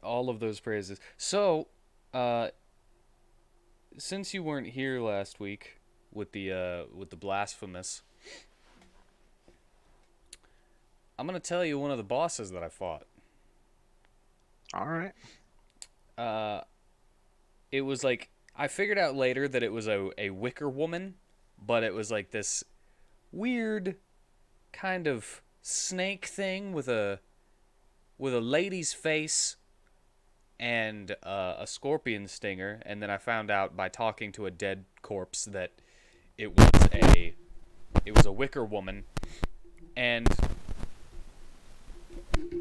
All of those praises. So, uh, since you weren't here last week with the Blasphemous, I'm gonna tell you one of the bosses that I fought. All right. Uh, it was like I figured out later that it was a wicker woman, but it was like this weird kind of snake thing with a lady's face and a scorpion stinger, and then I found out by talking to a dead corpse that it was a it was a wicker woman, and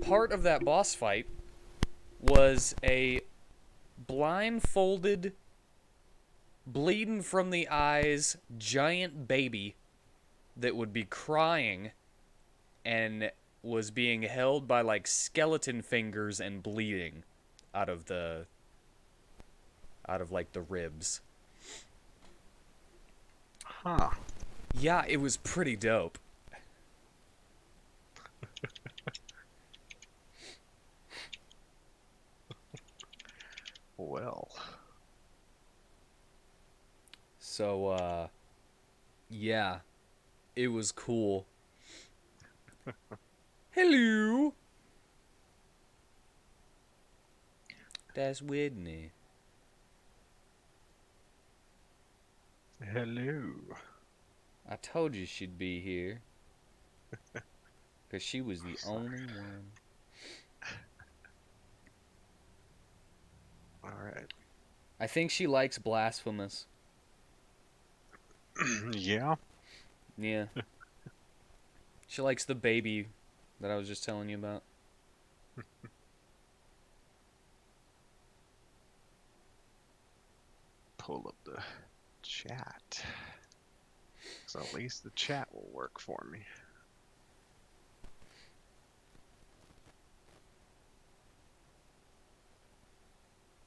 part of that boss fight was a blindfolded, bleeding from the eyes giant baby that would be crying and was being held by like skeleton fingers and bleeding out of the out of like the ribs. Huh. Yeah, it was pretty dope. Well. So yeah, it was cool. Hello. That's Whitney. Hello. I told you she'd be here cuz she was the Sorry. only one. All right. I think she likes Blasphemous. Yeah. Yeah. She likes the baby that I was just telling you about. Pull up the chat. So at least the chat will work for me.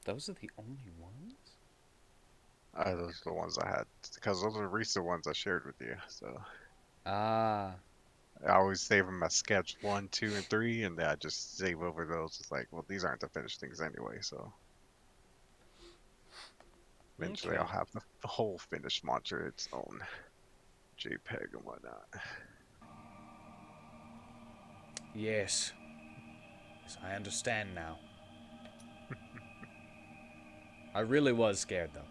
Those are the only ones? Those are the ones I had because those are recent ones I shared with you. So Ah, I always save them as sketch one, two, and three, and then I just save over those. It's like, well, these aren't the finished things anyway, so eventually I'll okay. have the whole finished monster its own JPEG and whatnot. Yes. Yes, I understand now. I really was scared though.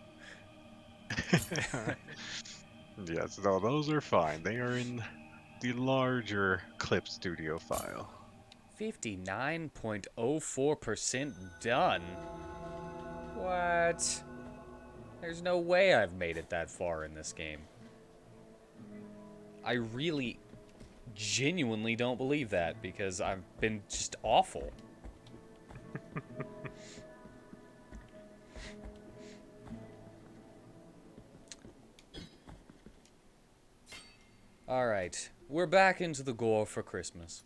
Yes, no, those are fine. They are in the larger Clip Studio file. 59.04% done. What? There's no way I've made it that far in this game. I really genuinely don't believe that because I've been just awful. Alright, we're back into the gore for Christmas.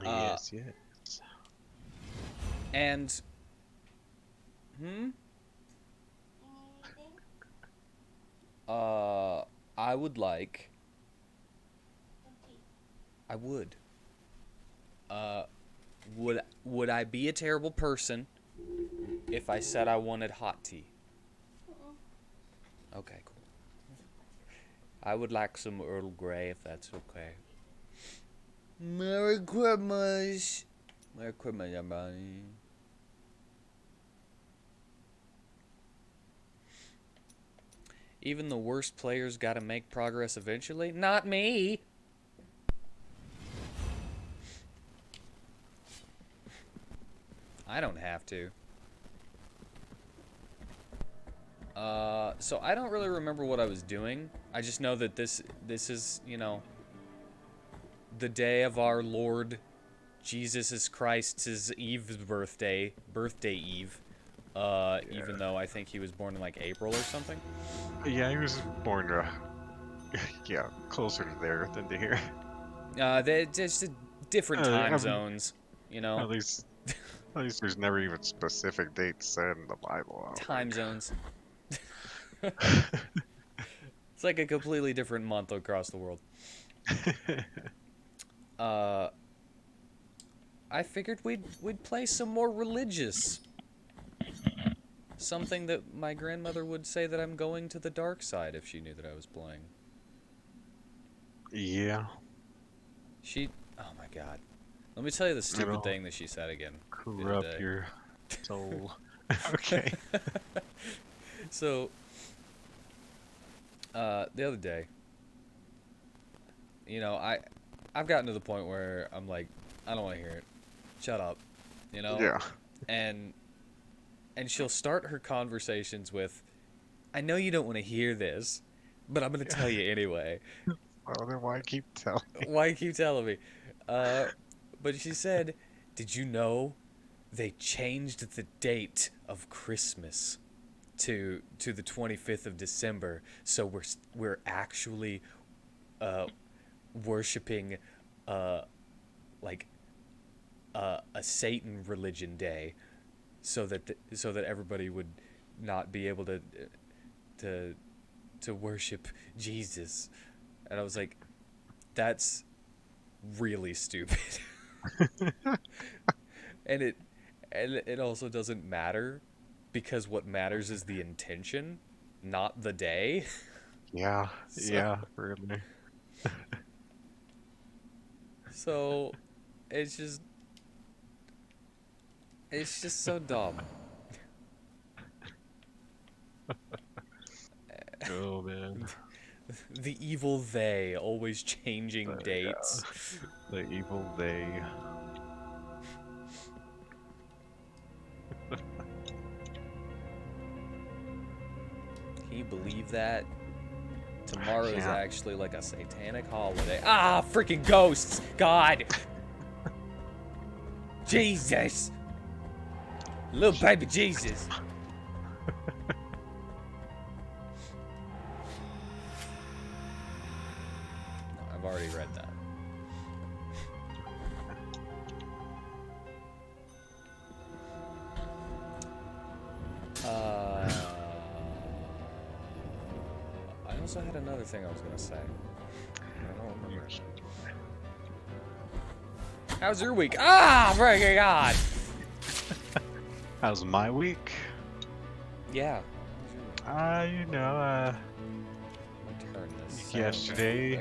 Uh, Yes, yes. and, hmm? Uh, I would like, I would. Uh, would I be a terrible person if I said I wanted hot tea? Okay, cool. I would like some Earl Grey if that's okay. Merry Christmas. Merry Christmas, everybody. Even the worst players gotta make progress eventually. Not me. I don't have to. So I don't really remember what I was doing. I just know that this is, the day of our Lord Jesus Christ's Eve's birthday Eve. Yeah. Even though I think he was born in like April or something. Yeah, he was born, yeah, closer to there than to here. They're just different time I zones, you know, at least, at least there's never even specific dates said in the Bible, I don't time think. zones. It's like a completely different month across the world. Uh, I figured we'd play some more religious. Something that my grandmother would say that I'm going to the dark side if she knew that I was playing. Yeah, She, oh my god. Let me tell you the stupid it'll thing that she said again the other corrupt day. your soul. Okay. So, the other day, I've gotten to the point where I'm like, I don't want to hear it. Shut up, you know? Yeah. And and she'll start her conversations with, I know you don't want to hear this, but I'm going to tell you anyway. Well, then why keep telling me? Why you keep telling me? Uh, but she said, did you know they changed the date of Christmas to the 25th of December, so we're actually uh, worshiping uh, like a Satan religion day, so that everybody would not be able to to worship Jesus. And I was like, that's really stupid. and it and it also doesn't matter because what matters is the intention, not the day. Yeah, so yeah, really. so it's just it's just so dumb. Oh man. The evil they always changing Yeah, dates. the evil they. Can you believe that? I Tomorrow is can't. actually like a satanic holiday. Ah, freaking ghosts! God! Jesus! Little baby Jesus! No, I've already read that. Uh, I also had another thing I was gonna say. I don't remember. How's your week? Ah, freaking God! How's my week? Yeah. You know, Turn this sound down a yesterday, bit.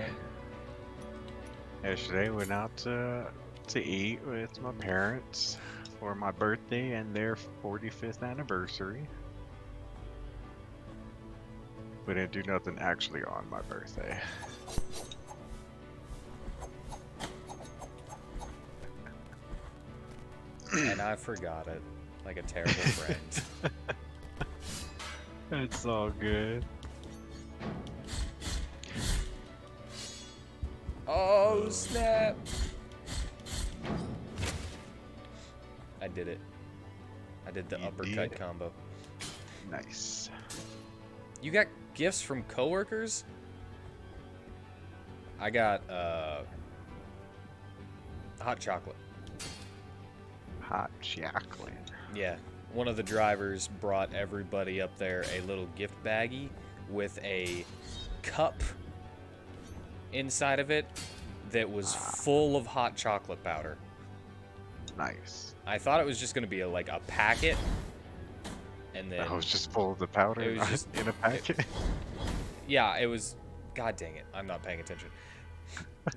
yesterday went out to eat with my parents for my birthday and their 45th anniversary. We didn't do nothing actually on my birthday. And I forgot it, like a terrible friend. It's all good. Oh snap! I did it. I did the You uppercut did? combo. Nice. You got gifts from coworkers? I got hot chocolate. Hot chocolate. Yeah. One of the drivers brought everybody up there a little gift baggie with a cup inside of it that was full of hot chocolate powder. Nice. I thought it was just gonna be like a packet, and then I was just full of the powder it was just in a packet. yeah, it was. God dang it! I'm not paying attention.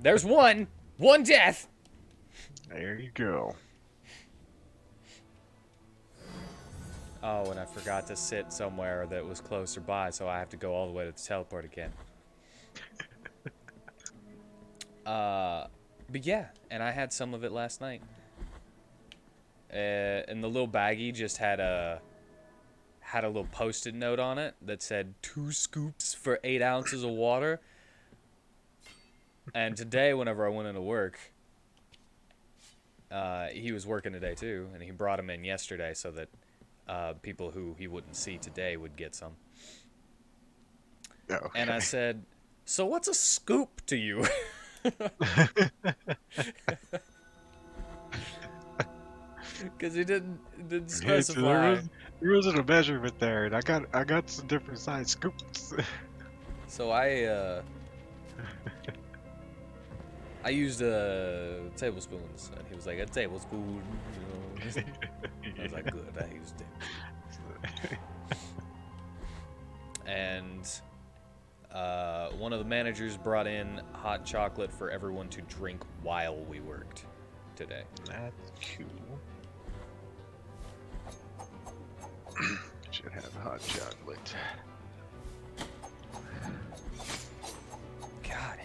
There's one death. There you go. Oh, and I forgot to sit somewhere that was closer by, so I have to go all the way to the teleport again. But yeah, and I had some of it last night. And the little baggie just had a little post-it note on it that said 2 scoops for 8 ounces of water. And today, whenever I went into work, he was working today too, and he brought them in yesterday so that people who he wouldn't see today would get some. Okay. And I said, "So what's a scoop to you?" Because he didn't specify. There wasn't a measurement there, and I got some different size scoops. So I I used tablespoons, and he was like, a tablespoon. You know? I was like, good. I used tablespoons. And one of the managers brought in hot chocolate for everyone to drink while we worked today. That's cool. Should have hot chocolate. God.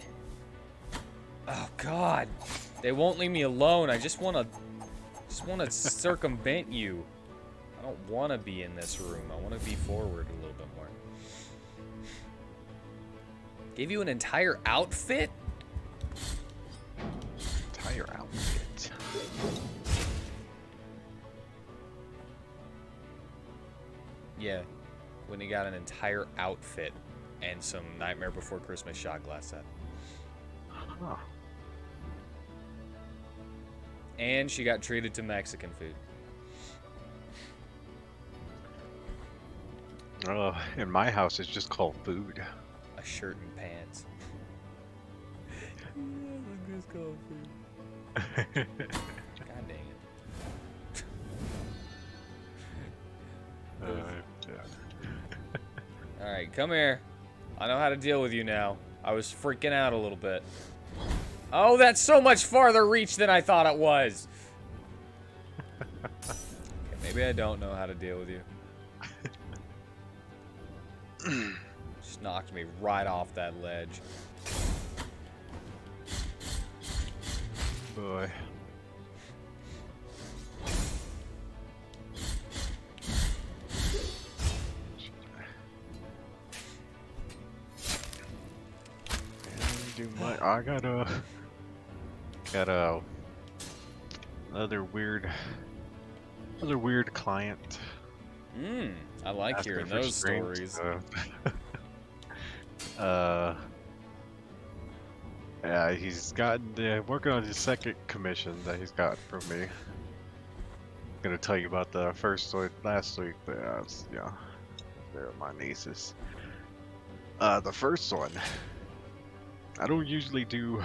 Oh God. They won't leave me alone. I just wanna circumvent you. I don't wanna be in this room. I wanna be forward a little bit more. Gave you an entire outfit? Entire outfit. Yeah. When he got an entire outfit and some Nightmare Before Christmas shot glass set. Huh. And she got treated to Mexican food. In my house, it's just called food. A shirt and pants. Yeah, it's called food. God dang it. Yeah. Alright, come here. I know how to deal with you now. I was freaking out a little bit. Oh, that's so much farther reach than I thought it was. Okay, maybe I don't know how to deal with you. Just knocked me right off that ledge. Boy. I got another weird client. I like Asking hearing for those strings, stories. Yeah, he's gotten working on his second commission that he's got from me. Gonna tell you about the first one last week, but they're my nieces. The first one, I don't usually do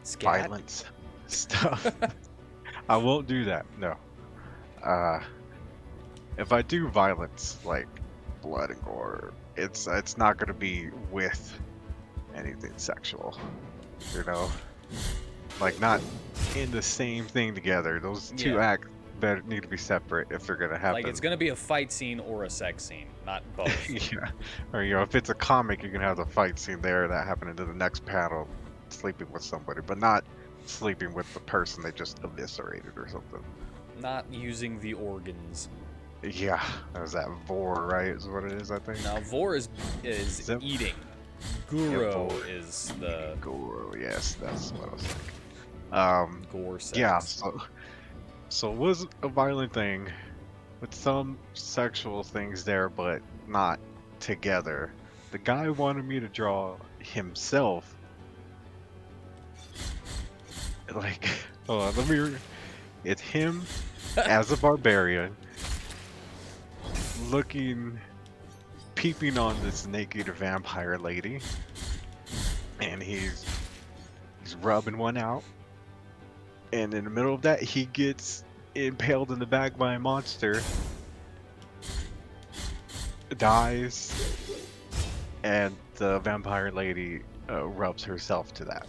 Scat? violence stuff. I won't do that. No. If I do violence, like blood and gore, it's not gonna be with anything sexual. You know, like not in the same thing together. Those two acts better need to be separate if they're gonna happen. Like it's gonna be a fight scene or a sex scene, not both. Yeah. Or if it's a comic, you can have the fight scene there that happened into the next panel, sleeping with somebody, but not sleeping with the person they just eviscerated or something. Not using the organs. Yeah, that was that vor, right? Is what it is, I think. Now vor is eating. Guro vor. is the Goro, yes, that's what I was thinking. gore sex. Yeah, so it was a violent thing with some sexual things there, but not together. The guy wanted me to draw himself. Like, hold on, it's him as a barbarian peeping on this naked vampire lady, and he's rubbing one out, and in the middle of that he gets impaled in the back by a monster, dies, and the vampire lady rubs herself to that.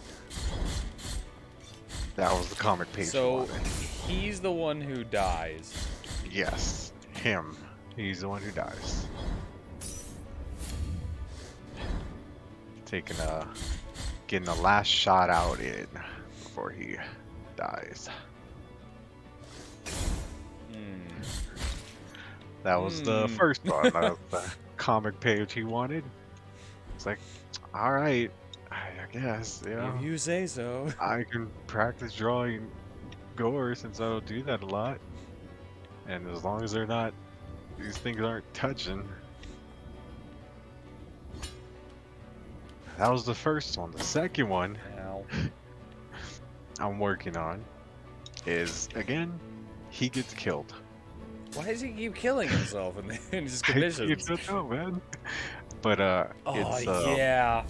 That was the comic page. So he's the one who dies. Yes, him. He's the one who dies. Getting the last shot out in before he dies. That was the first one. That was the comic page he wanted. It's like, all right, I guess, yeah. If you say so. I can practice drawing gore since I don't do that a lot. And as long as these things aren't touching. That was the first one. The second one I'm working on is, again, he gets killed. Why does he keep killing himself in his commissions? I don't know, man. But yeah.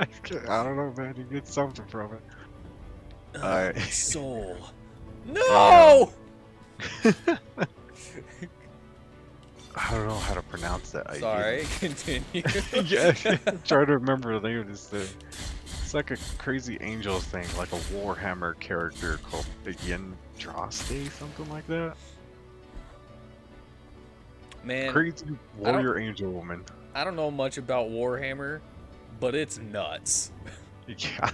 I don't know, man. You get something from it. Ah, Alright. my soul. Yeah. No! I don't know how to pronounce that. Sorry, continue. Yeah, I'm trying to remember the name of this thing. It's like a crazy angel thing, like a Warhammer character called the Yendraste, something like that. Man, Crazy I don't warrior angel woman. I don't know much about Warhammer, but it's nuts. Yeah,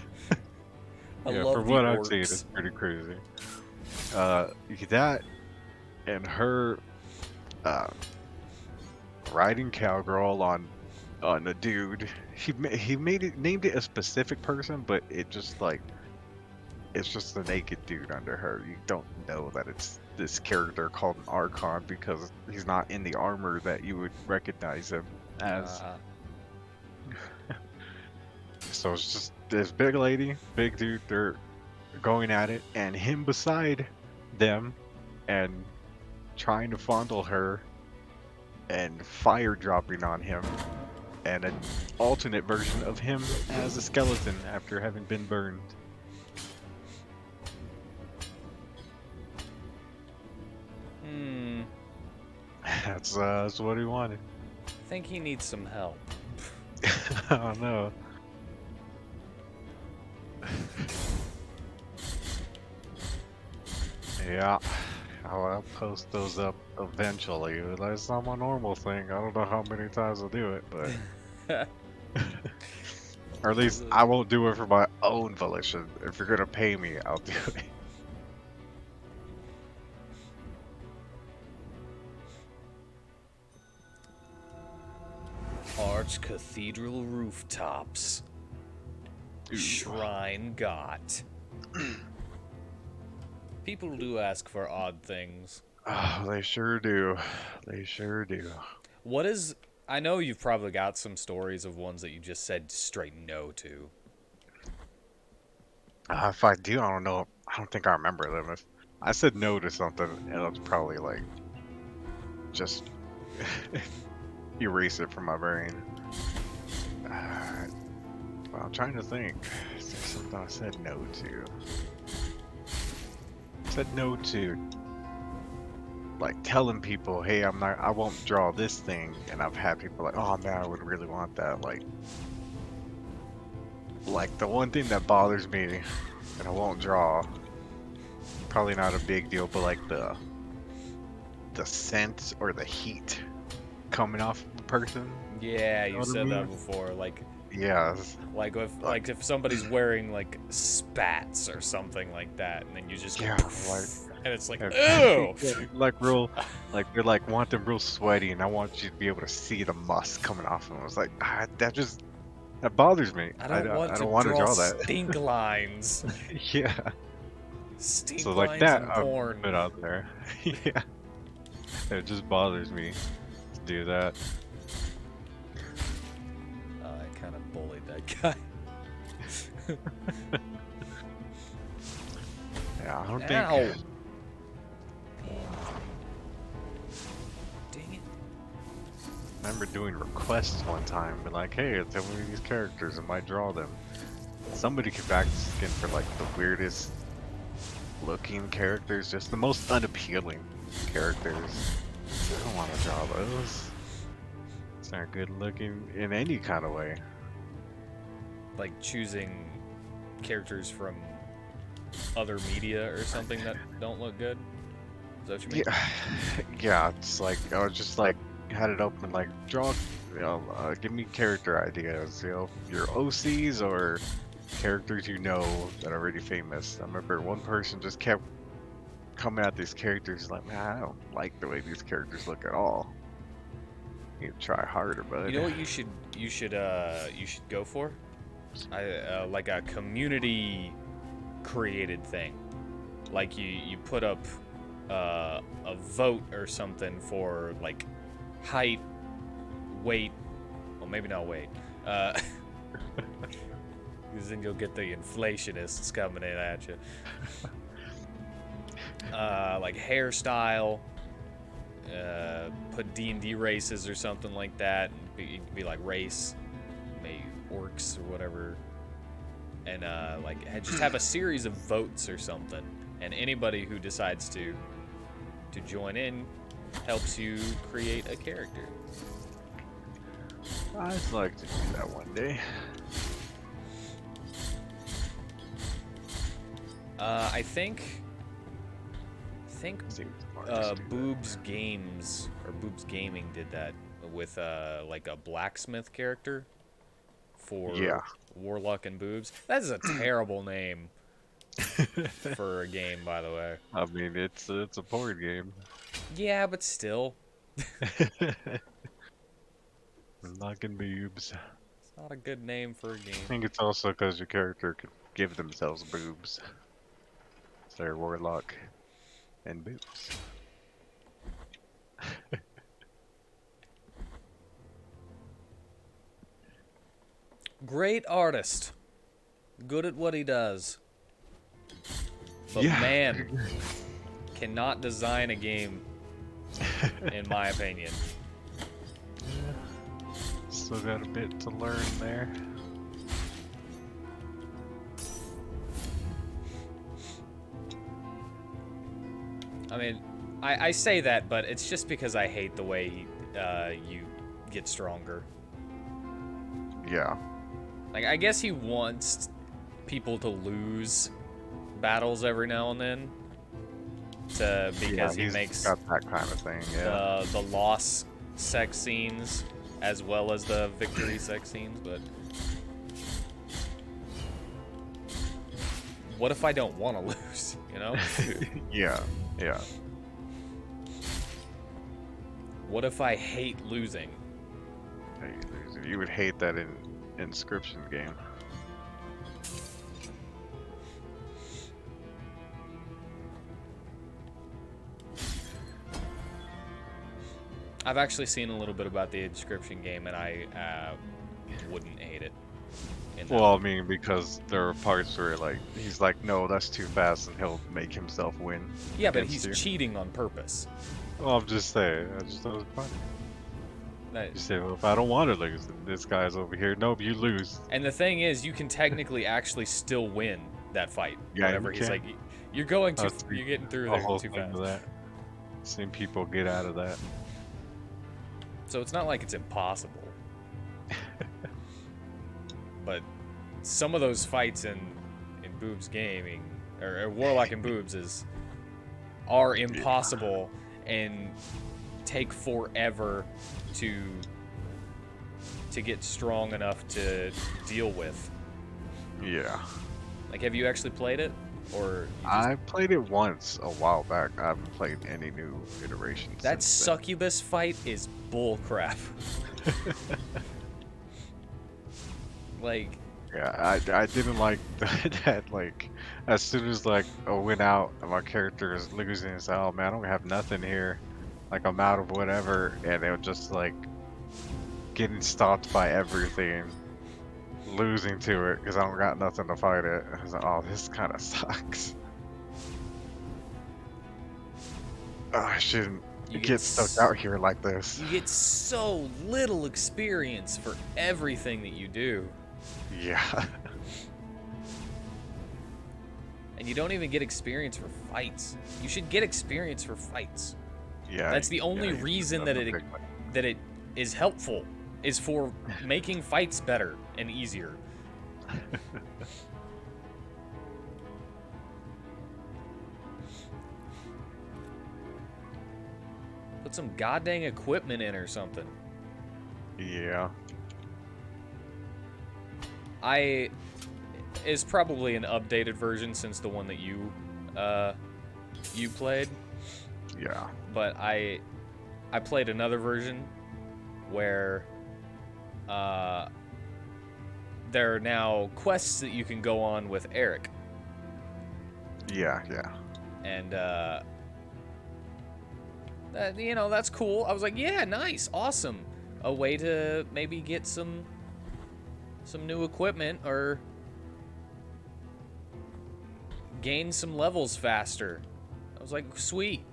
I yeah. love From the what I've seen, it's orcs. pretty crazy. Uh, that and her uh riding cowgirl on a dude. He made it named it a specific person, but it just like it's just a naked dude under her. You don't know that it's this character called an Archon because he's not in the armor that you would recognize him as. Uh, So it's just this big lady, big dude, they're going at it, and him beside them and trying to fondle her and fire dropping on him, and an alternate version of him as a skeleton after having been burned. hmm. That's what he wanted. I think he needs some help. I don't know. Yeah, I'll post those up eventually. That's not my normal thing. I don't know how many times I'll do it, but or at least I won't do it for my own volition. If you're gonna pay me, I'll do it. Arch Cathedral rooftops. Ooh. Shrine got. People do ask for odd things. Oh, they sure do. They sure do. What is. I know you've probably got some stories of ones that you just said straight no to. If I do, I don't know. I don't think I remember them. If I said no to something, it'll probably like just erase it from my brain. Well, I'm trying to think. Is there something I said no to? I said no to like telling people, "Hey, I won't draw this thing," and I've had people like, "Oh man, I would really want that." Like the one thing that bothers me, and I won't draw. Probably not a big deal, but like the scent or the heat coming off the person. Yeah, You know you what I said that mean? before. Yeah. If somebody's wearing like spats or something like that, and then you just go, Yeah, like and it's like, yeah, ew. yeah, like real, like they're like want them real sweaty, and I want you to be able to see the musk coming off them. It's like that bothers me. I don't want I to don't want to draw draw that. stink lines. Yeah. So Stink like lines that, in I'll porn. put out there. Yeah. It just bothers me to do that. I kind of bullied that guy. Yeah, I don't Ow! think. Dang it. I remember doing requests one time, but like, hey, tell me these characters, I might draw them. Somebody came back asking for like the weirdest looking characters, just the most unappealing characters. I don't want to draw those. It's not good looking in any kind of way. Like choosing characters from other media or something that don't look good? Is that what you mean? Yeah, yeah. It's like I was just like had it open, like draw. Give me character ideas. Your OCs or characters you know that are already famous. I remember one person just kept coming at these characters like, man, I don't like the way these characters look at all. You need to try harder, bud. You know what you should go for? Like a community created thing. Like you put up a vote or something for like height, weight. Well, maybe not weight. Because then you'll get the inflationists coming in at you. Like hairstyle. Put D&D races or something like that. It could be like race, maybe orcs or whatever, and just have a series of votes or something, and anybody who decides to join in helps you create a character. I'd like to do that one day. I think Seems hard to do Boobs Games or Boobs Gaming did that with like a blacksmith character that. Yeah. for Warlock and Boobs. That is a terrible name for a game, by the way. I mean, it's a board game. Yeah, but still, Knocking boobs. it's not a good name for a game. I think it's also because your character could give themselves boobs. So they're warlock and boobs. Great artist, good at what he does, but Yeah. man, cannot design a game, in my opinion. Still got a bit to learn there. I mean, I say that, but it's just because I hate the way you get stronger. Yeah. Like, I guess he wants people to lose battles every now and then, because he he's makes got that kind of thing. Yeah. the loss sex scenes as well as the victory sex scenes. But what if I don't want to lose? You know? Yeah. Yeah. What if I hate losing? You would hate that inscription game. I've actually seen a little bit about the inscription game, and I wouldn't hate it. Well, I mean, because there are parts where like he's like, no, that's too fast, and he'll make himself win. Yeah, but against he's you. cheating on purpose. Well, I'm just saying. I just thought it was funny. That- You say, well, if I don't want to lose, then this guy's over here. Nope, you lose. And the thing is, you can technically actually still win that fight. Yeah, whenever you he's can. like, you're going too, I've seen you're getting through The there whole too thing fast. of that. Seen people get out of that. So it's not like it's impossible. But some of those fights in Boobs Gaming or Warlock and Boobs are impossible and take forever to get strong enough to deal with. Yeah. Like, have you actually played it, or you just, I played it once a while back. I haven't played any new iterations. that since then. succubus fight is bull crap. Like, Yeah, I didn't like that. Like, as soon as like I went out and my character is losing, it's like, oh man, I don't have nothing here. Like I'm out of whatever, and it was just like getting stopped by everything, losing to it because I don't got nothing to fight it. I was like, oh, this kind of sucks. Oh, I shouldn't You get stuck out here like this. you get so little experience for everything that you do. Yeah. And you don't even get experience for fights. You should get experience for fights. Yeah. That's the only yeah, reason that's that a it big one. that it is helpful, is for making fights better and easier. Put some goddamn equipment in or something. Yeah. Is probably an updated version since the one that you played, Yeah. but I played another version where there are now quests that you can go on with Eric, Yeah. Yeah. and that's cool. I was like, yeah, nice, awesome, a way to maybe get some new equipment or gain some levels faster. I was like, sweet.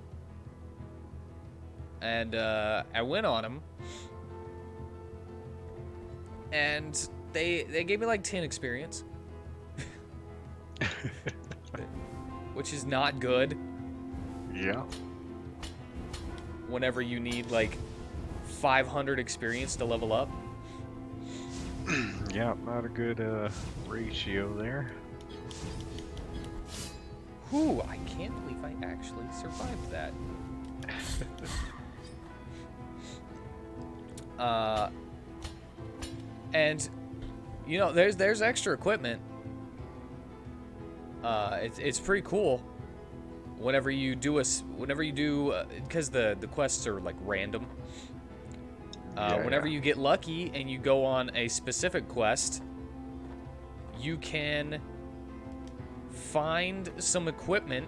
And I went on him, and they gave me like 10 experience, which is not good. Yeah. Whenever you need like 500 experience to level up. Yeah, not a good ratio there. Whew, I can't believe I actually survived that. And you know, there's extra equipment. It's pretty cool. Whenever you do because the quests are like random. Whenever you get lucky and you go on a specific quest, you can find some equipment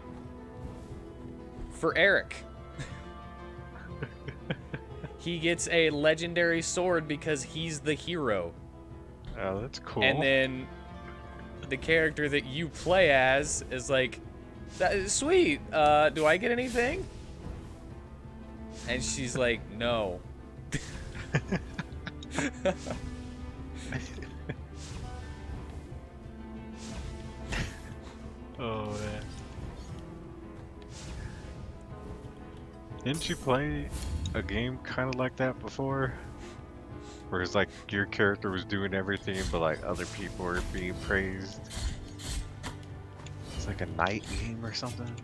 for Eric. He gets a legendary sword because he's the hero. Oh, that's cool. And then the character that you play as is like, sweet, do I get anything? And she's like, no. Oh man. Didn't you play a game kind of like that before? Where it's like your character was doing everything, but like other people were being praised. It's like a night game or something.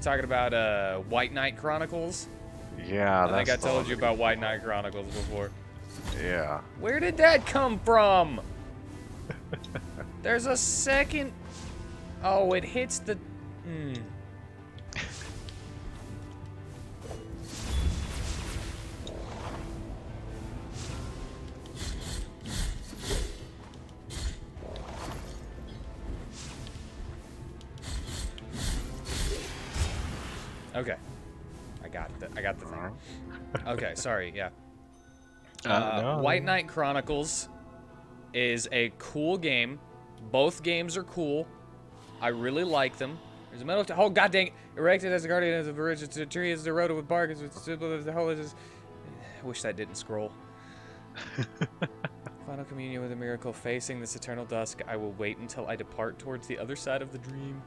Talking about White Knight Chronicles. Yeah, I think I that's told you about White Knight Chronicles before. Yeah. Where did that come from? There's a second. Oh, it hits the. Okay, I got the thing. Okay, sorry. Yeah. No. White Knight Chronicles is a cool game. Both games are cool. I really like them. There's a metal. Oh god dang it! Erected as a guardian of the bridge. The tree is eroded with bark. It's the whole is. I wish that didn't scroll. Final communion with a miracle. Facing this eternal dusk, I will wait until I depart towards the other side of the dream.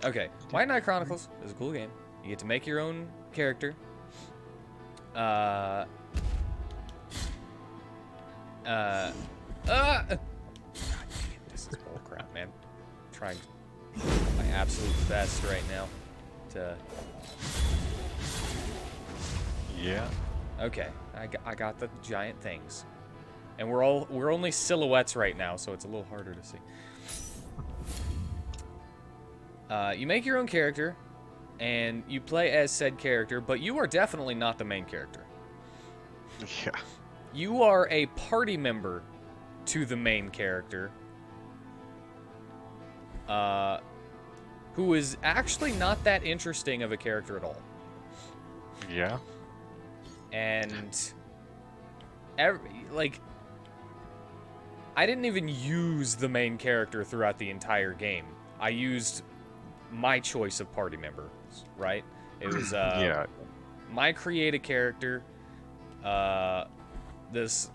Okay, White Knight Chronicles is a cool game. You get to make your own character. God dang it, this is bullcrap, man. I'm trying my absolute best right now to. Yeah. Okay, I got the giant things, and we're only silhouettes right now, so it's a little harder to see. You make your own character, and you play as said character, but you are definitely not the main character. Yeah. You are a party member to the main character, who is actually not that interesting of a character at all. Yeah. And I didn't even use the main character throughout the entire game. I used my choice of party members, right? It was yeah. my created character, this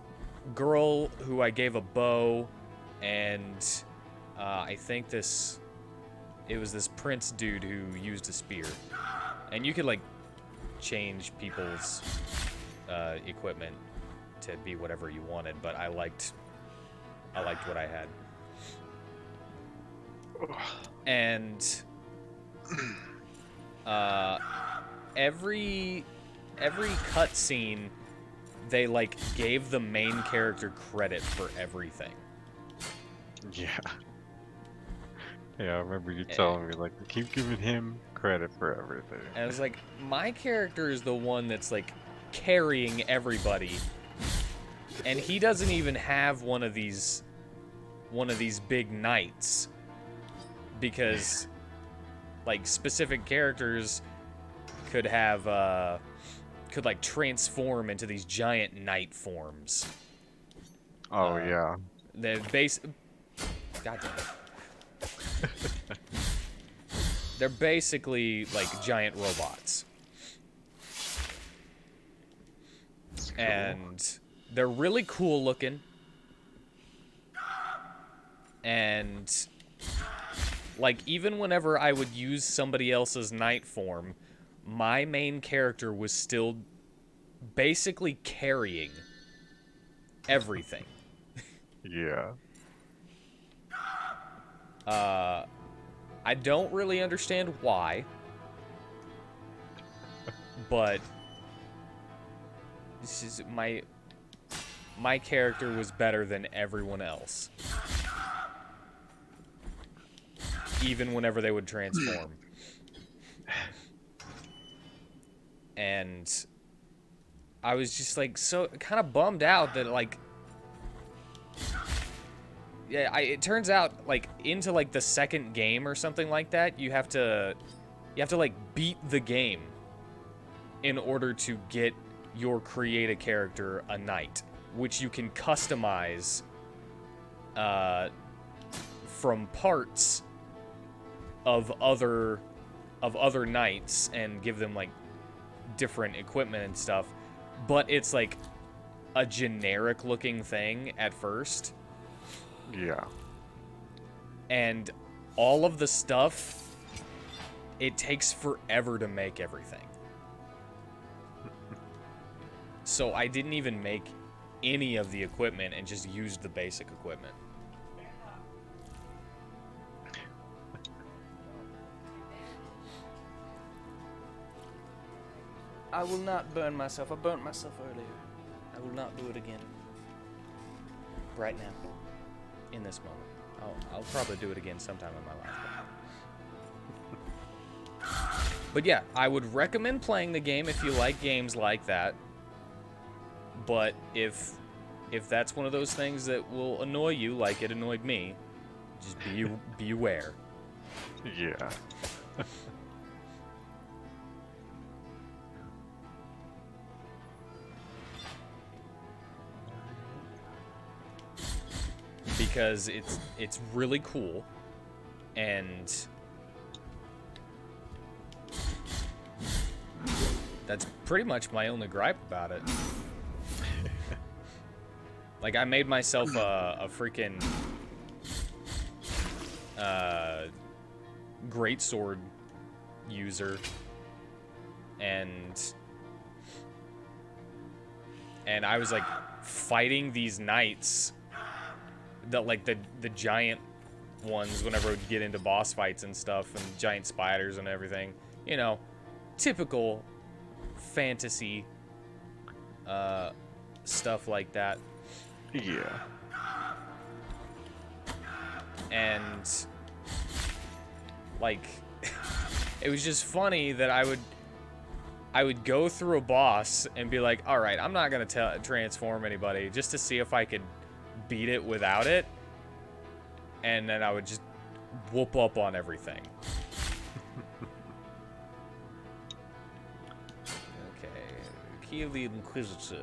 girl who I gave a bow, and I think it was this prince dude who used a spear. And you could like change people's equipment to be whatever you wanted, but I liked what I had. And every cutscene, they like gave the main character credit for everything. Yeah. Yeah, I remember you telling me, like, keep giving him credit for everything. And I was like, my character is the one that's like carrying everybody, and he doesn't even have one of these big knights, because like specific characters could have could like transform into these giant knight forms. Oh yeah. The base. God damn it. They're basically like giant robots. Cool. And they're really cool looking. And like even whenever I would use somebody else's knight form, my main character was still basically carrying everything. Yeah. I don't really understand why, but this is my character was better than everyone else, even whenever they would transform. And I was just like so kind of bummed out that like yeah, it turns out like into like the second game or something like that, you have to like beat the game in order to get your create a character a knight, which you can customize from parts of other knights and give them like different equipment and stuff. But it's like a generic looking thing at first. Yeah. And all of the stuff, it takes forever to make everything. So I didn't even make any of the equipment and just used the basic equipment. I will not burn myself. I burnt myself earlier. I will not do it again. Right now. In this moment. I'll probably do it again sometime in my life. But yeah, I would recommend playing the game if you like games like that. But if that's one of those things that will annoy you like it annoyed me, just be aware. Yeah. Because it's really cool, and that's pretty much my only gripe about it. Like I made myself a freaking greatsword user, and I was like fighting these knights. Like the giant ones whenever we get into boss fights and stuff, and giant spiders and everything, you know, typical fantasy stuff like that. Yeah. And like it was just funny that I would go through a boss and be like, all right, I'm not gonna transform anybody just to see if I could beat it without it, and then I would just whoop up on everything. Okay, Key of the Inquisitor.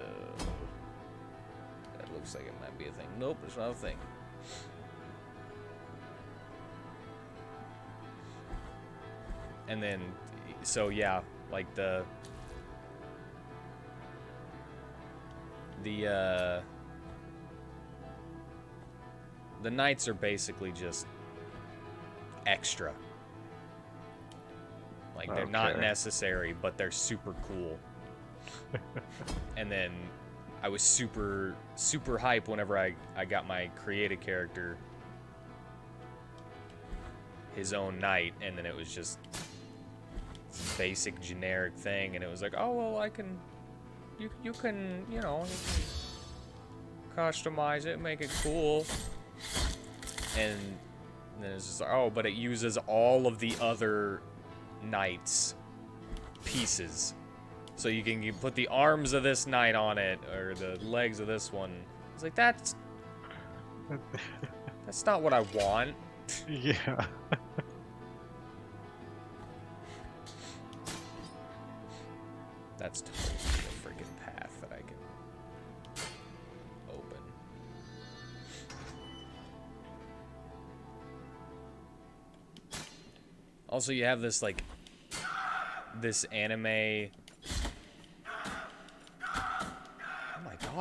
That looks like it might be a thing. Nope, it's not a thing. And then, so yeah, like the knights are basically just extra. Like they're not necessary, but they're super cool. And then I was super hype whenever I got my creative character his own knight, and then it was just basic generic thing, and it was like, oh well, I can you can, you know, customize it, make it cool. And then it's just like, oh, but it uses all of the other knights pieces. So you can put the arms of this knight on it, or the legs of this one. It's like, that's not what I want. Yeah. That's totally a freaking path that I can open. Also, you have this, like, this anime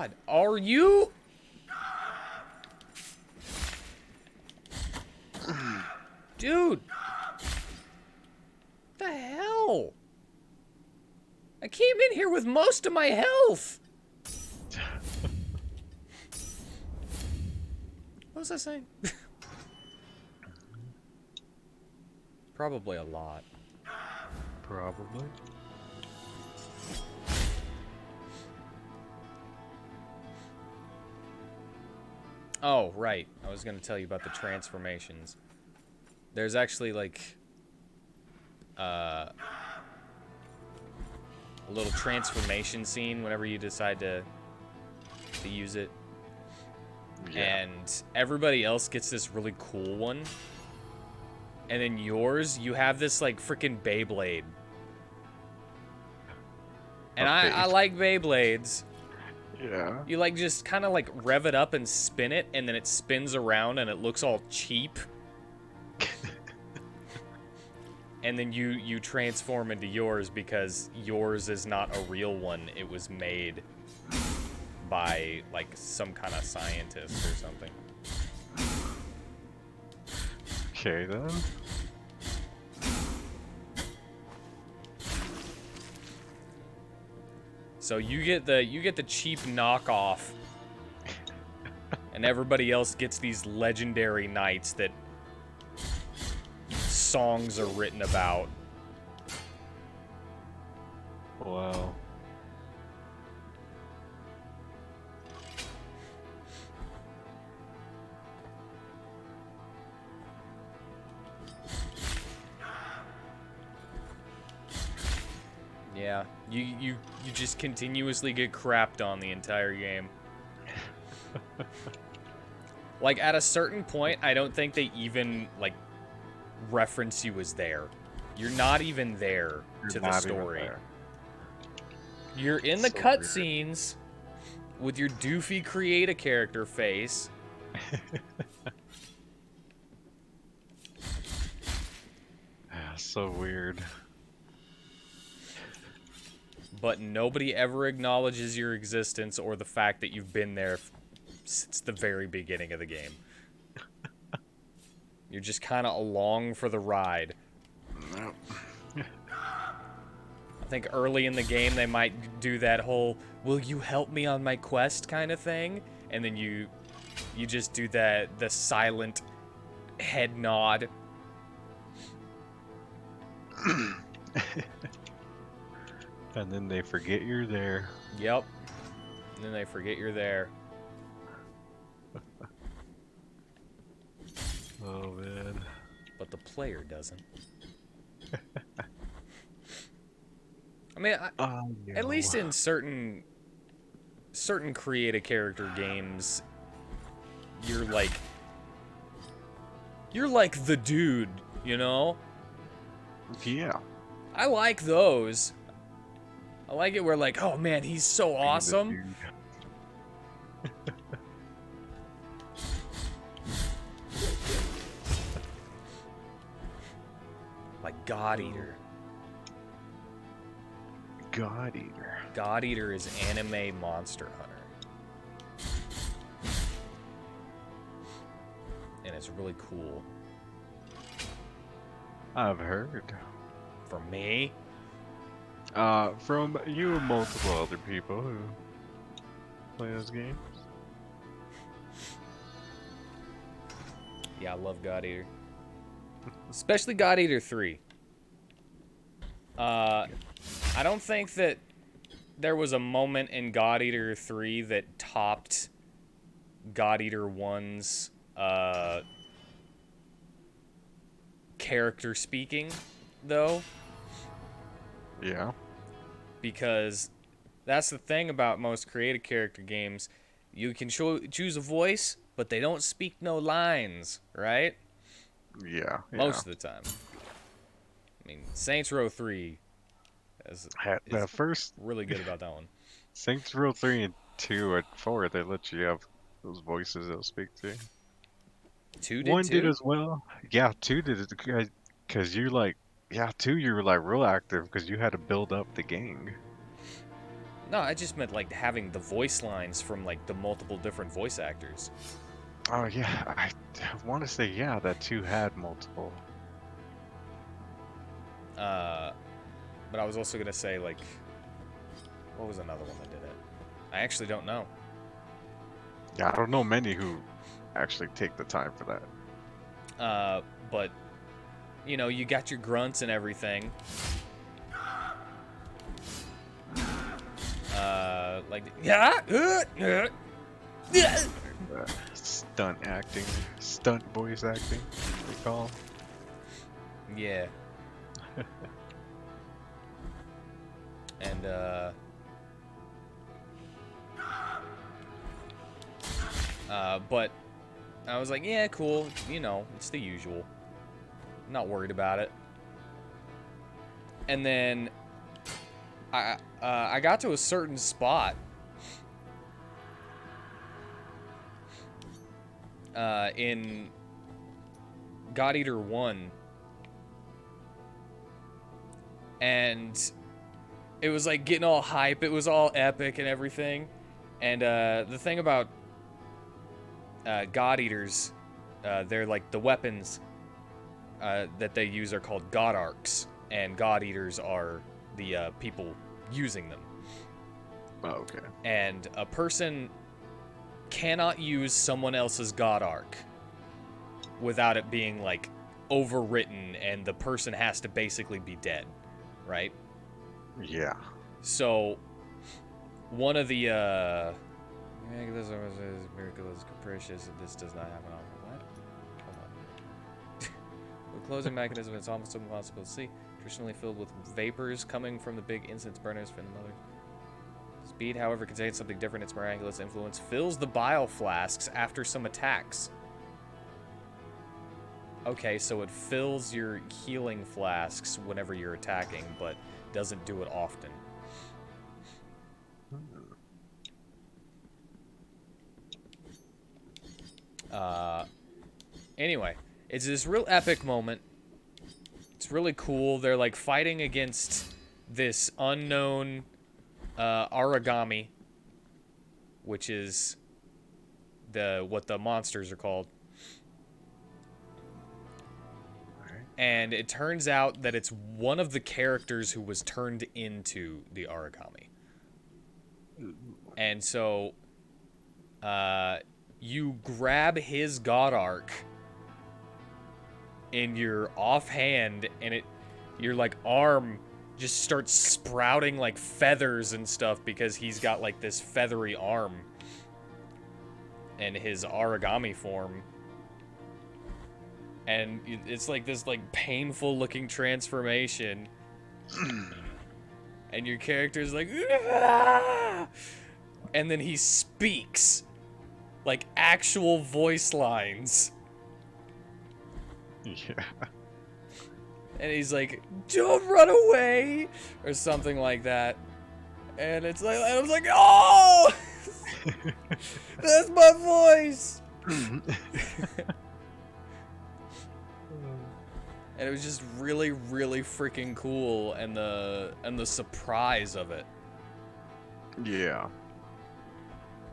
God, are you? Dude! The hell? I came in here with most of my health! What was I saying? Probably a lot. Probably. Oh, right. I was gonna tell you about the transformations. There's actually, like, a little transformation scene whenever you decide to use it. Yeah. And everybody else gets this really cool one. And then yours, you have this, like, freaking Beyblade. And I like Beyblades. Yeah. You, like, just kind of, like, rev it up and spin it, and then it spins around and it looks all cheap. And then you transform into yours because yours is not a real one. It was made by, like, some kind of scientist or something. Okay then. So you get the cheap knockoff, and everybody else gets these legendary knights that songs are written about. Wow. Yeah, you just continuously get crapped on the entire game. Like, at a certain point, I don't think they even, like, reference you as there. You're not even there to the story. You're in the So cutscenes with your doofy create a character face. So weird. But nobody ever acknowledges your existence or the fact that you've been there since the very beginning of the game. You're just kind of along for the ride. Nope. I think early in the game they might do that whole "will you help me on my quest" kind of thing, and then you just do the silent head nod. And then they forget you're there. Yep. And then they forget you're there. Oh man. But the player doesn't. I mean, at least in certain create a character games, you're like the dude, you know? Yeah. I like those. I like it where, like, oh man, he's so awesome. Like God Eater. God Eater. God Eater is anime Monster Hunter. And it's really cool. I've heard. For me, From you and multiple other people who play those games. yeah, I love God Eater. Especially God Eater 3. I don't think that there was a moment in God Eater 3 that topped God Eater 1's character speaking, though. Yeah. Because that's the thing about most creative character games. You can choose a voice, but they don't speak no lines, right? Yeah. Most of the time. I mean, Saints Row 3 is The first really good about that one. Saints Row 3 and 2 and 4, they let you have those voices they'll speak to. 2 did 1 did too? as well. Yeah, 2 did it because you like, yeah, 2 you were like real active because you had to build up the gang. No, I just meant like having the voice lines from like the multiple different voice actors. Oh yeah, I want to say yeah that 2 had multiple. Uh, but I was also gonna say like, what was another one that did it? I actually don't know. Yeah, I don't know many who actually take the time for that. But you know, you got your grunts and everything. Like yeah, Stunt acting, stunt voice acting, they call. yeah, and but I was like, yeah, cool. You know, it's the usual. Not worried about it. And then I got to a certain spot in God Eater 1, and it was like getting all hype. It was all epic and everything. And the thing about God Eaters, they're like the weapons that they use are called God Arcs, and God Eaters are the people using them. Oh, okay. And a person cannot use someone else's God Arc without it being like overwritten, and the person has to basically be dead, right? Yeah. So one of the miraculous capricious. This does not happen often. What? Hold on. The closing mechanism is almost impossible to see. Traditionally filled with vapors coming from the big incense burners from the mother. Speed, however, contains something different. Its miraculous influence fills the bile flasks after some attacks. Okay, so it fills your healing flasks whenever you're attacking, but doesn't do it often. Anyway, it's this real epic moment. It's really cool. They're like fighting against this unknown origami, which is what the monsters are called. And it turns out that it's one of the characters who was turned into the origami. And so you grab his God Arc in your offhand, and your like arm just starts sprouting like feathers and stuff because he's got like this feathery arm in his origami form. And it's like this like painful looking transformation. And your character's like, "Aah!" And then he speaks like actual voice lines. Yeah. And he's like, "Don't run away," or something like that. And it's like, I was like, "Oh, that's my voice." And it was just really, really freaking cool, and the surprise of it. Yeah.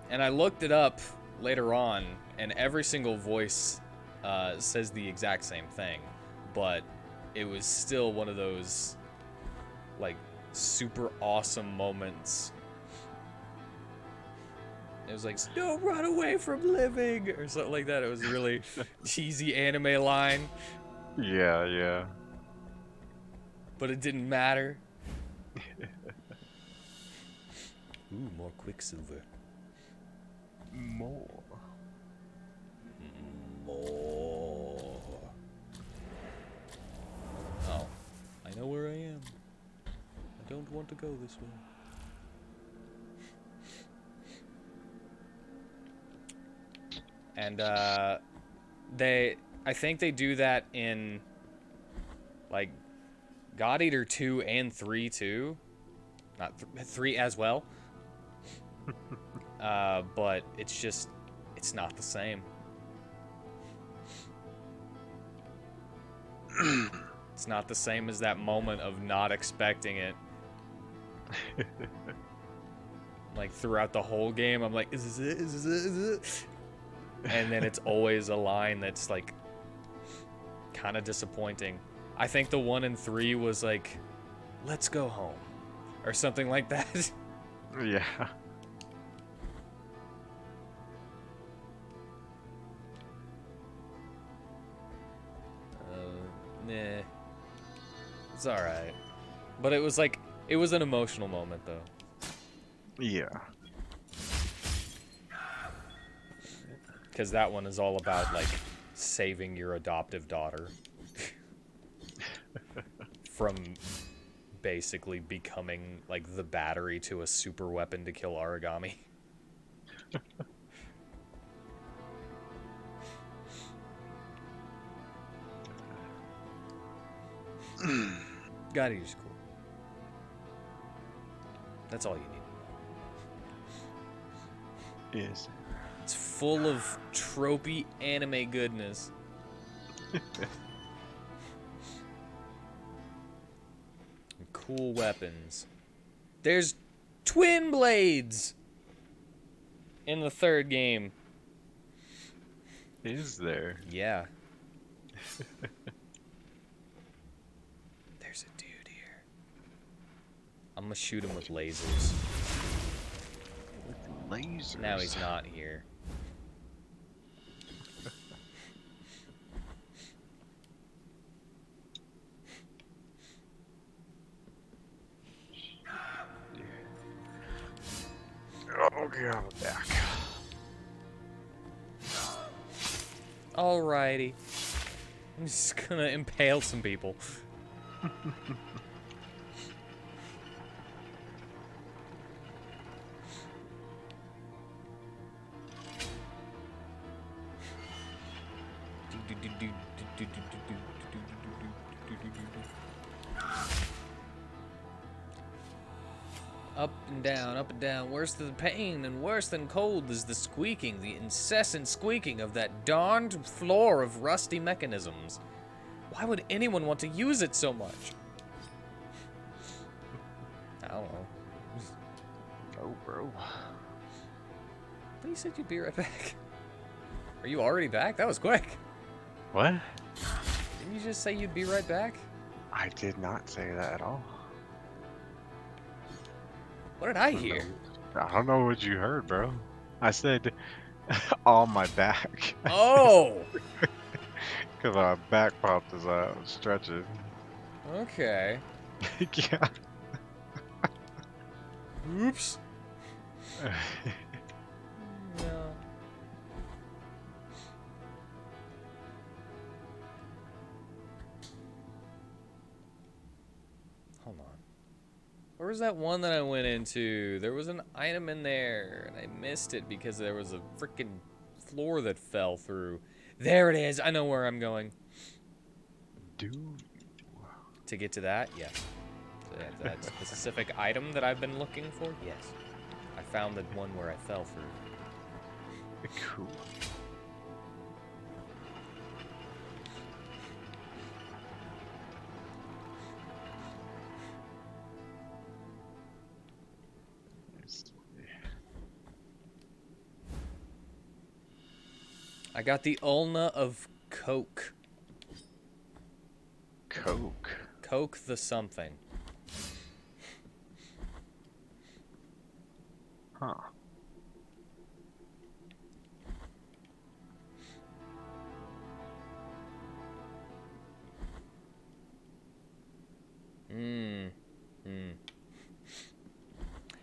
And I looked it up later on, and every single voice says the exact same thing, but it was still one of those like super awesome moments. It was like, "Don't run away from living," or something like that. It was a really cheesy anime line, Yeah, yeah. but it didn't matter. Ooh, more Quicksilver. More. More. Oh, I know where I am. I don't want to go this way. And I think they do that in like God Eater 2 and 3 too. Not 3 as well. But it's not the same. It's not the same as that moment of not expecting it. Like throughout the whole game, I'm like, is this it? Is this it? Is this it? And then it's always a line that's like kind of disappointing. I think the 1 in 3 was like, let's go home, or something like that. Yeah. Nah, it's all right. But it was like, it was an emotional moment though. Yeah. Because that one is all about like saving your adoptive daughter from basically becoming like the battery to a super weapon to kill Origami. Gotta use cool. That's all you need. Yes. It's full of tropey anime goodness. And cool weapons. There's twin blades in the third game. Is there? Yeah. There's a dude here. I'm gonna shoot him with lasers. With lasers. Now he's not here. Okay, I'm back. Alrighty. I'm just gonna impale some people. Up and down, worse than pain and worse than cold is the squeaking, the incessant squeaking of that darned floor of rusty mechanisms. Why would anyone want to use it so much? I don't know. Oh, bro. But you said you'd be right back. Are you already back? That was quick. What? Didn't you just say you'd be right back? I did not say that at all. What did I hear? I don't know what you heard, bro. I said on my back. Oh! Because my back popped as I was stretching. Okay. Yeah. Oops. No. Hold on. Where was that one that I went into? There was an item in there, and I missed it because there was a freaking floor that fell through. There it is. I know where I'm going. Dude. To get to that, yes. That specific item that I've been looking for, yes. I found the one where I fell through. Cool. I got the ulna of Coke. Coke. Coke the something. Huh.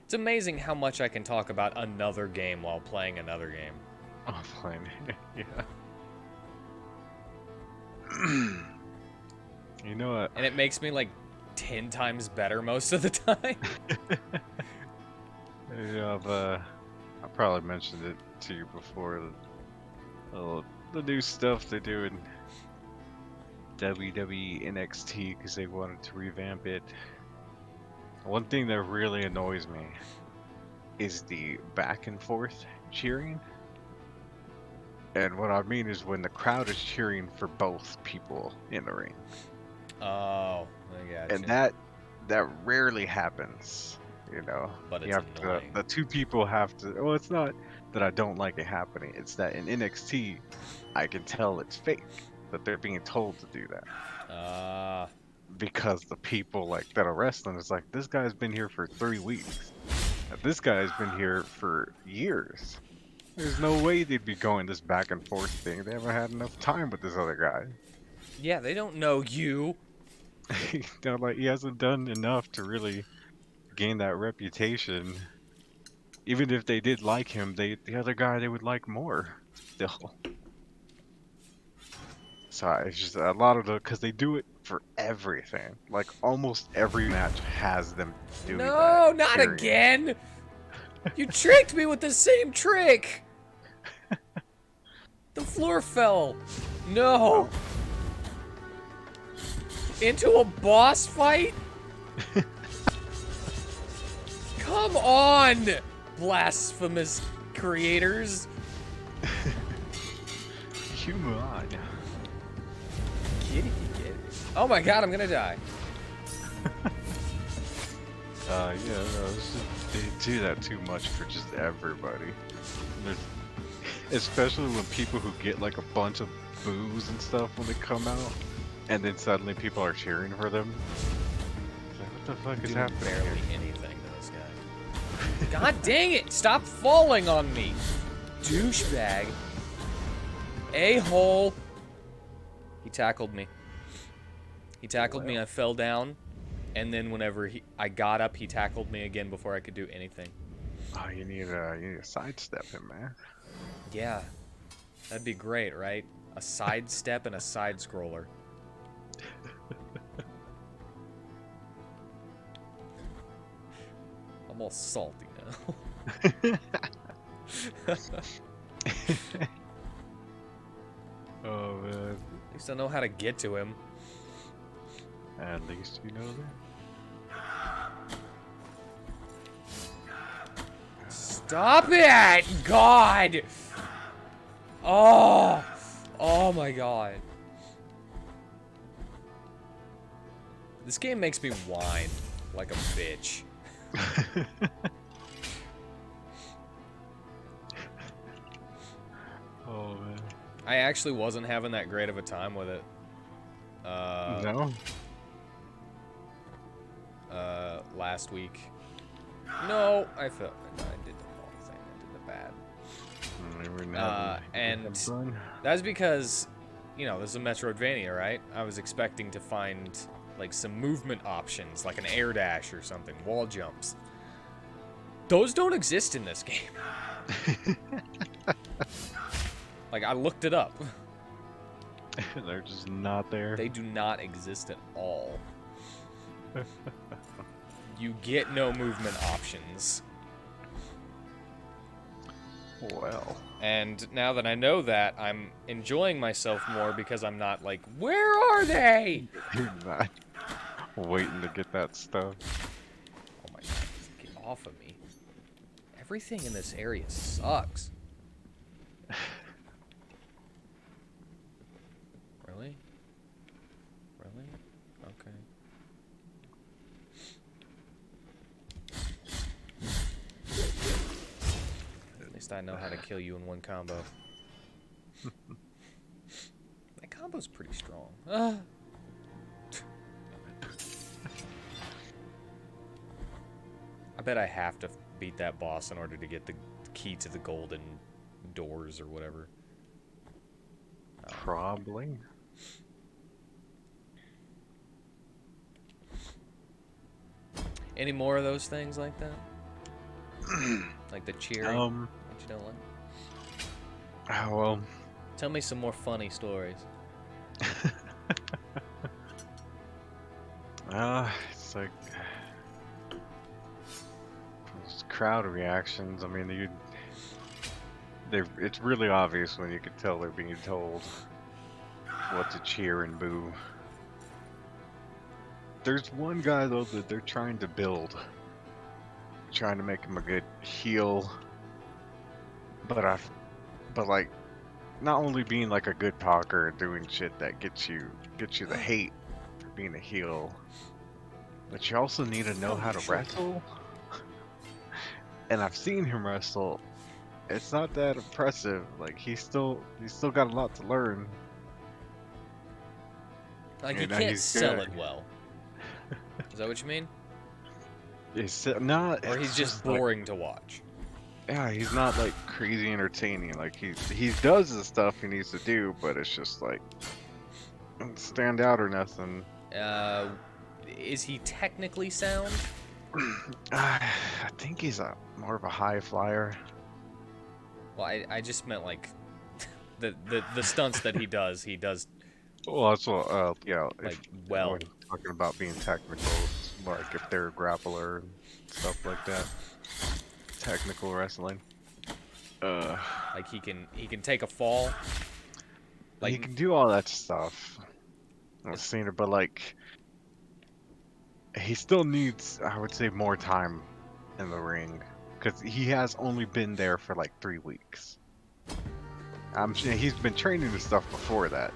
It's amazing how much I can talk about another game while playing another game. Offline. Yeah. You know what? And it makes me like 10 times better most of the time. Yeah, I probably mentioned it to you before. The new stuff they do in WWE NXT because they wanted to revamp it. One thing that really annoys me is the back and forth cheering. And what I mean is when the crowd is cheering for both people in the ring. Oh, I gotcha. And that rarely happens You know, but you it's have to. annoying. The two people have to. Well, it's not that I don't like it happening. It's that in NXT, I can tell it's fake. That they're being told to do that Ah, because the people like that are wrestling is like this guy's been here for 3 weeks. This guy's been here for years. There's no way they'd be going this back and forth thing. They haven't had enough time with this other guy. yeah, they don't know you. Like he hasn't done enough to really gain that reputation. Even if they did like him, the other guy they would like more still. So it's just a lot of the because they do it for everything. Like almost every match has them doing that. No, not Period. again. You tricked me with the same trick. The floor fell. No. Oh, Into a boss fight? Come on, blasphemous creators. come on. Kitty. Oh my god, I'm gonna die. Yeah, no, they do that too much for just everybody. There's, especially when people who get like a bunch of boos and stuff when they come out, and then suddenly people are cheering for them. It's like, what the fuck is Doing happening barely here? anything to this guy. God dang it! Stop falling on me, douchebag. A-hole. He tackled me. He tackled me. I fell down, and then whenever I got up, he tackled me again before I could do anything. Oh, you need to sidestep him, man. Yeah, that'd be great, right? A sidestep and a side scroller. I'm all salty now. Oh man. At least I know how to get to him. At least you know that. Stop it! God! Oh! Oh my god. This game makes me whine like a bitch. Oh man. I actually wasn't having that great of a time with it. No? Last week. No, I did the wrong thing. I did the bad. And that's because, you know, this is a Metroidvania, right? I was expecting to find, like, some movement options, like an air dash or something, wall jumps. Those don't exist in this game. Like, I looked it up. They're just not there. They do not exist at all. You get no movement options. Well. And now that I know that, I'm enjoying myself more because I'm not like, where are they? You're not waiting to get that stuff. Oh my god, get off of me. Everything in this area sucks. Really? Really? Okay. At least I know how to kill you in one combo. That combo's pretty strong. I bet I have to beat that boss in order to get the key to the golden doors or whatever. Probably. Any more of those things like that? Like the cheering that you don't like? Oh, well. Tell me some more funny stories. It's like it's crowd reactions. I mean, it's really obvious when you can tell they're being told what to cheer and boo. There's one guy though that they're trying to build, trying to make him a good heel, but like not only being like a good talker and doing shit that gets you the hate for being a heel, but you also need to know how to wrestle. and I've seen him wrestle. It's not that impressive. Like he's still got a lot to learn. Like he And can't he's sell good. it well. Is that what you mean? It's not. Or he's It's just just like boring to watch? yeah, he's not like crazy entertaining. Like he does the stuff he needs to do, but it's just like don't stand out or nothing. Uh, is he technically sound? I think he's a more of a high flyer. Well, I just meant like the stunts that he does Well, that's what. Yeah, like if well. when talking about being technical, it's like if they're a grappler and stuff like that, technical wrestling. Uh, Like he can take a fall. he Like can do all that stuff. I've it's seen it, but like he still needs, I would say, more time in the ring because he has only been there for like 3 weeks. I'm sure he's been training and stuff before that.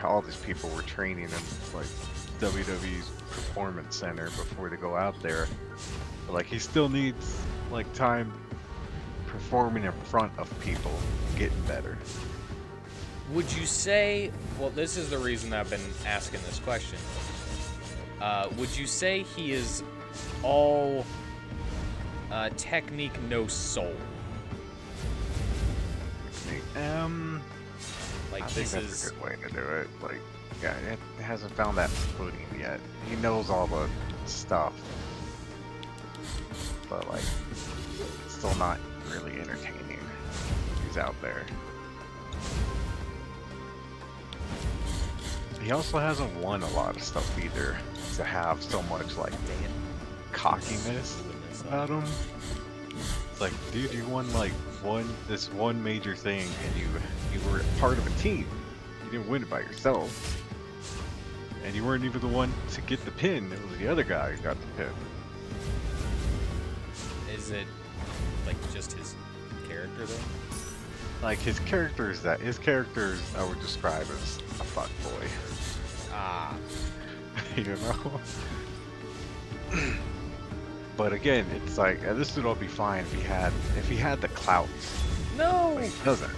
All these people were training in like WWE's Performance Center before they go out there. But like he still needs like time performing in front of people, getting better. would you say? Well, this is the reason I've been asking this question. Would you say he is all technique, no soul? I Like think this that's a is good way to do it. Like, yeah, it hasn't found that footing yet. He knows all the stuff, but like, it's still not really entertaining. He's out there. He also hasn't won a lot of stuff either. To have so much like damn cockiness screwing this up. about him. It's like, dude, you won like this one major thing, and you were part of a team. You didn't win it by yourself, and you weren't even the one to get the pin. It was the other guy who got the pin. Is it like just his character though? Like his characters, I would describe as a fuck boy. Ah, You know. But again, it's like this would all be fine if he had the clout, no! but he doesn't.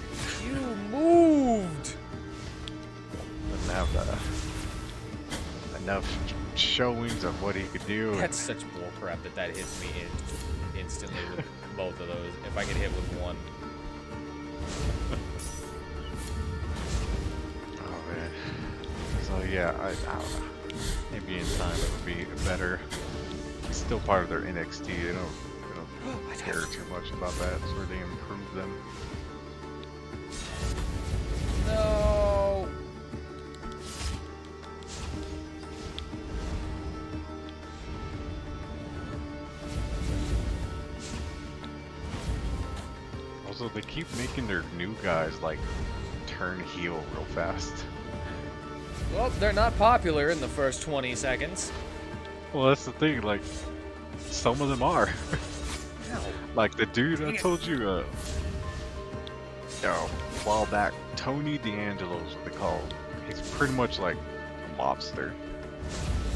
You moved. Doesn't have enough showings of what he could do. That's such bullcrap that hits me instantly with both of those. If I could hit with one. Oh man. So yeah, I don't know. Maybe in time it would be better. It's still part of their NXT. They don't care too much about that. It's where they improve them. No. Also, they keep making their new guys like turn heel real fast. Well, they're not popular in the first 20 seconds. Well, that's the thing. Like, some of them are. Ow. Like the dude I told you, a while back, Tony D'Angelo's what they call him. He's pretty much like a mobster.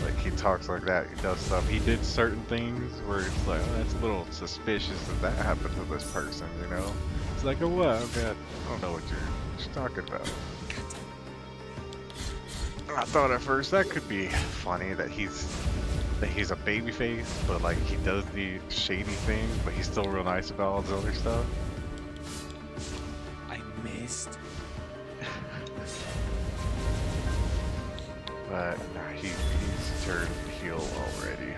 Like he talks like that, he does stuff. He did certain things where it's like, oh, that's a little suspicious that happened to this person, you know? It's like, oh what? Okay, I don't know what you're talking about. I thought at first that could be funny that he's a babyface, but like he does the shady thing, but he's still real nice about all the other stuff. I missed. But nah, he's turned heel already.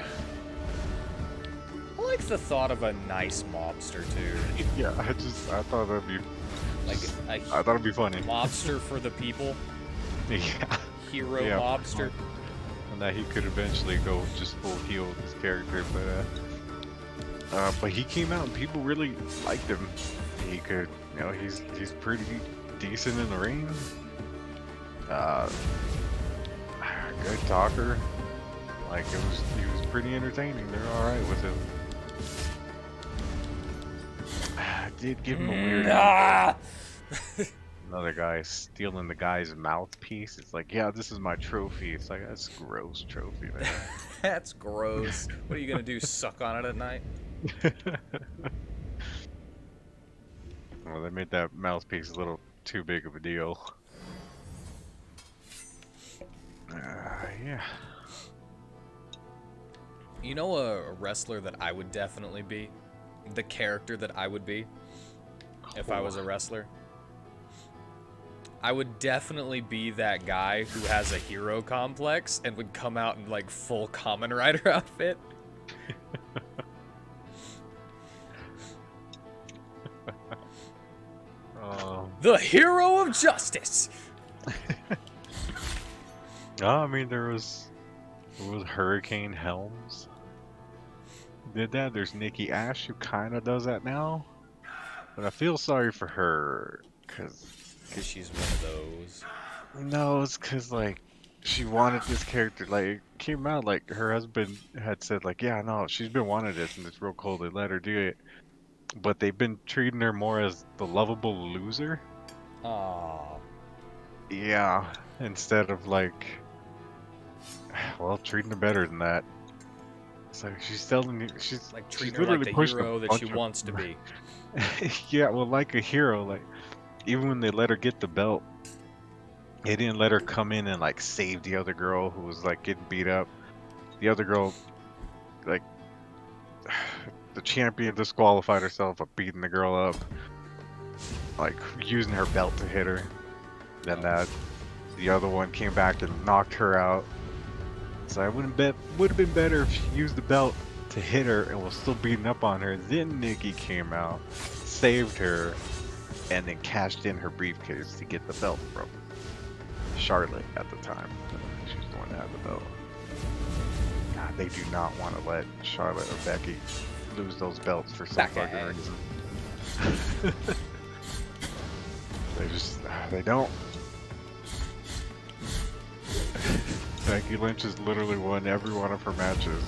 I like the thought of a nice mobster too. Yeah, I thought that'd be Like I thought it'd be funny. mobster for the people. Yeah. Hero Yeah. mobster. And that he could eventually go just full heel with his character, but he came out and people really liked him. He could, you know, he's pretty decent in the ring. Good talker. Like he was pretty entertaining. They're all right with him. I did give him a weird Ah! another guy stealing the guy's mouthpiece. It's like, yeah, this is my trophy. It's like, that's gross trophy, man. That's gross. What are you gonna do? Suck on it at night? Well, they made that mouthpiece a little too big of a deal. Yeah. You know a wrestler that I would definitely be? The character that I would be if I Oh, was a wrestler? I would definitely be that guy who has a hero complex and would come out in like full Kamen Rider outfit. um, The hero of justice! I mean, there was Hurricane Helms. Did that? There's Nikki Ash who kind of does that now, but I feel sorry for her Because she's one of those. no, it's because like she wanted this character. Like it came out like her husband had said like, yeah, no, she's been wanting this, and it's real cool. They let her do it, but they've been treating her more as the lovable loser. Aww. Yeah, instead of like, well, treating her better than that. It's like she's telling you, Like, she's treating her like literally the pushing a hero that she bunch of wants to be. yeah, well, like a hero. Like even when they let her get the belt, they didn't let her come in and like save the other girl who was like getting beat up. The other girl, like the champion, disqualified herself of beating the girl up, like using her belt to hit her. Then Oh. the other one came back and knocked her out. So I wouldn't bet would have been better if she used the belt to hit her and was still beating up on her. Then Nikki came out, saved her, and then cashed in her briefcase to get the belt from Charlotte at the time. She was the one that had the belt. God, they do not want to let Charlotte or Becky lose those belts for some Becky. fucking reason. They don't. Becky Lynch has literally won every one of her matches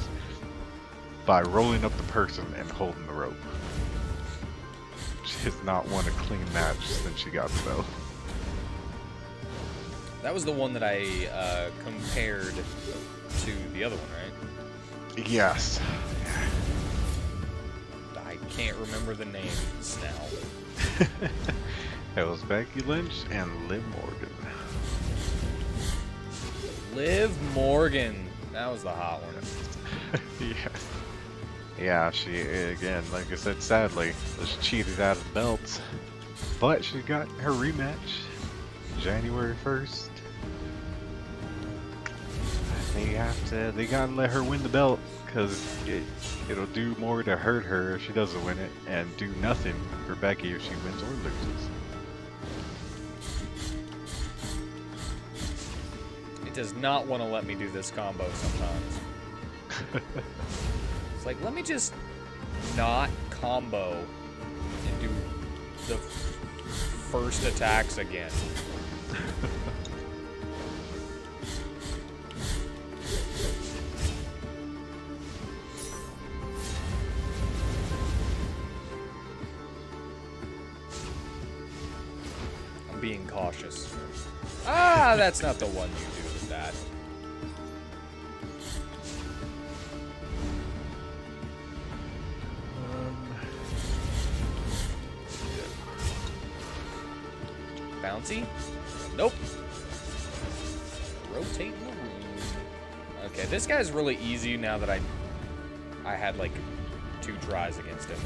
by rolling up the person and holding the rope. She has not won a clean match since she got the belt. That was the one that I compared to the other one, right? Yes. I can't remember the names now. It was Becky Lynch and Liv Morgan. Liv Morgan. That was the hot one. Yeah. Yeah, she, again, like I said, sadly, was cheated out of belts. But she got her rematch January 1st. They gotta let her win the belt, because it'll do more to hurt her if she doesn't win it, and do nothing for Becky if she wins or loses. It does not want to let me do this combo sometimes. It's like, let me just not combo and do the first attacks again. I'm being cautious. Ah, that's not the one you do with that. Bouncy? Nope. Rotate the room. Okay, this guy's really easy now that I had like 2 tries against him.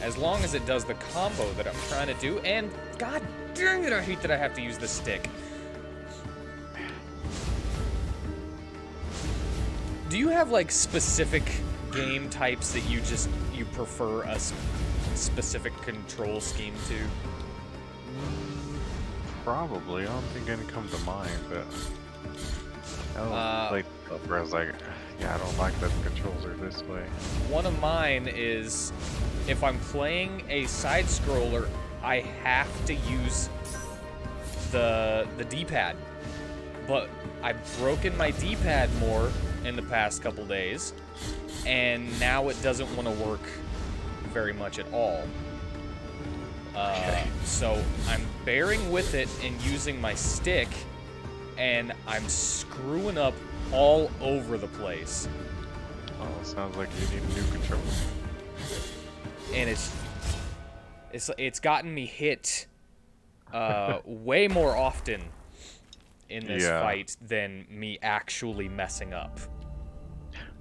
As long as it does the combo that I'm trying to do, and god dang it, I hate that I have to use the stick. Do you have like specific game types that you prefer a specific control scheme to? Probably. I don't think any come to mind, but like where I was like, yeah, I don't like that the controls are this way. One of mine is if I'm playing a side scroller, I have to use the D-pad. But I've broken my D-pad more in the past couple days, and now it doesn't want to work very much at all. So I'm bearing with it and using my stick, and I'm screwing up all over the place. Oh, sounds like you need a new controller. And it's gotten me hit way more often in this Yeah. fight than me actually messing up.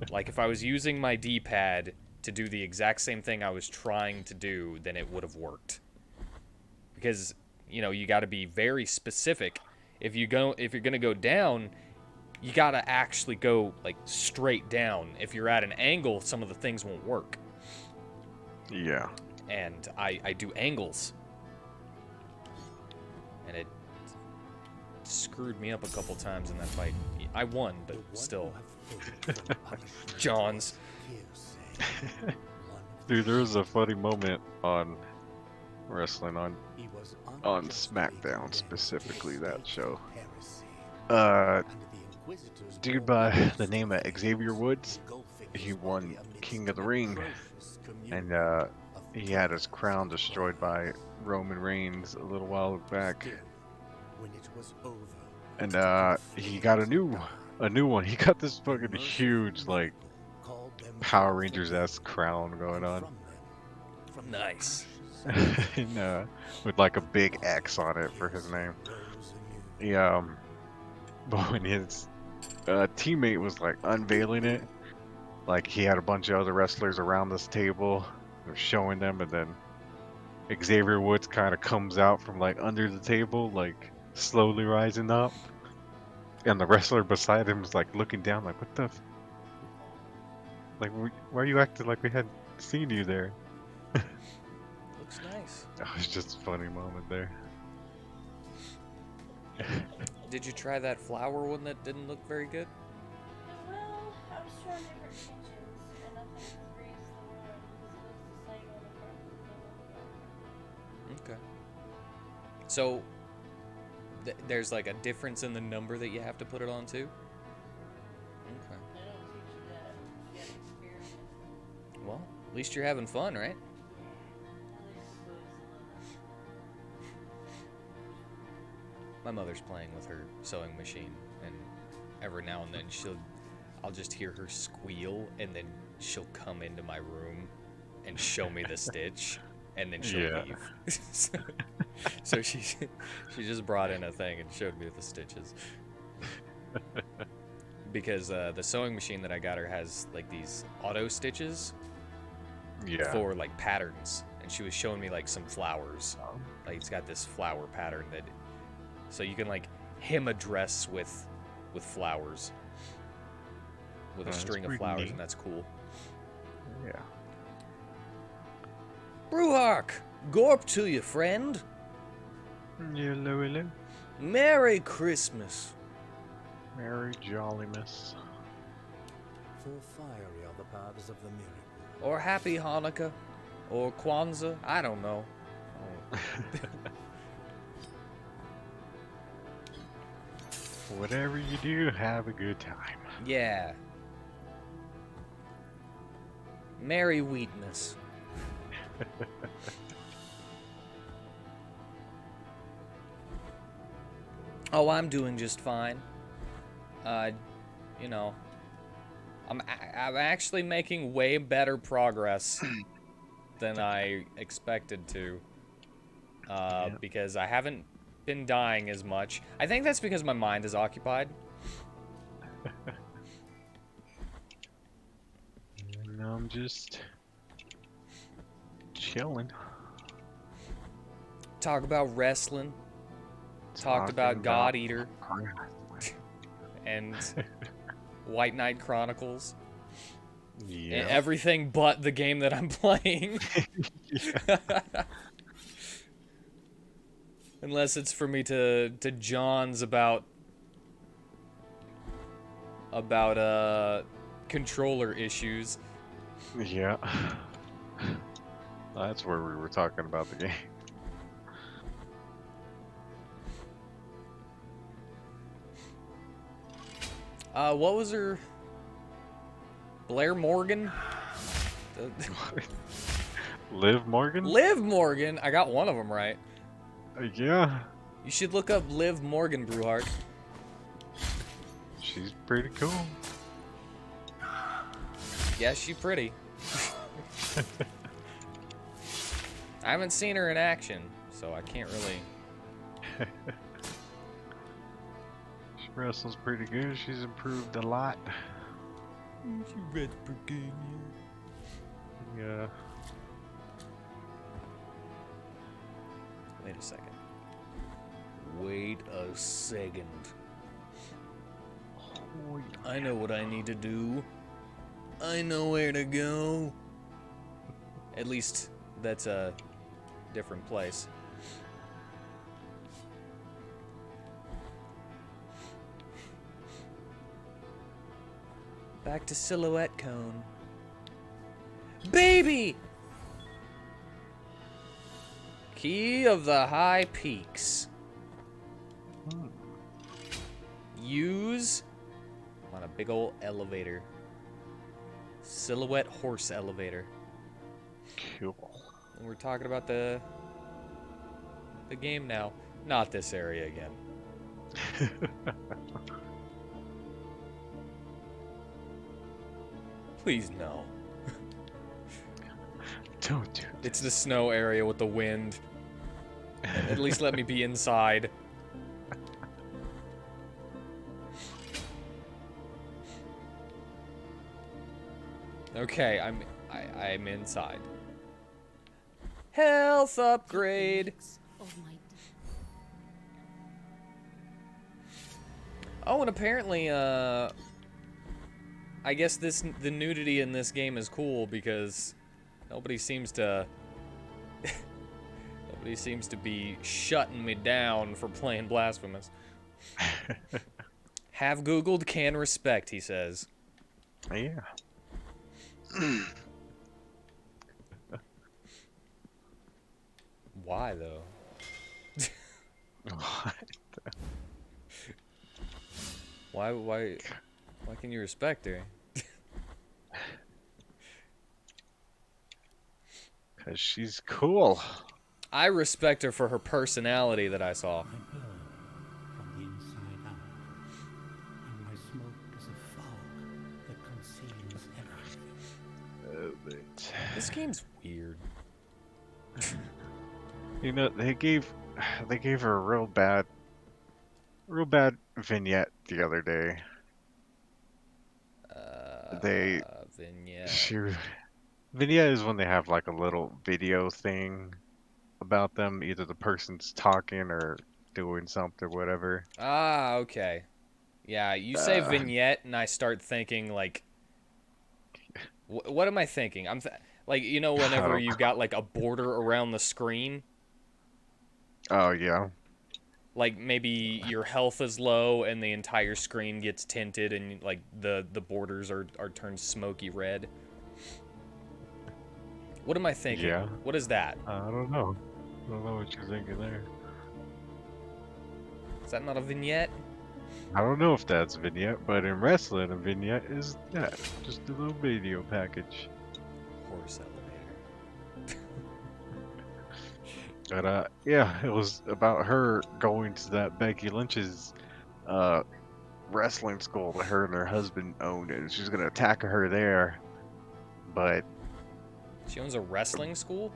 Like, if I was using my D-pad to do the exact same thing I was trying to do, then it would have worked. Because, you know, you got to be very specific. If you're gonna go down, you got to actually go like straight down. If you're at an angle, some of the things won't work. Yeah. And I do angles, and it screwed me up a couple times in that fight. I won, but still. Johns. Dude, there was a funny moment on wrestling on SmackDown, specifically that show. Dude by the name of Xavier Woods, he won King of the Ring, and he had his crown destroyed by Roman Reigns a little while back. And he got a new one. He got this fucking huge, like, Power Rangers-esque crown going on. Nice. And, with like a big X on it for his name. But when his teammate was like unveiling it, like he had a bunch of other wrestlers around this table, they're showing them, and then Xavier Woods kind of comes out from like under the table, like slowly rising up, and the wrestler beside him is like looking down, like, what the like, why are you acting like we hadn't seen you there? Looks nice. That was just a funny moment there. Did you try that flower one that didn't look very good? Well, I was trying different kitchens, and I think the reason was it looks the same on the front as it looks on the back. Okay. So, there's like a difference in the number that you have to put it on too? Okay. They don't teach you that. You gotta experience it. Well, at least you're having fun, right? At least supposedly. My mother's playing with her sewing machine, and every now and then I'll just hear her squeal, and then she'll come into my room and show me the stitch, and then she'll Yeah. leave. So she just brought in a thing and showed me the stitches. Because the sewing machine that I got her has like these auto stitches Yeah. for like patterns, and she was showing me like some flowers. Like it's got this flower pattern that, so you can like hem a dress with flowers, with a That's string of pretty flowers, neat. and that's cool. Yeah. Bruhark, gorp to you, friend. Hello, hello. Merry Christmas. Merry Jollymas. For fiery are the paths of the miracle. Or Happy Hanukkah. Or Kwanzaa. I don't know. Whatever you do, have a good time. Yeah. Merry Wheatness. Oh, I'm doing just fine. You know, I'm actually making way better progress than I expected to. Yeah. Because I haven't been dying as much. I think that's because my mind is occupied. And I'm just chilling. Talk about wrestling. Talked about God Eater and White Knight Chronicles. Yeah. And everything but the game that I'm playing. Unless it's for me to John's about controller issues. Yeah. That's where we were talking about the game. What was her? Blair Morgan? Liv Morgan? Liv Morgan. I got one of them right. Yeah. You should look up Liv Morgan, Bruhart. She's pretty cool. Yeah, she's pretty. I haven't seen her in action, so I can't really. She wrestles pretty good. She's improved a lot. She read pretty Yeah. Wait a second. Wait a second. I know what I need to do. I know where to go. At least that's a different place. Back to Silhouette Cone. Baby! Key of the High Peaks. Use on a big old elevator. Silhouette horse elevator. Cool. And we're talking about the game now. Not this area again. Please no. Don't do It's the snow area with the wind. At least let me be inside. Okay, I'm inside. Health upgrade. Of my Oh, and apparently, I guess the nudity in this game is cool because nobody seems to be shutting me down for playing Blasphemous. Have Googled, can respect, he says. Yeah. Why though? Why can you respect her? Cause she's cool. I respect her for her personality that I saw. I burn from the inside out, and my smoke is a fog that conceals everything. This game's weird. You know, they gave her a real bad vignette the other day. They Vignette. Vignette is when they have like a little video thing about them, either the person's talking or doing something, whatever. Ah, okay. Yeah, you say vignette, and I start thinking like, what am I thinking? Like, you know, whenever you've got like a border around the screen, Oh yeah. like maybe your health is low and the entire screen gets tinted, and like the borders are turned smoky red. What am I thinking? Yeah. What is that? I don't know. I don't know what you're thinking there. Is that not a vignette? I don't know if that's vignette, but in wrestling, a vignette is that. Just a little video package. Horse elevator. But yeah, it was about her going to that Becky Lynch's wrestling school that her and her husband owned, and she's gonna attack her there. But She owns a wrestling school?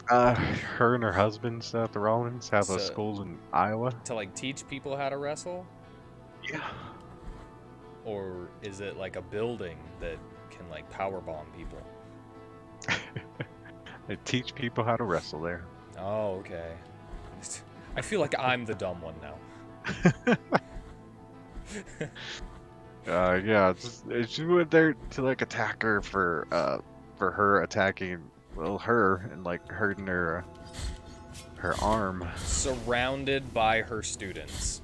her and her husband, Seth Rollins, have a So- school in Iowa. To like teach people how to wrestle? Yeah. Or is it like a building that can like powerbomb people? They teach people how to wrestle there. Oh, okay. I feel like I'm the dumb one now. Yeah, she went there to like attack her for her attacking, well, her and like hurting her arm. Surrounded by her students.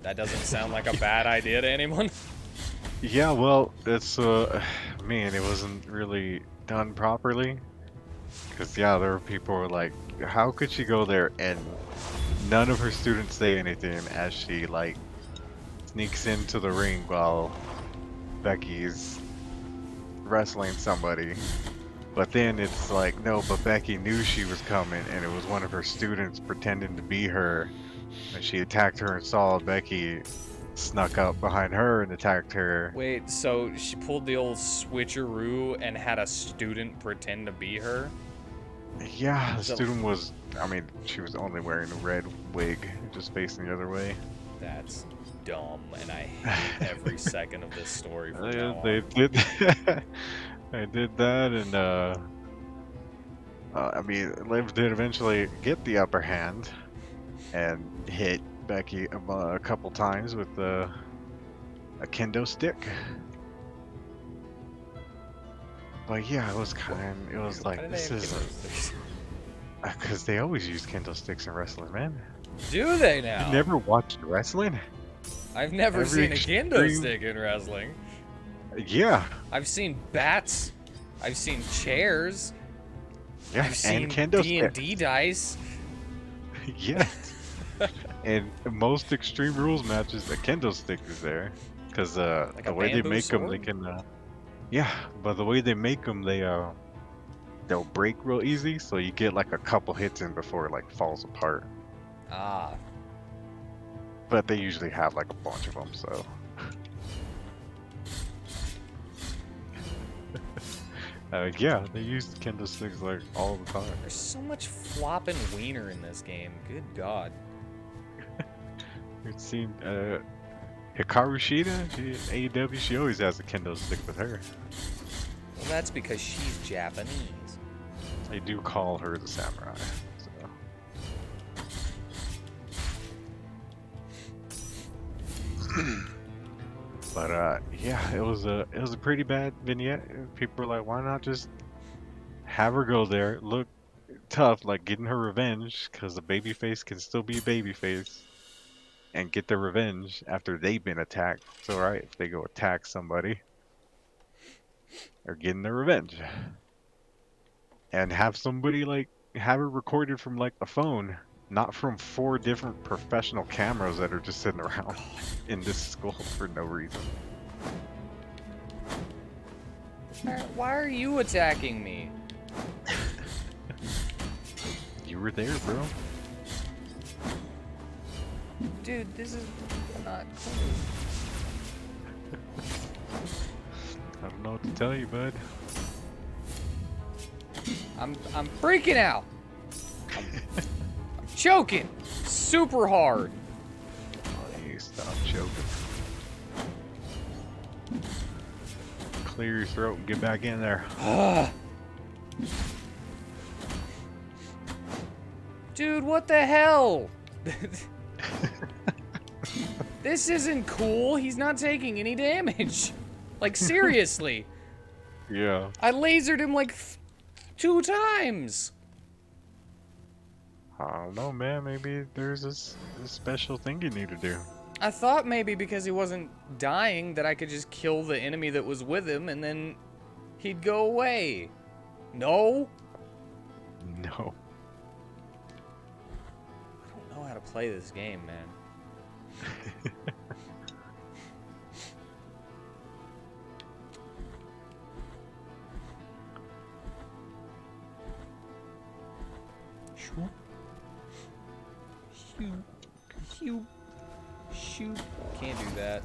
That doesn't sound like a bad idea to anyone. Yeah, well, it's man, it wasn't really done properly. Cause yeah, there were people who were like, how could she go there and none of her students say anything as she like sneaks into the ring while Becky's wrestling somebody. But then it's like, no, but Becky knew she was coming and it was one of her students pretending to be her. And she attacked her and saw Becky snuck up behind her and attacked her. Wait, so she pulled the old switcheroo and had a student pretend to be her? Yeah, the So student was. I mean, she was only wearing a red wig, just facing the other way. that's dumb, and I hate every second of this story from Yeah, now they on. did. They did that, and I mean, Liv did eventually get the upper hand and hit Becky a couple times with a kendo stick. But yeah, it was it was Why like, do they this have is kendo sticks? because they always use kendo sticks in wrestling, man. Do they You now? never watched wrestling? I've never Every seen a kendo extreme, stick in wrestling. yeah, I've seen bats. I've seen chairs. yeah, I've and seen kendo D&D sticks. dice. Yes, and most extreme rules matches, the kendo stick is there, because Like a the way they bamboo make them, they sword? can, yeah, but the way they make them, they'll break real easy, so you get like a couple hits in before it like falls apart. Ah, But they usually have like a bunch of them, so. Yeah, they use kendo sticks like all the time. there's so much flopping wiener in this game. Good God. You've seen Hikaru Shida, AEW, she always has a kendo stick with her. Well, that's because she's Japanese. They do call her the samurai. So. But yeah, it was a pretty bad vignette. People were like, why not just have her go there, look tough, like getting her revenge, because the babyface can still be babyface and get their revenge after they've been attacked. It's alright if they go attack somebody. They're getting their revenge. And have somebody like have it recorded from like a phone, not from 4 different professional cameras that are just sitting around in this school for no reason. Why are you attacking me? You were there, bro. Dude, this is not cool. I don't know what to tell you, bud. I'm freaking out. I'm choking super hard. Oh, you stop choking. Clear your throat and get back in there. Dude, what the hell? This isn't cool. He's not taking any damage. Like, seriously. Yeah. I lasered him like 2 times. I don't know, man. Maybe there's this special thing you need to do. I thought maybe because he wasn't dying that I could just kill the enemy that was with him and then he'd go away. No? No. I don't know how to play this game, man. Shoot. Shoot. Shoot. Shoot. Can't do that.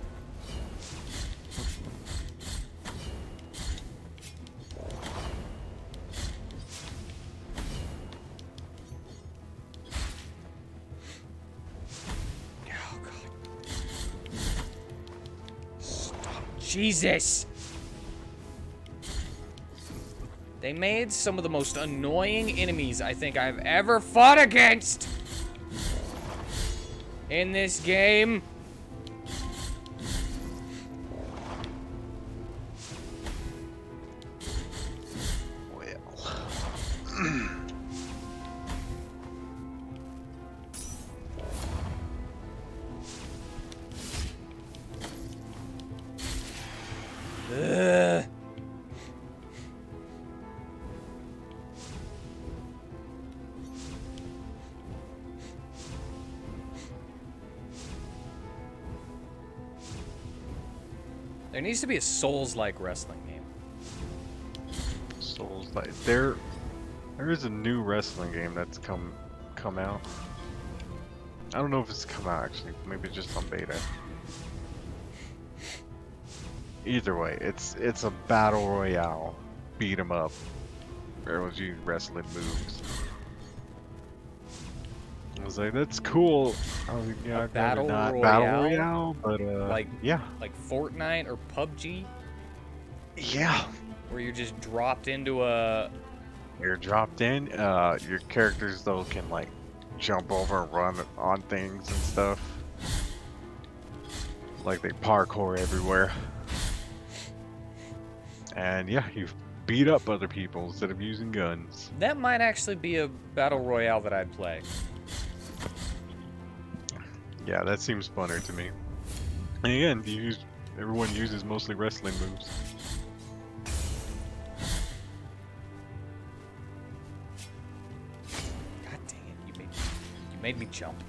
Oh, God. Stop. Jesus! They made some of the most annoying enemies I think I've ever fought against in this game. Ugh. There needs to be a Souls-like wrestling game. Souls like there is a new wrestling game that's come out. I don't know if it's come out actually. Maybe just on beta. Either way, it's a battle royale, beat 'em up. Everyone's using wrestling moves. I was like, that's cool. I was like, yeah, A I'd rather battle not battle royale? royale, but Like yeah, like Fortnite or PUBG, yeah. where you're just dropped into a. You're dropped in. Your characters though can like jump over and run on things and stuff. Like they parkour everywhere. And yeah, you beat up other people instead of using guns. That might actually be a battle royale that I'd play. Yeah, that seems funner to me. And again, everyone uses mostly wrestling moves. God dang it! You made me jump.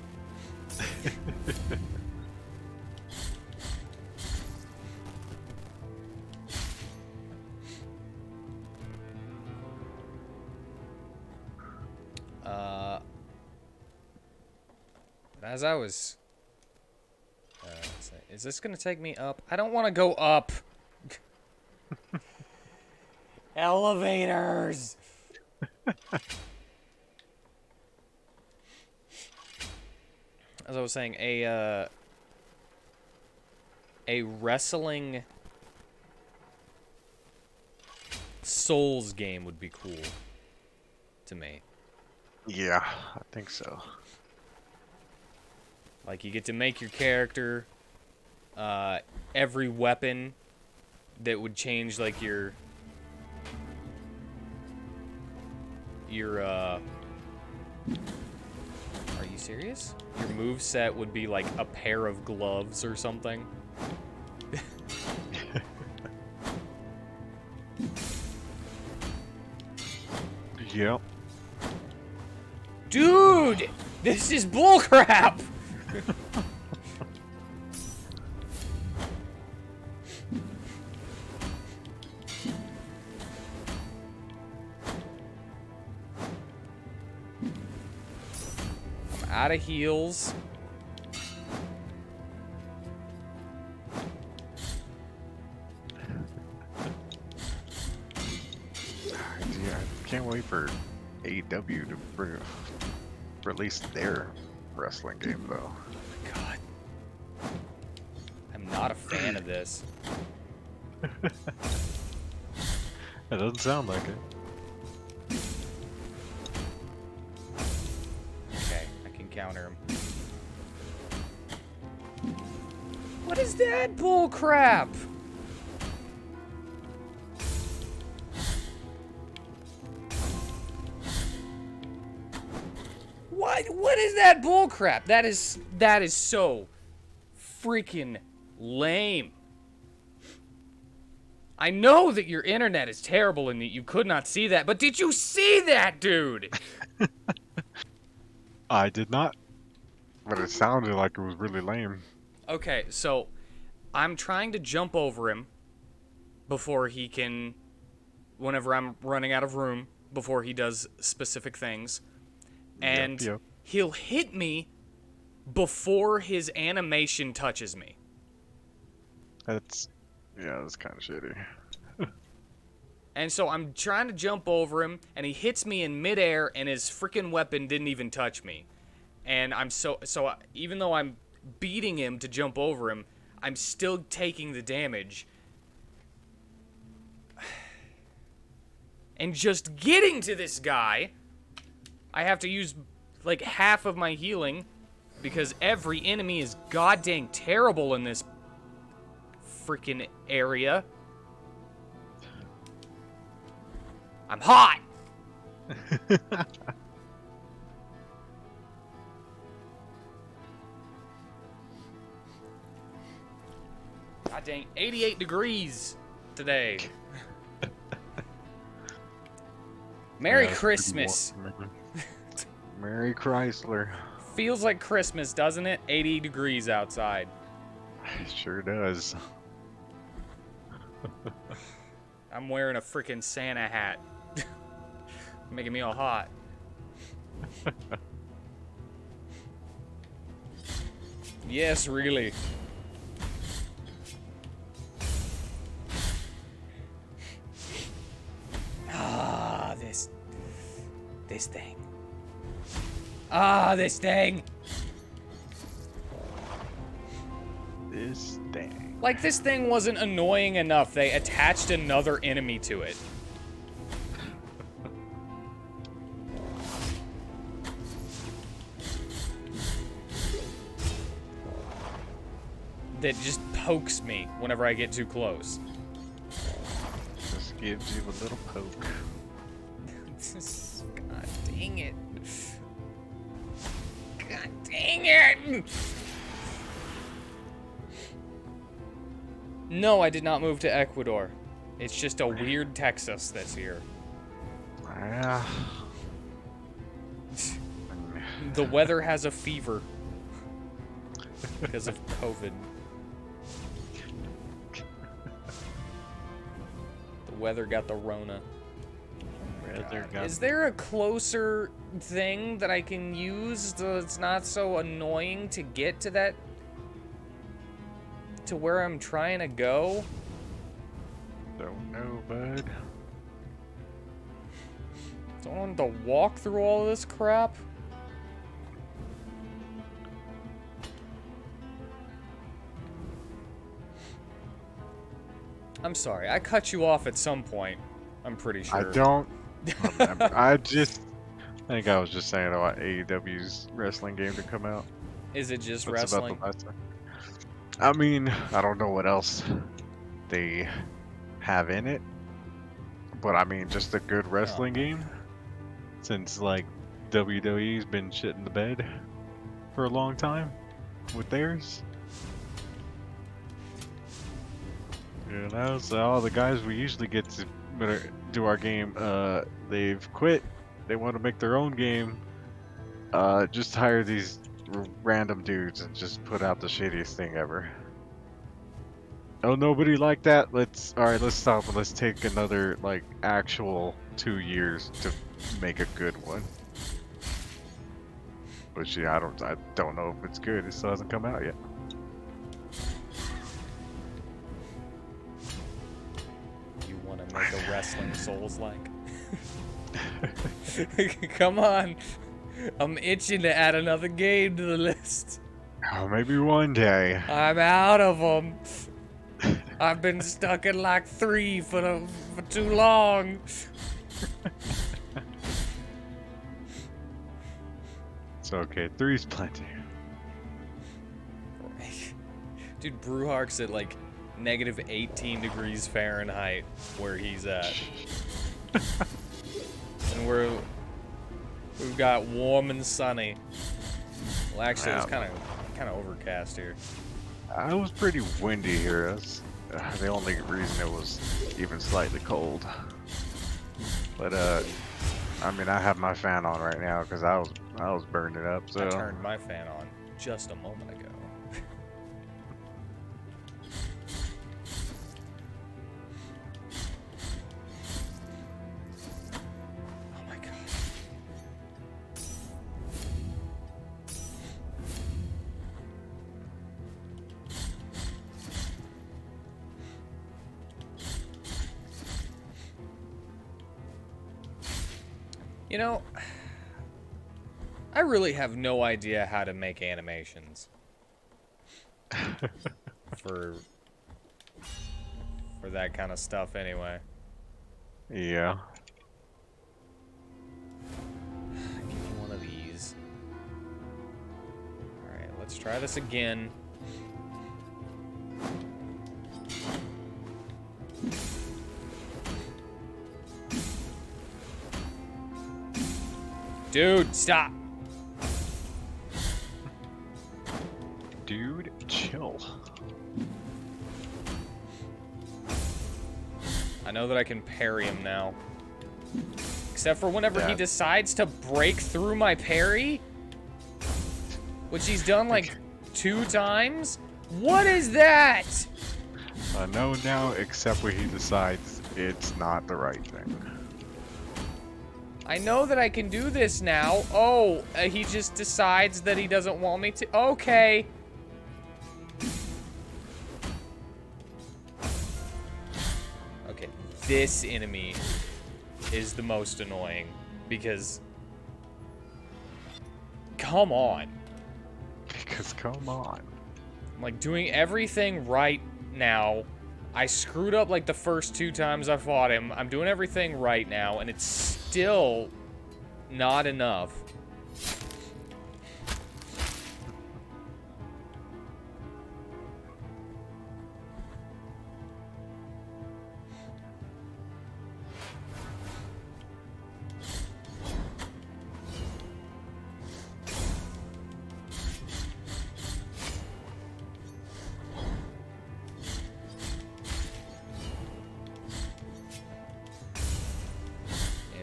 As I was, is this gonna take me up? I don't want to go up. Elevators. As I was saying, a wrestling Souls game would be cool to me. Yeah, I think so. Like, you get to make your character, every weapon that would change, like, your, are you serious? Your moveset would be, like, a pair of gloves or something. Yep. Dude! This is bullcrap! I'm out of heals. Yeah, I can't wait for AEW to release their wrestling game though. God. I'm not a fan of this. That doesn't sound like it. Okay, I can counter him. What is that bull crap? What is that bull crap? That is so freaking lame. I know that your internet is terrible and that you could not see that, but did you see that, dude? I did not, but it sounded like it was really lame. Okay, so I'm trying to jump over him before he can, whenever I'm running out of room, before he does specific things. And Yep. he'll hit me before his animation touches me. That's kind of shitty. And so I'm trying to jump over him, and he hits me in midair, and his freaking weapon didn't even touch me. And I'm so even though I'm beating him to jump over him, I'm still taking the damage. And just getting to this guy, I have to use like half of my healing because every enemy is goddamn terrible in this freaking area. I'm hot. God dang, 88 degrees today. Merry Yeah, it's Christmas. pretty warm. Merry Chrysler. Feels like Christmas, doesn't it? 80 degrees outside. It sure does. I'm wearing a freaking Santa hat. Making me all hot. Yes, really. Ah, this thing. This thing. Like, this thing wasn't annoying enough. They attached another enemy to it. That just pokes me whenever I get too close. Just gives you a little poke. God dang it. God dang it! No, I did not move to Ecuador. It's just a weird Texas that's here. Yeah. The weather has a fever. Because of COVID. The weather got the Rona. Is there a closer thing that I can use that's not so annoying to get to that? To where I'm trying to go? Don't know, bud. Don't want to walk through all this crap? I'm sorry, I cut you off at some point. I'm pretty sure. I don't remember. I think I was just saying about AEW's wrestling game to come out. Is it just That's about wrestling? the last time. I mean, I don't know what else they have in it, but I mean, just a good wrestling game. Since like WWE's been shit in the bed for a long time with theirs. You know, so all the guys we usually get to do our game, they've quit. They want to make their own game. Just hire these random dudes and just put out the shittiest thing ever. Oh, nobody like that? Alright, let's stop and let's take another, like, actual 2 years to make a good one. Which, yeah, I don't know if it's good. It still hasn't come out yet. Make a wrestling Souls-like. Come on. I'm itching to add another game to the list. Oh, maybe one day. I'm out of them. I've been stuck in like 3 for too long. It's okay. 3's plenty. Dude, Brewhark's at like negative 18 degrees Fahrenheit where he's at. And we've got warm and sunny. Well, actually, it's kind of overcast here. It was pretty windy here. That's the only reason it was even slightly cold. But I mean, I have my fan on right now because I was burning up. So I turned my fan on just a moment ago. You know, I really have no idea how to make animations for that kind of stuff anyway. Yeah. Give me one of these. Alright, let's try this again. Dude, stop. Dude, chill. I know that I can parry him now. Except for whenever he decides to break through my parry. Which he's done like 2 times. What is that? I know now, except when he decides it's not the right thing. I know that I can do this now. Oh, he just decides that he doesn't want me to. Okay. Okay, this enemy is the most annoying because come on. Because come on. I'm like doing everything right now. I screwed up like the first 2 times I fought him. I'm doing everything right now, and it's still not enough.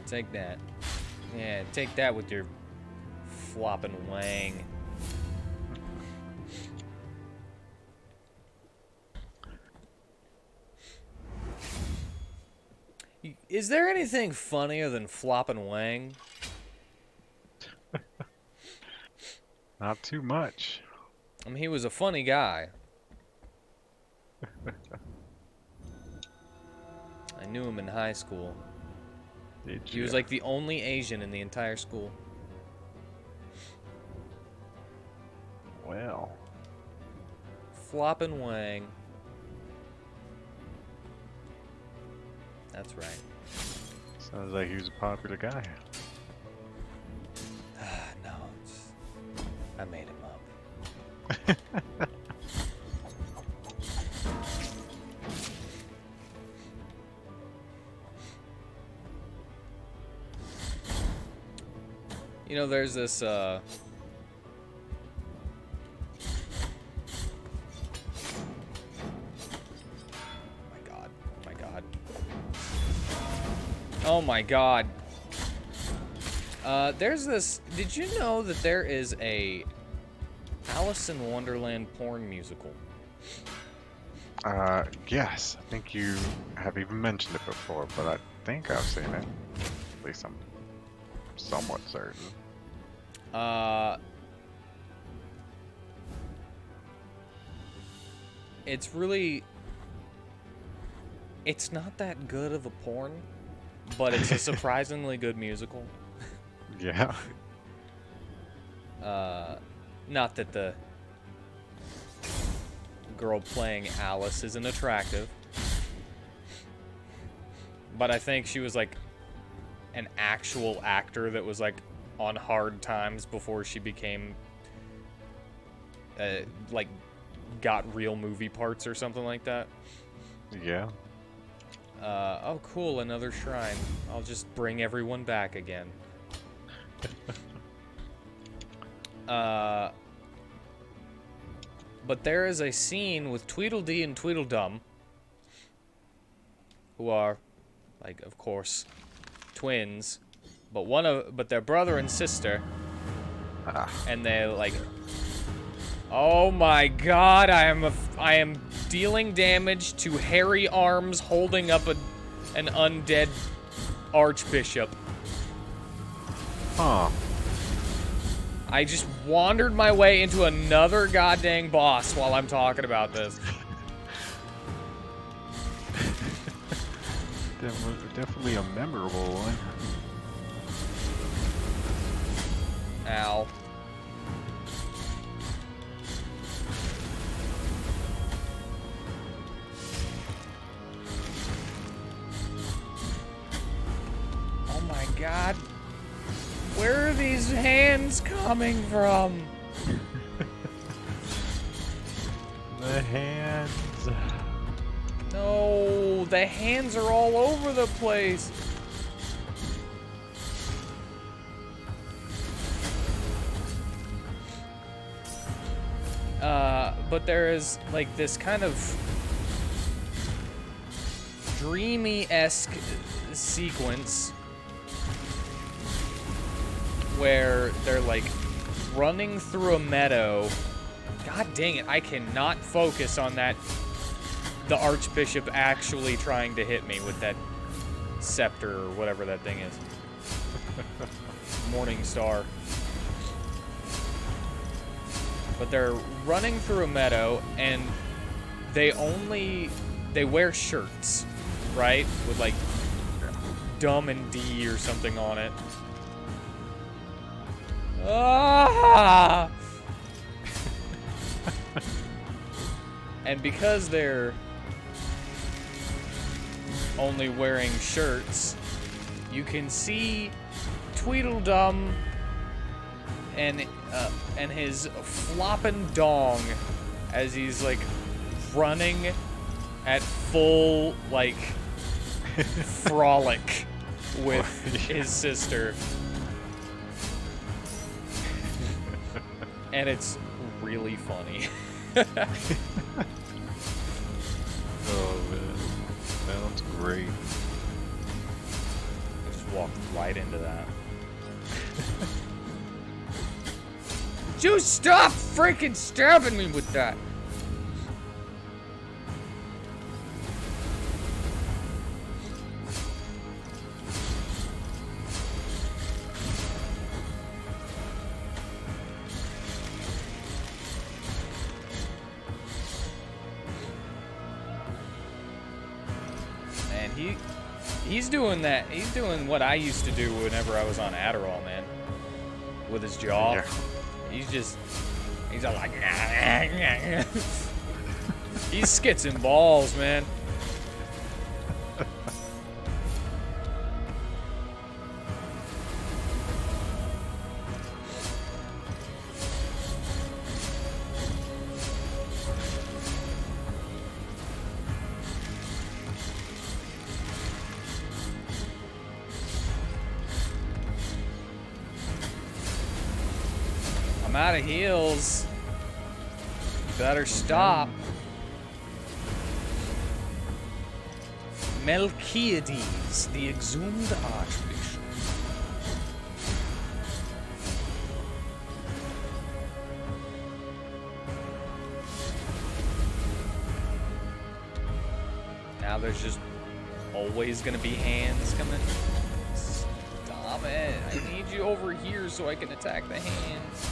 Take that. Yeah, take that with your flopping wang. Is there anything funnier than flopping wang? Not too much. I mean, he was a funny guy. I knew him in high school. He was like the only Asian in the entire school. Well. Floppin' Wang. That's right. Sounds like he was a popular guy. No, I made him up. You know, there's this, oh my god. Oh my god. Oh my god. There's this, did you know that there is a Alice in Wonderland porn musical? Yes. I think you have even mentioned it before, but I think I've seen it. At least I'm somewhat certain. It's really, it's not that good of a porn, but it's a surprisingly good musical. Yeah. Not that the girl playing Alice isn't attractive, but I think she was like an actual actor that was like on hard times before she became like got real movie parts or something like that. Yeah. Oh cool, another shrine. I'll just bring everyone back again. But there is a scene with Tweedledee and Tweedledum, who are, like, of course, twins, but they're brother and sister, and they're like, oh my god, I am dealing damage to hairy arms holding up an undead archbishop. Huh. I just wandered my way into another goddamn boss while I'm talking about this. Definitely a memorable one. Ow. Oh my god. Where are these hands coming from? The hands. No, the hands are all over the place. But there is like this kind of dreamy-esque sequence where they're like running through a meadow. God dang it, I cannot focus on that. The Archbishop actually trying to hit me with that scepter or whatever that thing is. Morning Star. But they're running through a meadow and they wear shirts, right? With like Dumb and D or something on it. Ah! And because they're only wearing shirts, you can see Tweedledum and his flopping dong as he's like running at full like frolic with his sister. And it's really funny. Oh man, sounds great. I just walked right into that. You stop freaking stabbing me with that! Man, he's doing that. He's doing what I used to do whenever I was on Adderall, man. With his jaw. Yeah. He's all like, he's skits and balls, man. I'm out of heals. You better stop. Melchiades, the exhumed archbishop. Now there's just always gonna be hands coming. Stop it. I need you over here so I can attack the hands.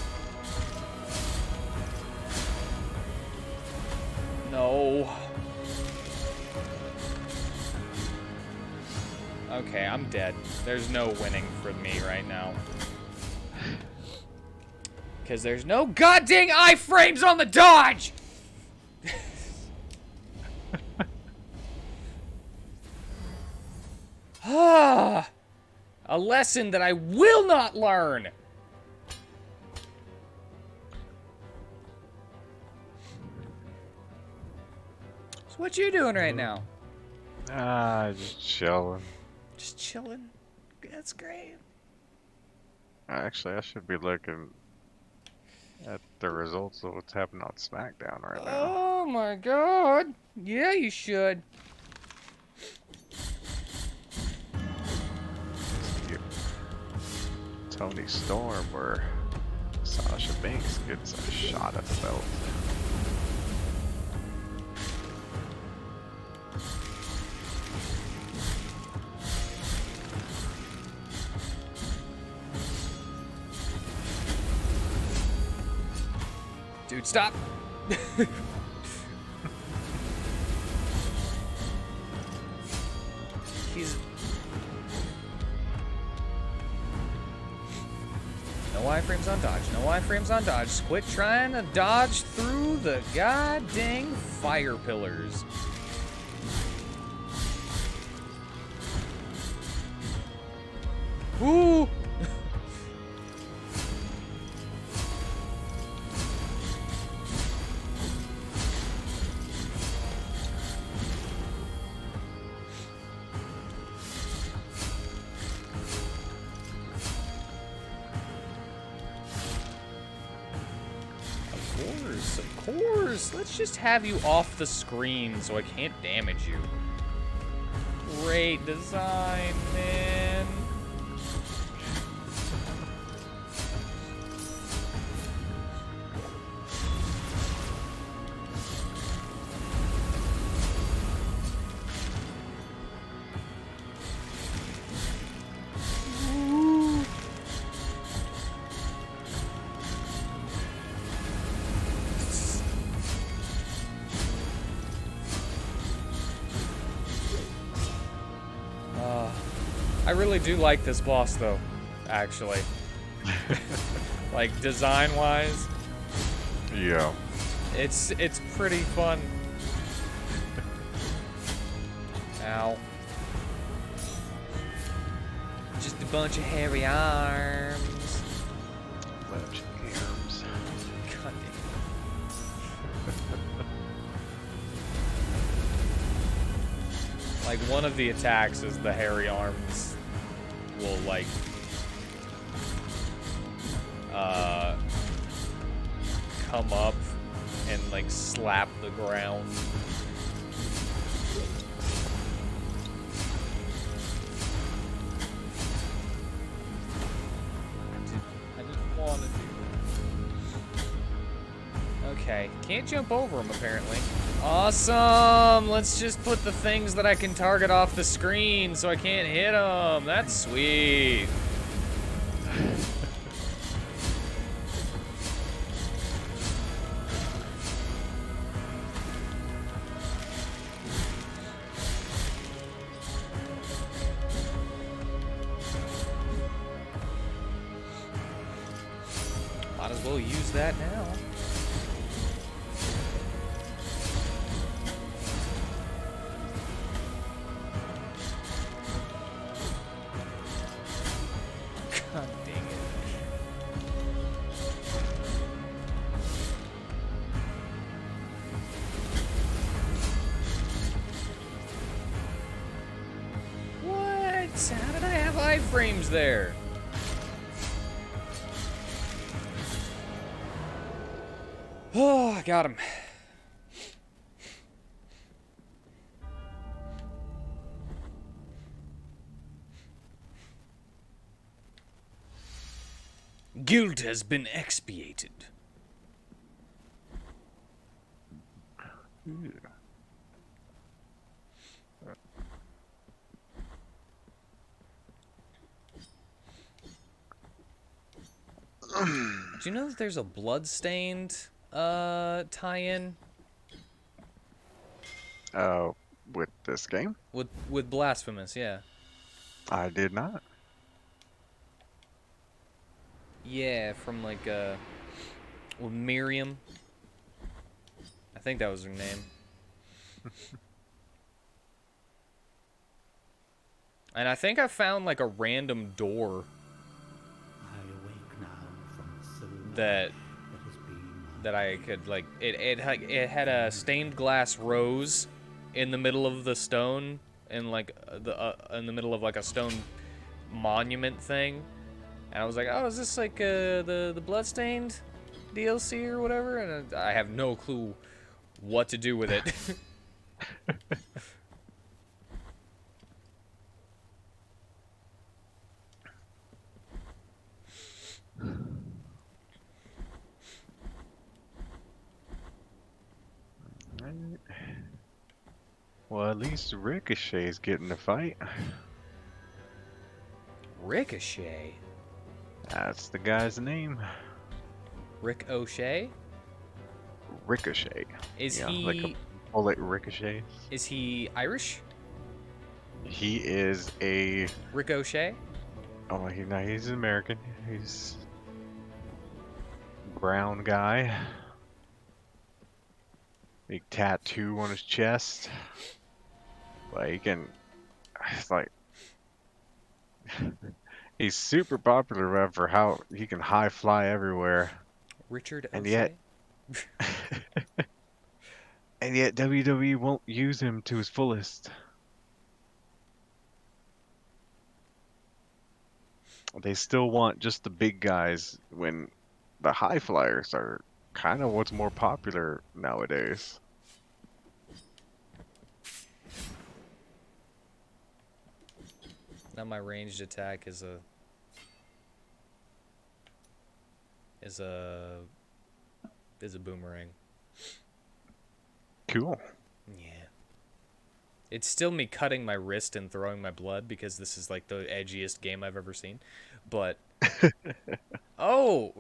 No. Okay, I'm dead. There's no winning for me right now. Because there's no goddamn iframes on the dodge! Ah, a lesson that I will not learn! So what you doing right now? Just chilling. Just chilling? That's great. Actually, I should be looking at the results of what's happening on SmackDown right now. Oh my god. Yeah, you should. Tony Storm where Sasha Banks gets a shot at the belt. Dude, stop. He's... No iframes on dodge. No iframes on dodge. Quit trying to dodge through the goddamn fire pillars. Woo! Of course. Let's just have you off the screen so I can't damage you. Great design, man. I really do like this boss, though, actually. Like design wise, Yeah. it's pretty fun. Ow. Just a bunch of hairy arms. Bunch of arms. God damn. Like one of the attacks is the hairy arms will like come up and like slap the ground. I didn't want to do that. Okay, can't jump over them apparently. Awesome! Let's just put the things that I can target off the screen so I can't hit them. That's sweet. Might as well use that now. God dang it. What? How did I have iframes there? Oh, I got him. Guilt has been expiated. Do you know that there's a Bloodstained tie-in With this game? with Blasphemous? Yeah. I did not. Yeah, from like well, Miriam. I think that was her name. And I think I found like a random door I awake now from the silver that has been my that I could like it had a stained glass rose in the middle of the stone in like in the middle of like a stone monument thing. And I was like, "Oh, is this like the Bloodstained DLC or whatever?" And I have no clue what to do with it. Alright. Well, at least Ricochet's getting the fight. Ricochet. That's the guy's name. Rick O'Shea? Ricochet. Is Yeah, he like a bullet ricochet. is he Irish? He is a Rick O'Shea? oh he's an American. He's brown guy. Big tattoo on his chest. Like he can it's like he's super popular man, for how he can high fly everywhere. Richard And O'Shea? And yet WWE won't use him to his fullest. They still want just the big guys when the high flyers are kind of what's more popular nowadays. Now my ranged attack is a boomerang. Cool. Yeah. It's still me cutting my wrist and throwing my blood because this is like the edgiest game I've ever seen. But oh,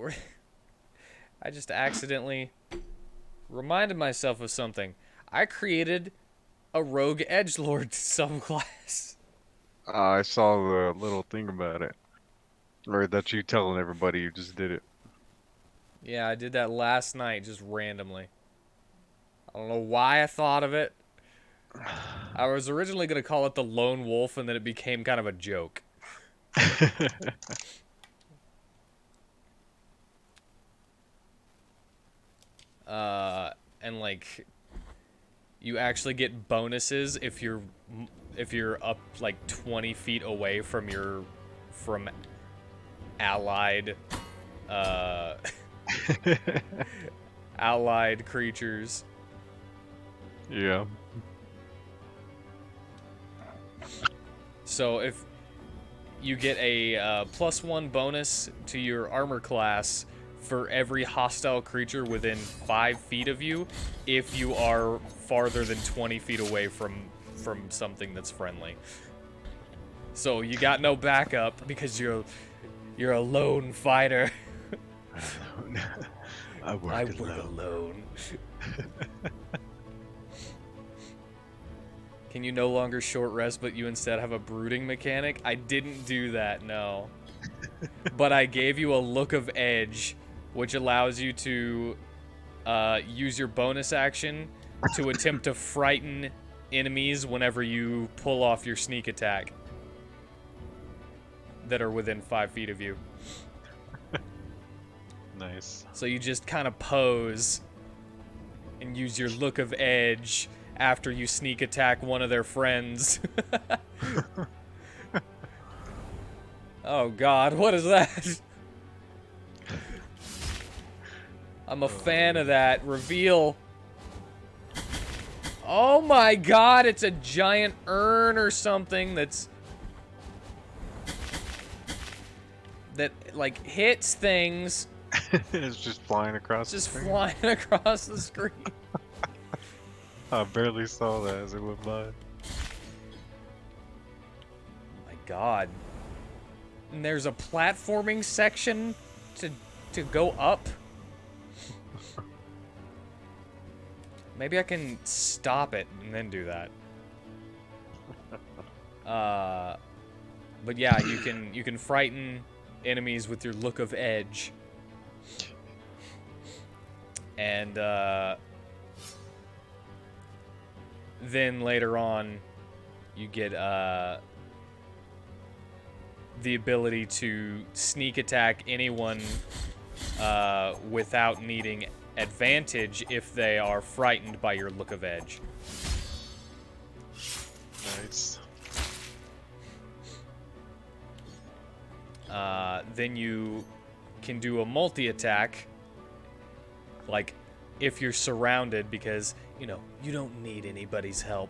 I just accidentally reminded myself of something. I created a rogue edgelord subclass. I saw the little thing about it. Or that you telling everybody you just did it. Yeah, I did that last night just randomly. I don't know why I thought of it. I was originally going to call it the Lone Wolf, and then it became kind of a joke. And like, you actually get bonuses if you're up like 20 feet away from from allied uh allied creatures. Yeah. So if you get a +1 bonus to your armor class for every hostile creature within 5 feet of you, if you are farther than 20 feet away from something that's friendly. So you got no backup because you're a lone fighter. I work alone. Can you no longer short rest, but you instead have a brooding mechanic? I didn't do that, no. But I gave you a look of edge, which allows you to use your bonus action to attempt to frighten enemies whenever you pull off your sneak attack that are within 5 feet of you. Nice. So you just kind of pose and use your look of edge after you sneak attack one of their friends. Oh god, what is that? I'm a fan of that. Reveal. Oh my god, it's a giant urn or something that like hits things. It's just flying across Just the screen. flying across the screen. I barely saw that as it went by. Oh my god. And there's a platforming section to go up. Maybe I can stop it and then do that. But yeah, you can frighten enemies with your look of edge. And then later on, you get the ability to sneak attack anyone without needing advantage if they are frightened by your look of edge. Nice. Then you can do a multi-attack, like if you're surrounded, because, you know, you don't need anybody's help.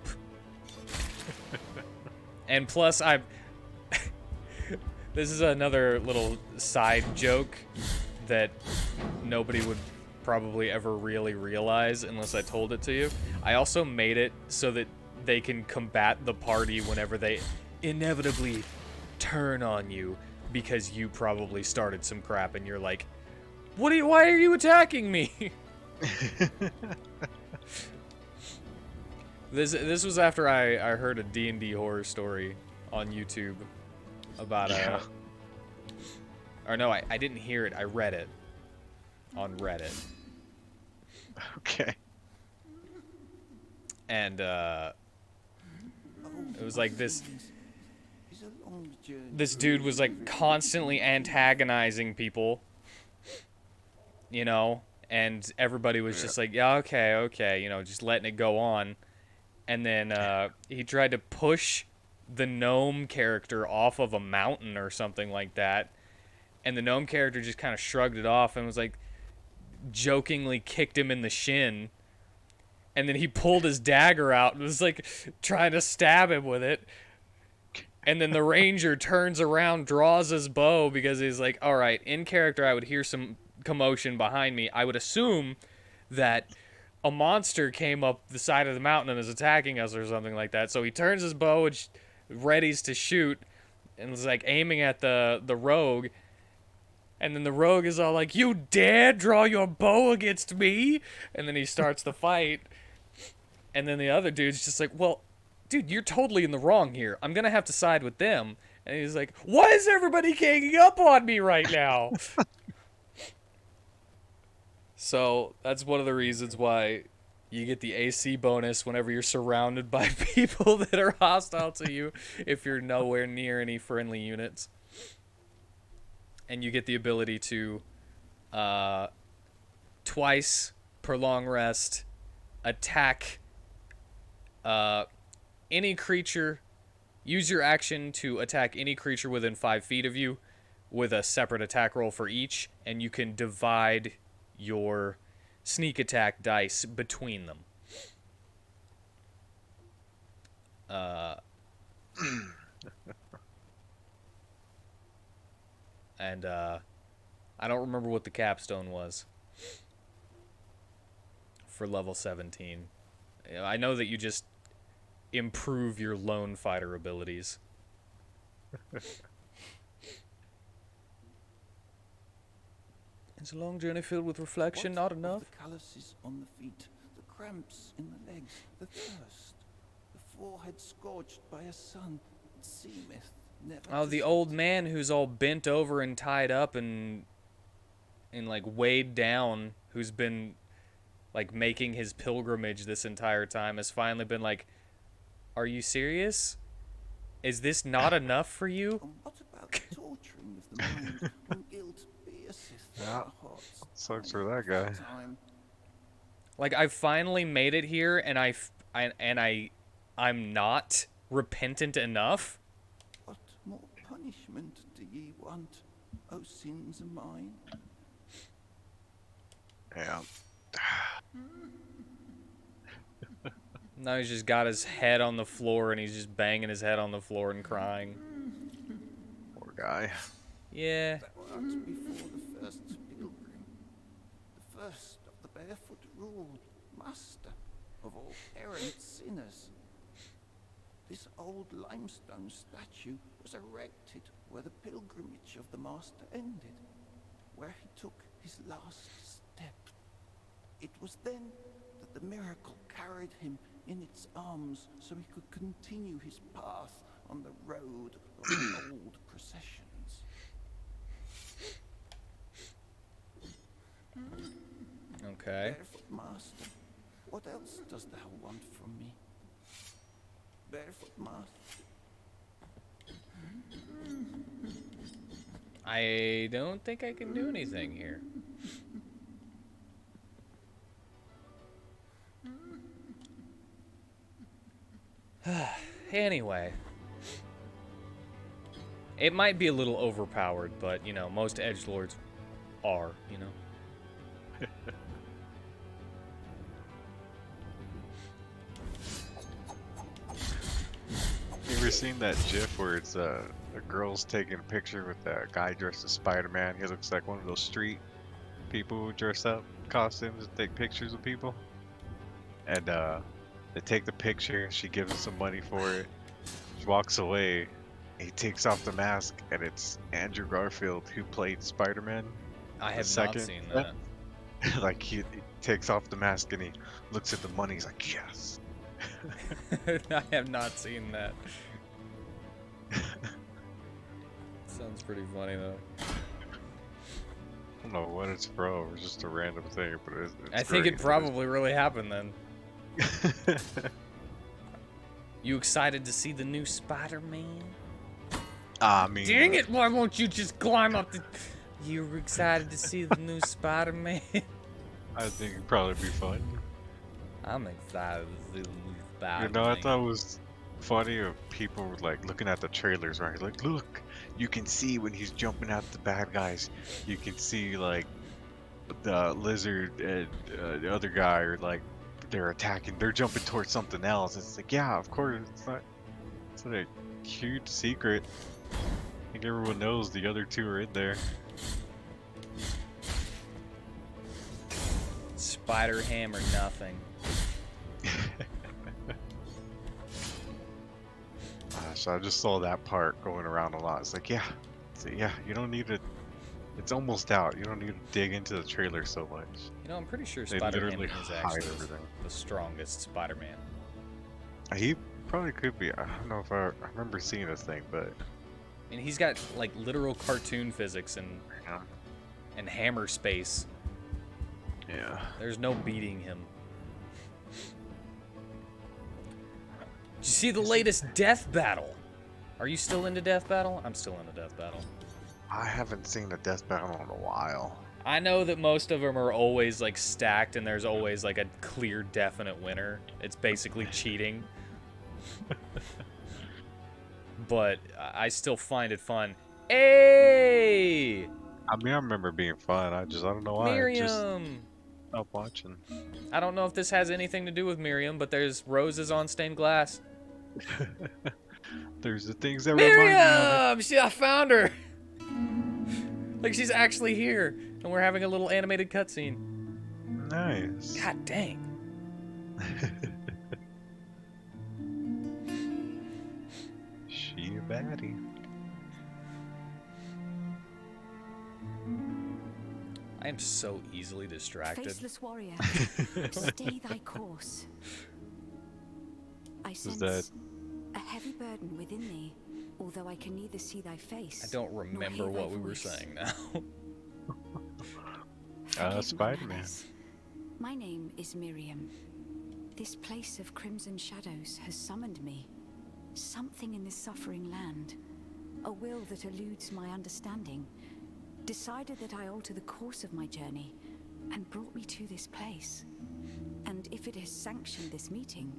And plus, this is another little side joke that nobody would probably ever really realize unless I told it to you. I also made it so that they can combat the party whenever they inevitably turn on you because you probably started some crap and you're like, why are you attacking me? This was after I heard a D&D horror story on YouTube about or no, I didn't hear it, I read it on Reddit. Okay. And it was like this dude was like constantly antagonizing people, you know, and everybody was just like, yeah, okay, you know, just letting it go on. And then he tried to push the gnome character off of a mountain or something like that, and the gnome character just kind of shrugged it off and was like, jokingly kicked him in the shin, and then he pulled his dagger out and was like trying to stab him with it, and then the ranger turns around, draws his bow, because he's like, all right, in character I would hear some commotion behind me, I would assume that a monster came up the side of the mountain and is attacking us or something like that. So he turns his bow and readies to shoot and is like aiming at the rogue. And then the rogue is all like, you dare draw your bow against me? And then he starts the fight. And then the other dude's just like, well, dude, you're totally in the wrong here. I'm going to have to side with them. And he's like, why is everybody ganging up on me right now? So that's one of the reasons why you get the AC bonus whenever you're surrounded by people that are hostile to you if you're nowhere near any friendly units. And you get the ability to twice per long rest attack any creature. Use your action to attack any creature within 5 feet of you with a separate attack roll for each, and you can divide your sneak attack dice between them. And I don't remember what the capstone was for level 17. I know that you just improve your lone fighter abilities. It's a long journey filled with reflection, not enough. The calluses on the feet, the cramps in the legs, the thirst, the forehead scorched by a sun that seemeth never. Oh, the old man who's all bent over and tied up and like weighed down, who's been like making his pilgrimage this entire time, has finally been like, "Are you serious? Is this not enough for you?" And what about the torturing of the mind when guilt pierceth our hearts? Sucks for that guy. Time. Like, I finally made it here, and I'm not repentant enough. What more punishment do ye want, O sins of mine? Yeah. Now he's just got his head on the floor, and he's just banging his head on the floor and crying. Poor guy. Yeah. Thou art before the first pilgrim, the first of the barefoot rule, master of all errant sinners. This old limestone statue was erected where the pilgrimage of the master ended, where he took his last step. It was then that the miracle carried him in its arms so he could continue his path on the road of the old processions. Okay. Barefoot master, what else dost thou want from me? Barefoot master. I don't think I can do anything here. Anyway. It might be a little overpowered, but, you know, most edgelords are, you know? You ever seen that GIF where it's a girl's taking a picture with a guy dressed as Spider-Man? He looks like one of those street people who dress up costumes and take pictures of people. And they take the picture. She gives him some money for it. She walks away. He takes off the mask, and it's Andrew Garfield who played Spider-Man. I have not second seen that. Like he takes off the mask and he looks at the money. He's like, yes. I have not seen that. Sounds pretty funny though. I don't know what it's from. It's just a random thing, but it's I think great. it probably really happened then. You excited to see the new Spider-Man? I mean, Dang it! Why won't you just climb up the... You were excited to see the new Spider-Man? I think it'd probably be fun. I'm excited to see the new Spider-Man. You know, I thought it was funny of people like looking at the trailers, right? Like, look, you can see when he's jumping at the bad guys. You can see like the lizard and the other guy are like they're attacking. They're jumping towards something else. It's like, yeah, of course. It's not a huge secret. I think everyone knows the other two are in there. Spider-Ham or nothing. So I just saw that part going around a lot. It's like, yeah, you don't need to. It's almost out. You don't need to dig into the trailer so much. You know, I'm pretty sure They Spider-Man literally is hide actually everything. the strongest Spider-Man. He probably could be. I don't know if I remember seeing this thing, but And he's got like literal cartoon physics and yeah. hammer space. Yeah. There's no beating him. Did you see the latest death battle? Are you still into death battle? I'm still into death battle. I haven't seen a death battle in a while. I know that most of them are always like stacked and there's always like a clear definite winner. It's basically cheating. But I still find it fun. Hey! I mean, I remember it being fun. I don't know why. I just Miriam! stopped watching. I don't know if this has anything to do with Miriam, but there's roses on stained glass. There's the things that remind me of it. Miriam! I found her! Like she's actually here, and we're having a little animated cutscene. Nice. God dang. She a baddie. I am so easily distracted. Faceless warrior, stay thy course. I sense that- a heavy burden within thee, although I can neither see thy face. I don't nor remember hear thy what we were voice. saying now. Forgive my Spider-Man. manners. My name is Miriam. This place of crimson shadows has summoned me. Something in this suffering land, a will that eludes my understanding, decided that I alter the course of my journey and brought me to this place. And if it has sanctioned this meeting,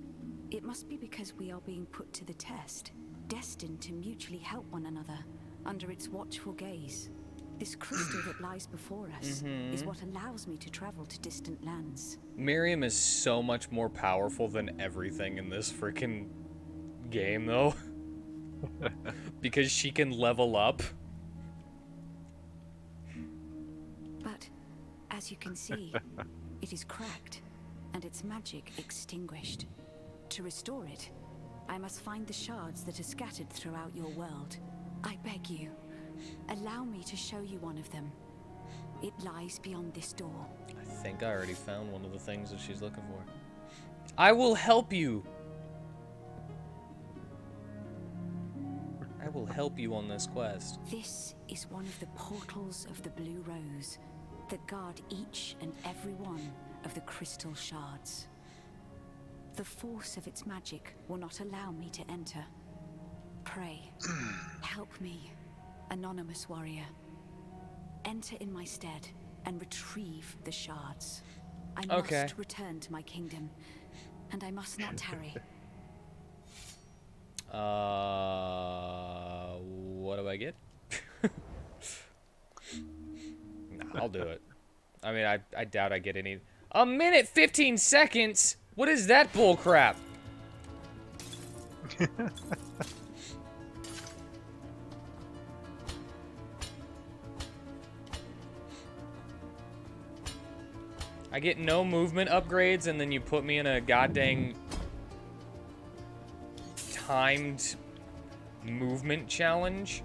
it must be because we are being put to the test, destined to mutually help one another under its watchful gaze. This crystal that lies before us is what allows me to travel to distant lands. Miriam is so much more powerful than everything in this freaking game, though. Because she can level up. But, as you can see, it is cracked, and its magic extinguished. To restore it, I must find the shards that are scattered throughout your world. I beg you, allow me to show you one of them. It lies beyond this door. I think I already found one of the things that she's looking for. I will help you. I will help you on this quest. This is one of the portals of the Blue Rose that guard each and every one of the crystal shards. The force of its magic will not allow me to enter. Pray, help me, anonymous warrior. Enter in my stead and retrieve the shards. I Okay. must return to my kingdom, and I must not tarry. What do I get? Nah, I'll do it. I mean, I doubt I get any. A minute 15 seconds? What is that bull crap? I get no movement upgrades, and then you put me in a goddamn timed movement challenge.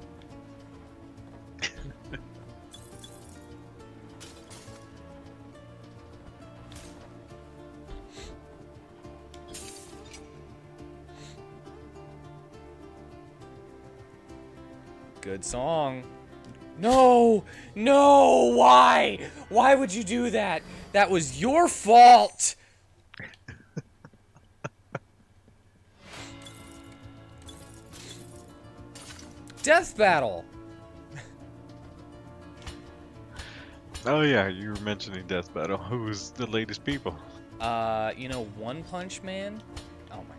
Good song. No! No! Why? Why would you do that? That was your fault! Death battle! Oh yeah, you were mentioning Death Battle. Who's the latest people? You know, One Punch Man? Oh my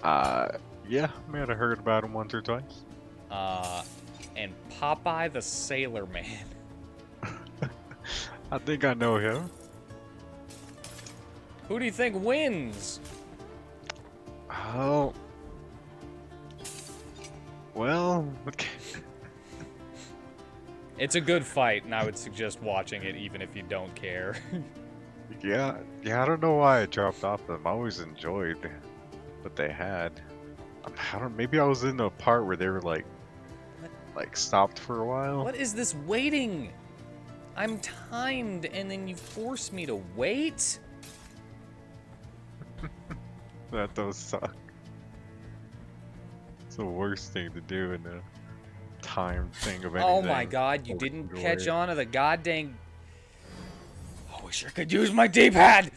god. Yeah, I might have heard about him once or twice. And Popeye the Sailor Man. I think I know him. Who do you think wins? Oh. Well, okay. It's a good fight, and I would suggest watching it even if you don't care. Yeah, I don't know why I dropped off them. I always enjoyed what they had. I don't. Maybe I was in the part where they were like stopped for a while. What is this waiting? I'm timed, and then you force me to wait? That does suck. It's the worst thing to do in a time thing of anything. Oh my god, you didn't catch on to the goddamn... Oh, wish I could use my D-pad.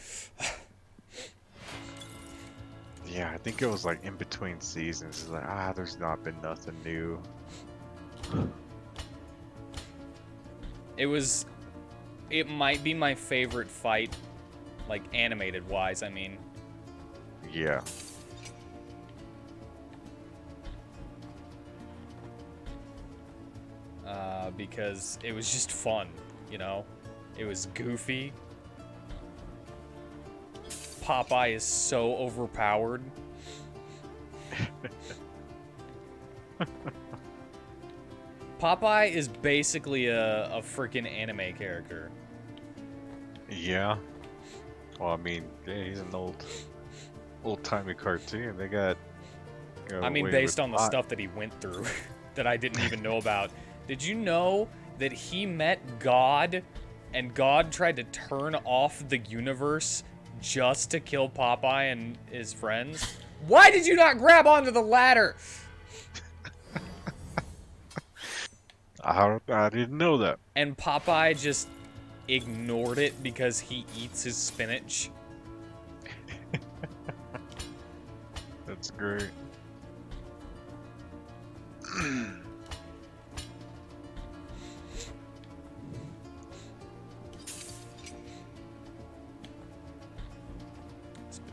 Yeah, I think it was like in between seasons. It's like, there's not been nothing new. It might be my favorite fight, like animated wise, I mean. Yeah. Because it was just fun, you know? It was goofy. Popeye is so overpowered. Popeye is basically a freaking anime character. Yeah. Well, I mean, yeah, he's an old-timey cartoon. They got. I mean, away based with on the plot. stuff that he went through that I didn't even know about. Did you know that he met God and God tried to turn off the universe just to kill Popeye and his friends? Why did you not grab onto the ladder? I didn't know that. And Popeye just ignored it because he eats his spinach. That's great.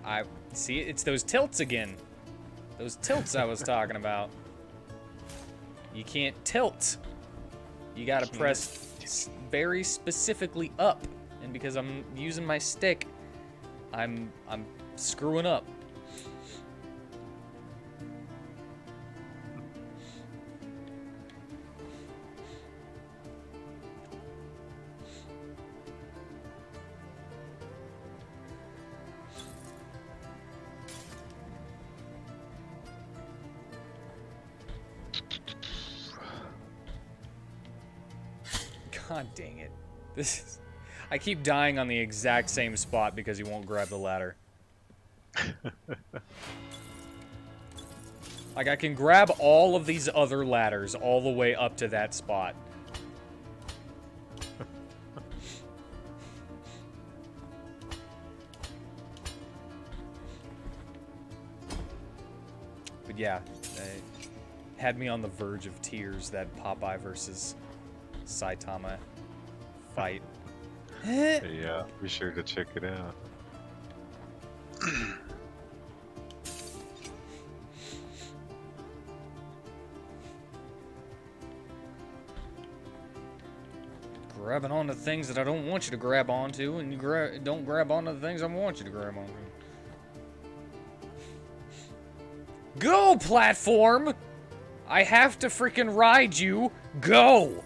I see it's those tilts again. Those tilts I was talking about. You can't tilt. You gotta press very specifically up. And because I'm using my stick, I'm screwing up. God dang it. I keep dying on the exact same spot because he won't grab the ladder. Like, I can grab all of these other ladders all the way up to that spot. But yeah, it had me on the verge of tears, that Popeye versus Saitama fight. Yeah, be sure to check it out. Grabbing onto things that I don't want you to grab onto, and you don't grab onto the things I want you to grab onto. Go, platform! I have to freaking ride you. Go!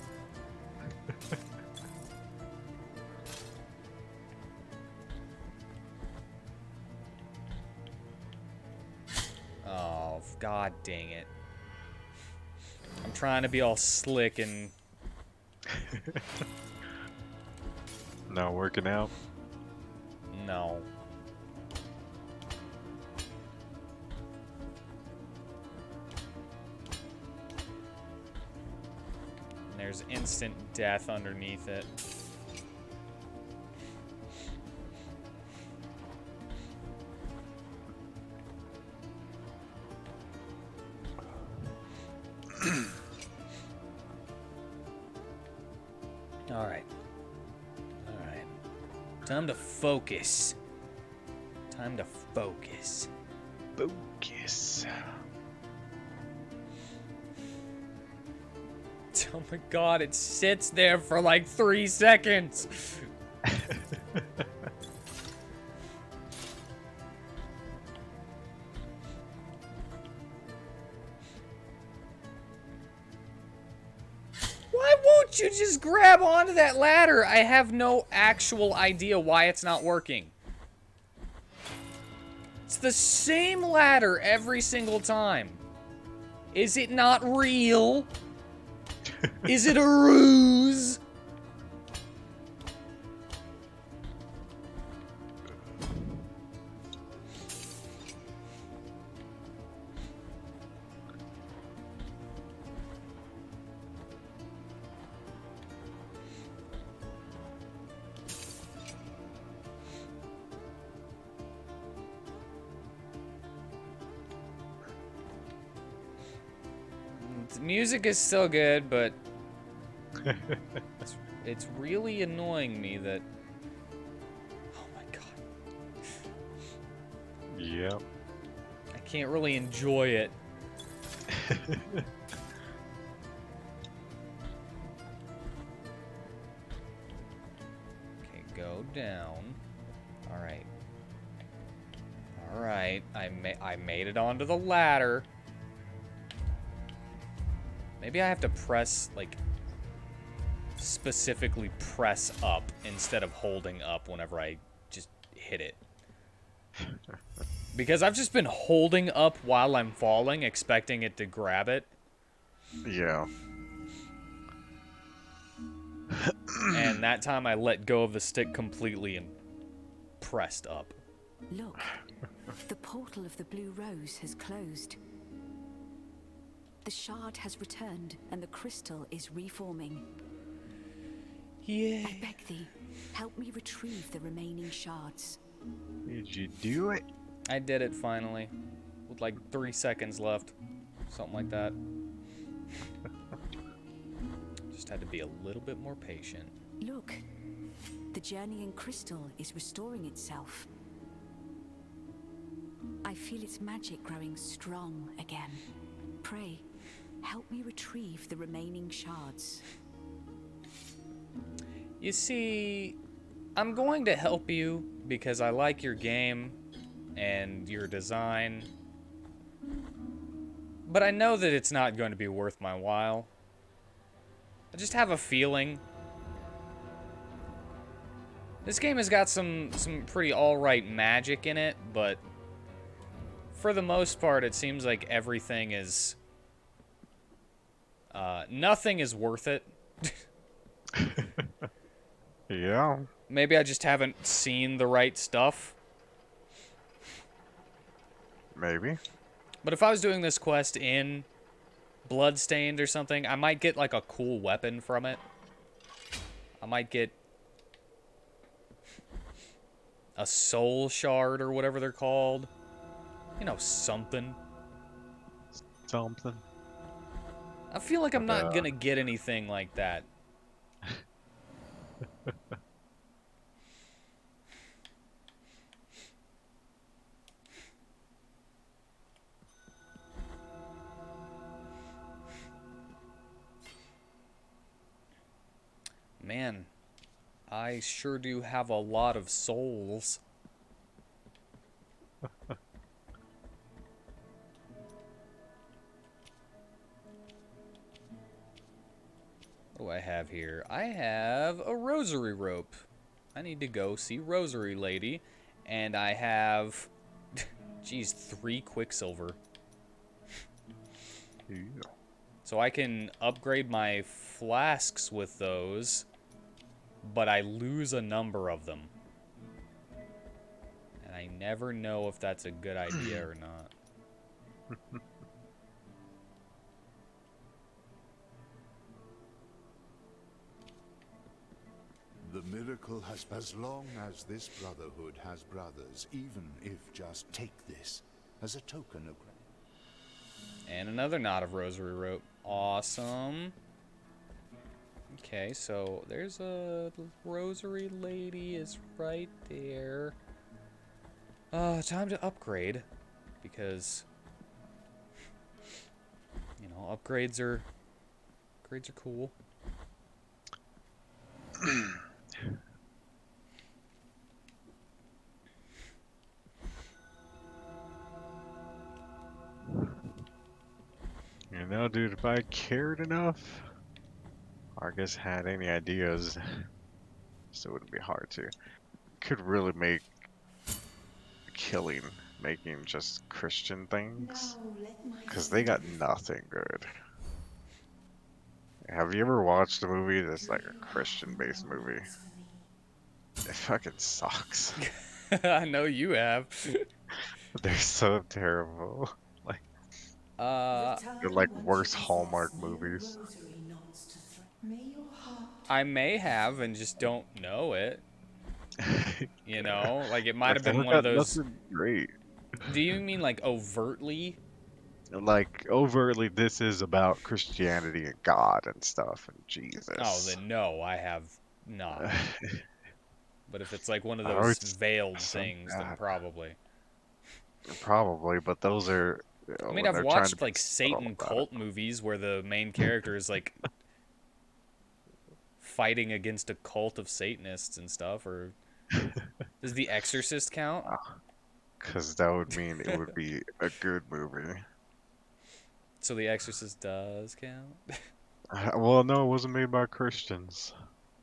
Oh, god dang it. I'm trying to be all slick and... Not working out. No. And there's instant death underneath it. Alright. Alright. Time to focus. Time to focus. Focus. Oh my god, it sits there for like 3 seconds. Why won't you just grab onto that ladder? I have no actual idea why it's not working. It's the same ladder every single time. Is it not real? Is it a ruse? music is still good, but it's really annoying me that. Oh my god. Yep. I can't really enjoy it. Okay, go down. All right. All right. I made it onto the ladder. Maybe I have to press, like, specifically press up instead of holding up whenever I just hit it. Because I've just been holding up while I'm falling, expecting it to grab it. Yeah. And that time I let go of the stick completely and pressed up. Look, the portal of the Blue Rose has closed. The shard has returned, and the crystal is reforming. Yeah. I beg thee, help me retrieve the remaining shards. Did you do it? I did it finally. With like 3 seconds left. Something like that. Just had to be a little bit more patient. Look, the journeying crystal is restoring itself. I feel its magic growing strong again. Pray, help me retrieve the remaining shards. You see, I'm going to help you because I like your game and your design. But I know that it's not going to be worth my while. I just have a feeling. This game has got some pretty alright magic in it, but for the most part, it seems like everything is... nothing is worth it. Yeah. Maybe I just haven't seen the right stuff. Maybe. But if I was doing this quest in Bloodstained or something, I might get like a cool weapon from it. I might get a soul shard or whatever they're called. You know, something. Something. I feel like I'm not gonna get anything like that. Man, I sure do have a lot of souls. What do I have here? I have a rosary rope. I need to go see Rosary Lady. And I have, geez, 3 Quicksilver. Yeah. So I can upgrade my flasks with those, but I lose a number of them. And I never know if that's a good idea or not. The miracle has, as long as this brotherhood has brothers, even if just take this as a token of gratitude. And another knot of rosary rope. Awesome. Okay, so there's a Rosary Lady is right there. Time to upgrade. Because, you know, upgrades are cool. You know, dude, if I cared enough, or I guess had any ideas, so it wouldn't be hard to. Could really make a killing making just Christian things, because they got nothing good. Have you ever watched a movie that's like a Christian-based movie? It fucking sucks. I know you have. They're so terrible. Like, they're like worse Hallmark movies. I may have and just don't know it. You know, like it might Like, have they been don't one of got those. nothing great. Do you mean like overtly like overtly this is about Christianity and God and stuff and Oh, Jesus. then no, I have not. But if it's like one of I heard those veiled some things, then that probably. probably, but those are I mean, when I've they're trying to watched be like subtle Satan about it. cult movies where the main character is like fighting against a cult of Satanists and stuff. Or does The Exorcist count? Because that would mean it would be a good movie. So The Exorcist does count. Well, no, it wasn't made by Christians,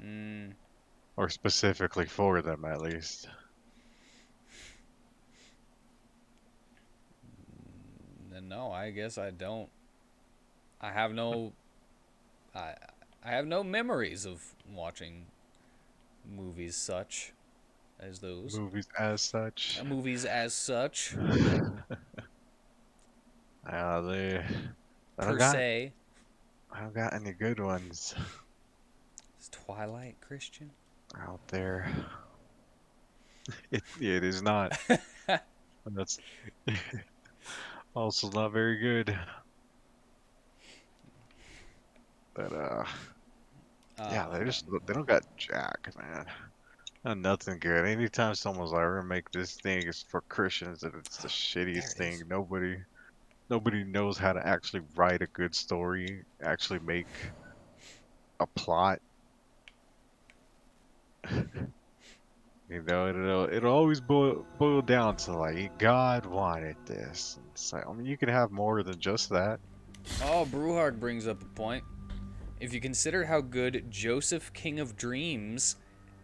Mm, or specifically for them, at least. then no, I guess I don't. I have no. I I have no memories of watching movies such as those. Movies as such. Movies as such, They I don't per got se. I don't got any good ones Is Twilight Christian? out there. It is not. And that's also not very good. But yeah, Oh man. they don't got jack, man. Nothing good. Anytime someone's like, "We're gonna make this thing is for Christians," and it's the There shittiest it is. thing. Nobody knows how to actually write a good story, actually make a plot. It'll always boil down to like God wanted this. And it's like, I mean, you can have more than just that. Oh, Bruhard brings up a point. If you consider how good Joseph, King of Dreams,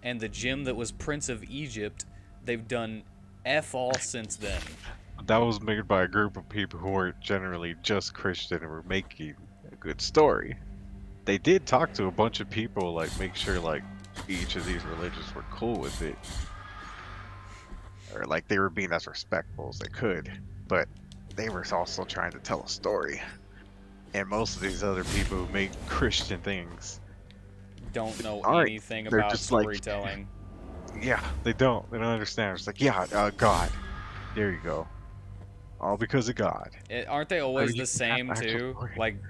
and the Jim that was Prince of Egypt, they've done F all since then. That was made by a group of people who weren't generally just Christian and were making a good story. They did talk to a bunch of people, like make sure like each of these religions were cool with it, or like they were being as respectful as they could. But they were also trying to tell a story. And most of these other people who make Christian things Don't know aren't. anything They're about just like, storytelling. yeah, they don't. They don't understand. It's like, yeah, God. There you go. All because of God. Aren't they Oh, always you the can have same actual too? story. Like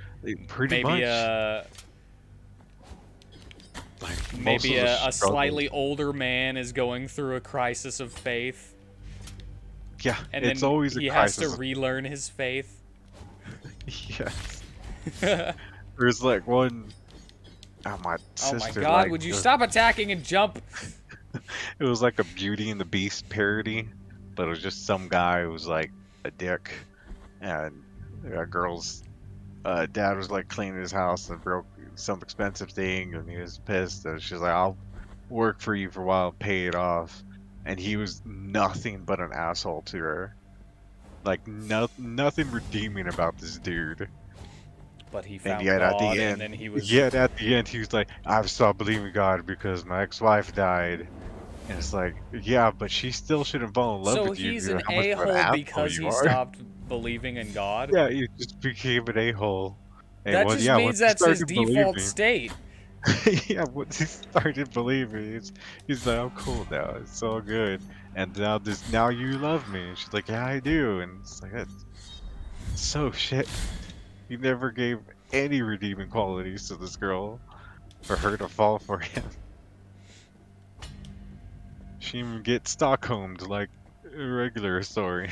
Pretty maybe much. a Like most maybe of the a struggles. slightly older man is going through a crisis of faith, Yeah, and it's then always a he has to crisis. relearn his faith. Yes. There's like one. My Oh my sister God! liked. Would you stop attacking and jump? It was like a Beauty and the Beast parody, but it was just some guy who was like a dick, and a girl's dad was like cleaning his house and broke some expensive thing, and he was pissed. And she's like, "I'll work for you for a while, pay it off." And he was nothing but an asshole to her. Like nothing redeeming about this dude. But he And found yet at God, the and end, then he was. yet at the end, he was like, "I've stopped believing in God because my ex-wife died." And it's like, yeah, but she still shouldn't fall in love So with you he's because an of how much of an a-hole asshole because you he are. stopped believing in God? Yeah, you just became an a-hole. And That when, just yeah, means once he that's his started default believing, state. yeah, once he started believing, he's like, I'm cool now. It's all good. And now you love me. And she's like, yeah, I do. And it's like, that's so shit. He never gave any redeeming qualities to this girl for her to fall for him. She even gets Stockholmed like a regular story.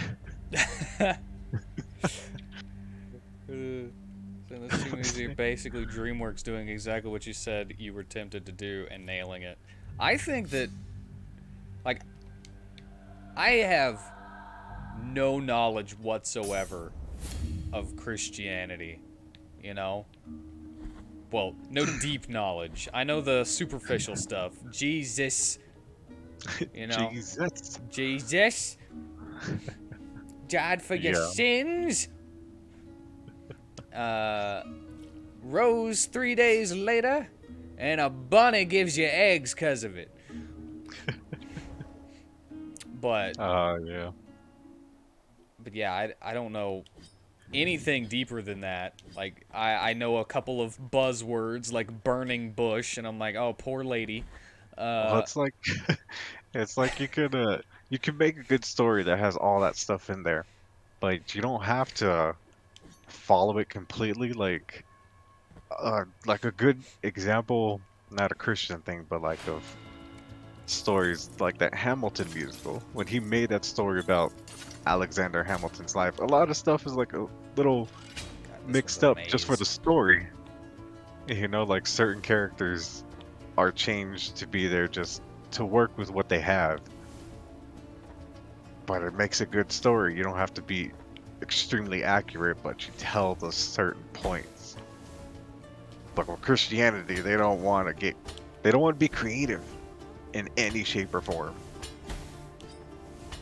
So in those two movies, you're basically DreamWorks doing exactly what you said you were tempted to do and nailing it. I think that, like, I have no knowledge whatsoever of Christianity, you know? Well, no deep knowledge. I know the superficial stuff. Jesus, you know? Jesus. Jesus died for your Yeah. sins. Uh, rose 3 days later, and a bunny gives you eggs because of it. But Yeah. yeah, I don't know anything deeper than that. Like I know a couple of buzzwords like burning bush, and I'm like, oh, poor lady. Well, Uh, it's like it's like you can make a good story that has all that stuff in there, but you don't have to. follow it completely. Like a good example, not a Christian thing, but like of stories like that Hamilton musical. When he made that story about Alexander Hamilton's life, a lot of stuff is like a little God, this one's mixed a up just for maze. the story. You know, like certain characters are changed to be there just to work with what they have. But it makes a good story. You don't have to be extremely accurate, but you tell the certain points. But with Christianity, they don't want to be creative in any shape or form.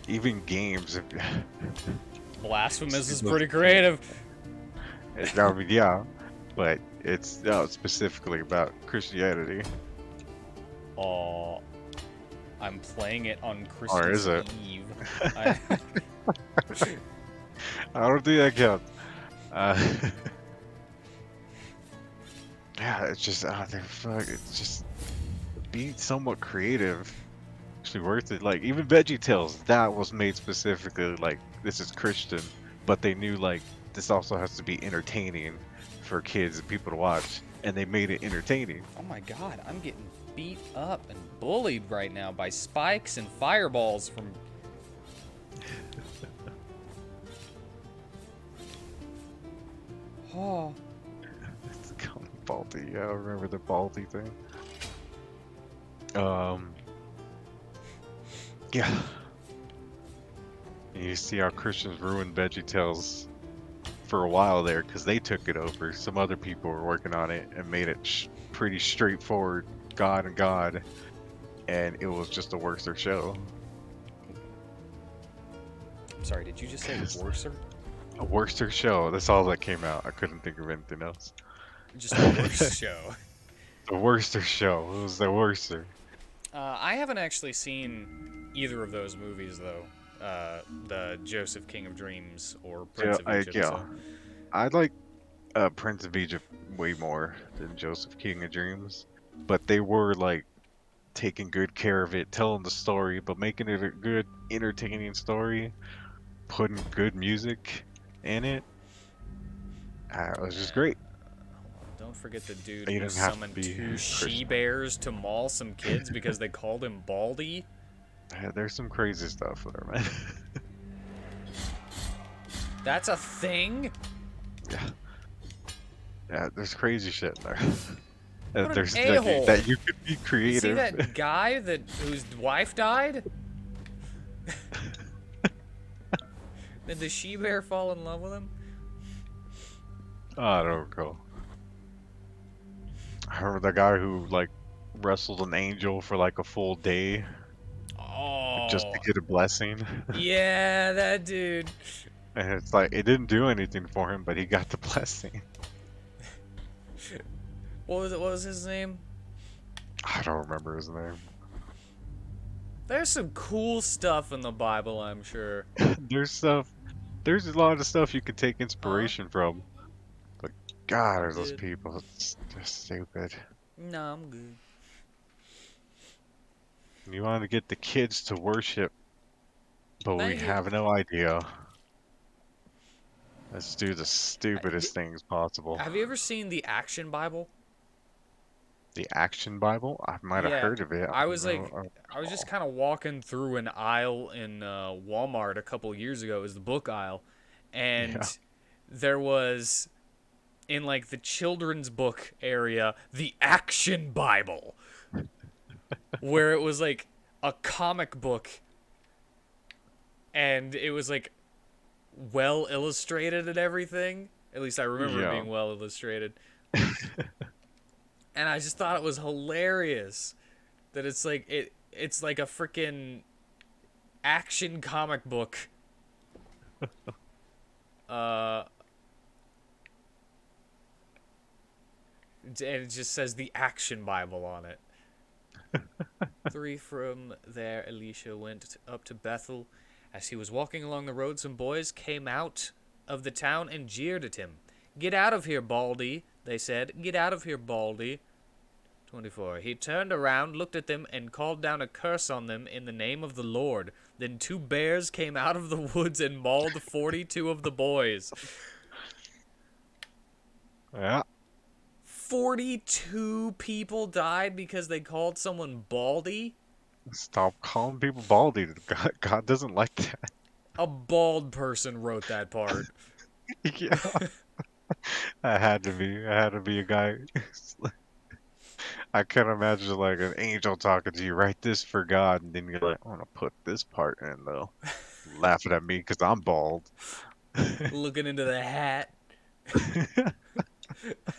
Even games, Blasphemous is people- pretty creative. I mean, yeah, but it's specifically about Christianity. Oh, I'm playing it on Or Christmas is it? Eve. I, I don't think that counts. Yeah, it's just, it's just being somewhat creative. Actually worth it. Like even Veggie Tales, that was made specifically like this is Christian, but they knew like this also has to be entertaining for kids and people to watch, and they made it entertaining. oh my god, I'm getting beat up and bullied right now by spikes and fireballs from. Oh, It's called Baldy. Yeah, I remember the Baldy thing. Um, yeah. And you see how Christians ruined Veggie Tales for a while there because they took it over. Some other people were working on it and made it pretty straightforward, God and God, and it was just a worser show. I'm sorry, did you just say worser? A worser show. That's all that came out. I couldn't think of anything else. Just a worse show. The worster show. It was the worser. I haven't actually seen either of those movies though. The Joseph King of Dreams or Yeah, Prince of Egypt. yeah. So. I like Prince of Egypt way more than Joseph King of Dreams, but they were like taking good care of it, telling the story, but making it a good, entertaining story, putting good music in it. It was just great. Don't forget the dude You who didn't have to summoned be two she Christian. bears to maul some kids because they called him Baldy. Yeah, there's some crazy stuff there, man. That's a thing? Yeah. Yeah, there's crazy shit in there. What an There's a-hole. that you could be You see creative. that guy whose wife died? Did the she bear fall in love with him? I don't recall. I remember the guy who like wrestled an angel for like a full day just to Oh, get a blessing. yeah, that dude. And it's like it didn't do anything for him, but he got the blessing. What was it? What was his name? I don't remember his name. There's some cool stuff in the Bible, I'm sure. There's a lot of stuff you could take inspiration from. But God, are those Dude. people it's just stupid. No, I'm good. You want to get the kids to worship, but we Thank you. have no idea. Let's do the stupidest things possible. Have you ever seen the Action Bible? The Action Bible? I might have Yeah, heard of it. I was don't like, I was just recall. kind of walking through an aisle in Walmart a couple years ago. It was the book aisle, and Yeah. there was in like the children's book area the Action Bible, where it was like a comic book, and it was like well illustrated and everything. At least I remember it Yeah. being well illustrated. And I just thought it was hilarious that it's like it's like a freaking action comic book. And it just says the Action Bible on it. 3 from there, Elisha went up to Bethel. As he was walking along the road, some boys came out of the town and jeered at him. "Get out of here, Baldy," they said. "Get out of here, Baldy." 24. He turned around, looked at them, and called down a curse on them in the name of the Lord. Then 2 bears came out of the woods and mauled 42 of the boys. Yeah. 42 people died because they called someone Baldy? Stop calling people baldy. God doesn't like that. A bald person wrote that part. Yeah. I had to be. I had to be a guy. I can't imagine like an angel talking to you. Write this for God, and then you're like, I want to put this part in though. Laughing at me because I'm bald. Looking into the hat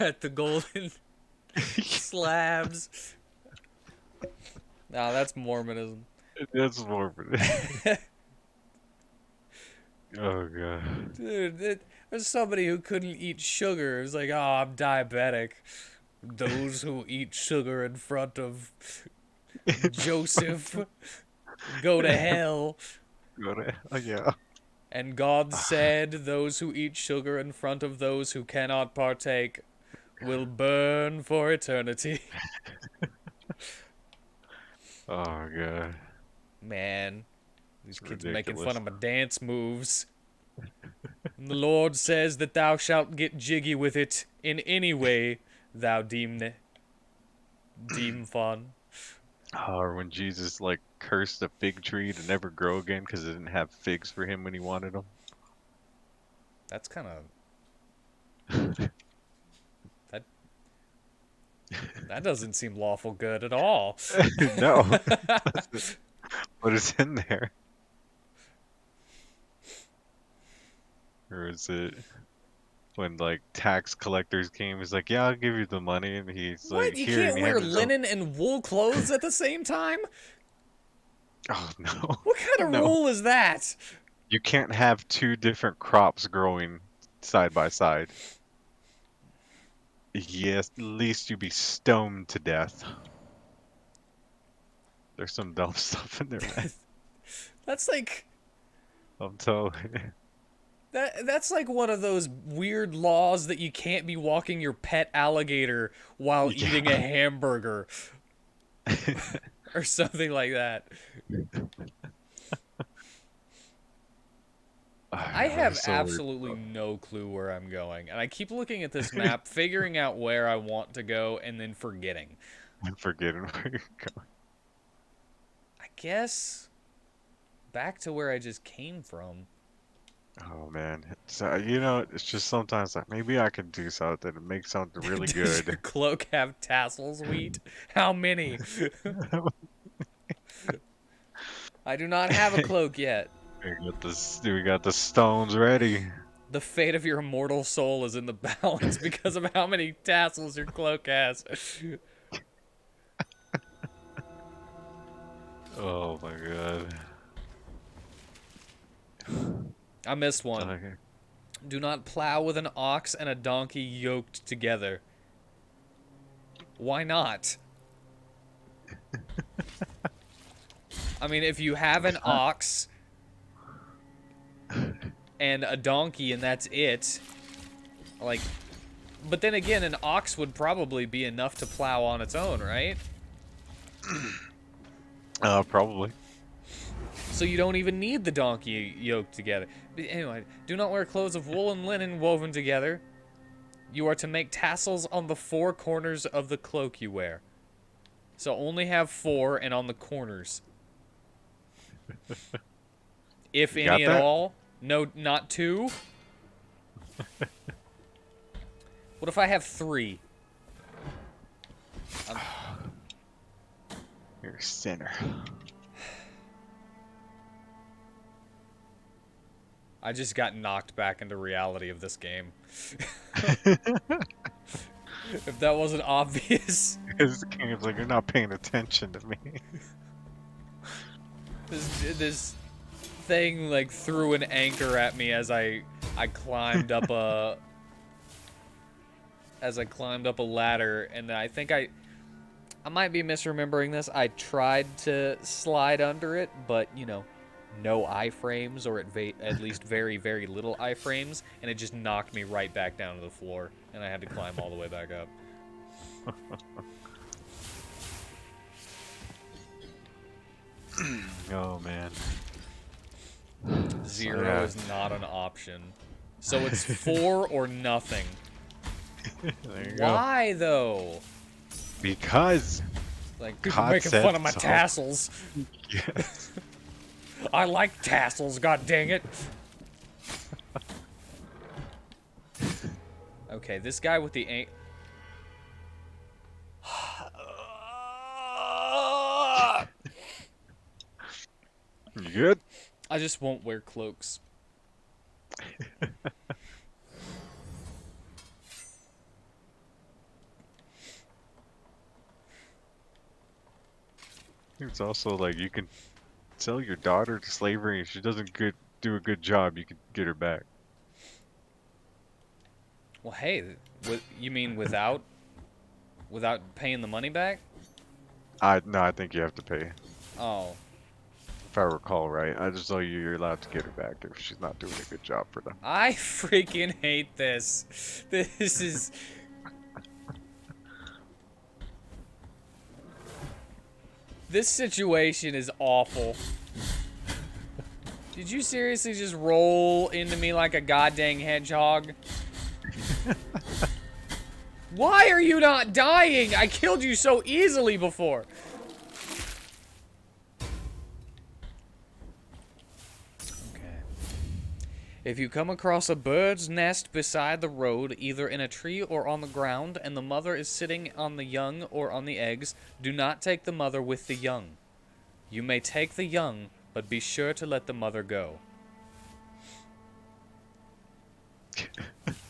at the golden slabs. Nah, that's Mormonism. That's morbid. Oh god. Dude, there's somebody who couldn't eat sugar. It was like, oh, I'm diabetic. Those who eat sugar in front of Joseph go to hell. Yeah. And God said, those who eat sugar in front of those who cannot partake will burn for eternity. Oh god. Man, these kids making Ridiculous. fun of my dance moves. And the Lord says that thou shalt get jiggy with it in any way thou deem fun. Or when Jesus like cursed a fig tree to never grow again because it didn't have figs for him when he wanted them. That's kind of that that doesn't seem lawful good at all. No. But it's in there. Or is it when like tax collectors came? He's like, "Yeah, I'll give you the money," and he's like, What? You "Here," and can't he wear handed him. linen and wool clothes at the same time? Oh no, What kind of no! rule is that? You can't have two different crops growing side by side. Yes, at least you'd be stoned to death. There's some dumb stuff in there, man. That's like I'm telling you. that's like one of those weird laws that you can't be walking your pet alligator while eating a hamburger or something like that. I have So weird. absolutely no clue where I'm going, and I keep looking at this map, figuring out where I want to go, and then forgetting. I'm forgetting where you're going. I guess back to where I just came from. Oh man, it's just sometimes like maybe I can do something and make something really Does your good. cloak have tassels, Wheat? How many? I do not have a cloak yet. We got the stones ready. The fate of your immortal soul is in the balance because of how many tassels your cloak has. Oh my god. I missed one. Okay. Do not plow with an ox and a donkey yoked together. Why not? I mean, if you have an ox and a donkey and that's it, like, but then again, an ox would probably be enough to plow on its own, right? Probably. So you don't even need the donkey yoked together. But anyway, do not wear clothes of wool and linen woven together. You are to make tassels on the four corners of the cloak you wear. So only have four and on the corners. If You got any at that? all. No, not two. What if I have three? You're a sinner. I just got knocked back into reality of this game. If that wasn't obvious. This game's like, you're not paying attention to me. This thing like threw an anchor at me as I climbed up a ladder, and I think I might be misremembering this. I tried to slide under it, but no iframes, or at least very, very little iframes, and it just knocked me right back down to the floor, and I had to climb all the way back up. Oh man. Zero Yeah. is not an option. So it's 4 or nothing. There you go. Why though? Because Like people God making said fun of my so. tassels. Yes. I like tassels, god dang it. Okay, this guy with the You good? I just won't wear cloaks. It's also like you can sell your daughter to slavery, and if she doesn't do a good job, you can get her back. Well, hey, you mean without paying the money back? No, I think you have to pay. Oh, If I recall right, I just know you're allowed to get her back if she's not doing a good job for them. I freaking hate this. This is this situation is awful. Did you seriously just roll into me like a goddamn hedgehog? Why are you not dying? I killed you so easily before. Okay. If you come across a bird's nest beside the road, either in a tree or on the ground, and the mother is sitting on the young or on the eggs, do not take the mother with the young. You may take the young, but be sure to let the mother go.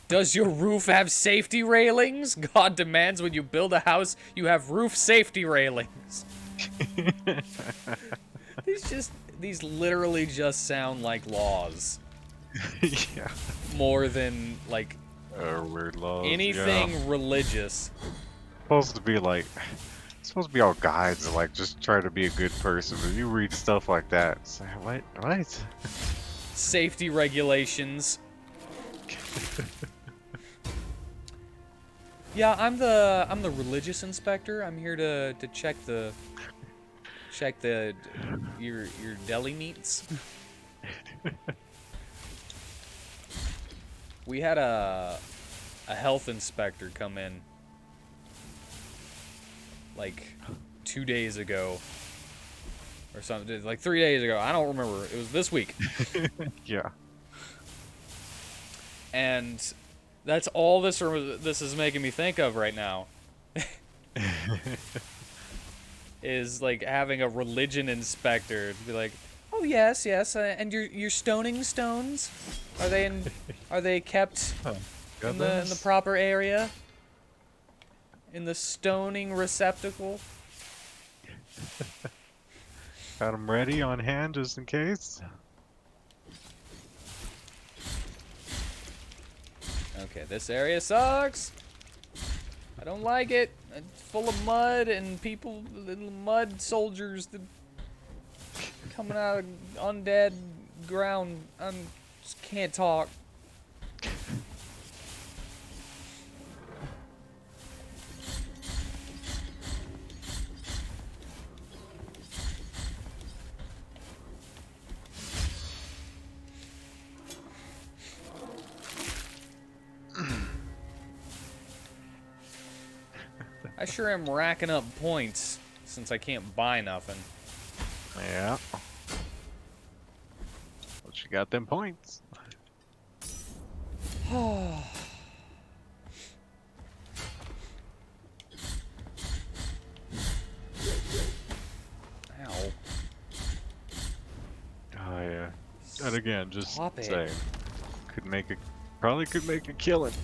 Does your roof have safety railings? God demands when you build a house, you have roof safety railings. These literally just sound like laws. Yeah. More than, like, Weird laws. anything Yeah. religious. Supposed to be like, it's supposed to be all guides, and like just try to be a good person. But you read stuff like that, it's like, what? What? Safety regulations. Yeah, I'm the religious inspector. I'm here to check your deli meats. We had a health inspector come in like 2 days ago or something, like 3 days ago. I don't remember. It was this week. Yeah. And that's all this is making me think of right now. Is like having a religion inspector to be like, oh yes, and your stoning stones, are they kept in the proper area? In the stoning receptacle? Got them ready on hand just in case. Okay, this area sucks. I don't like it. It's full of mud and people, little mud soldiers that coming out of undead ground. I just can't talk. I sure am racking up points since I can't buy nothing. Yeah. But you got them points. Ow. Oh yeah. And again, just Stop it. saying, probably could make a killing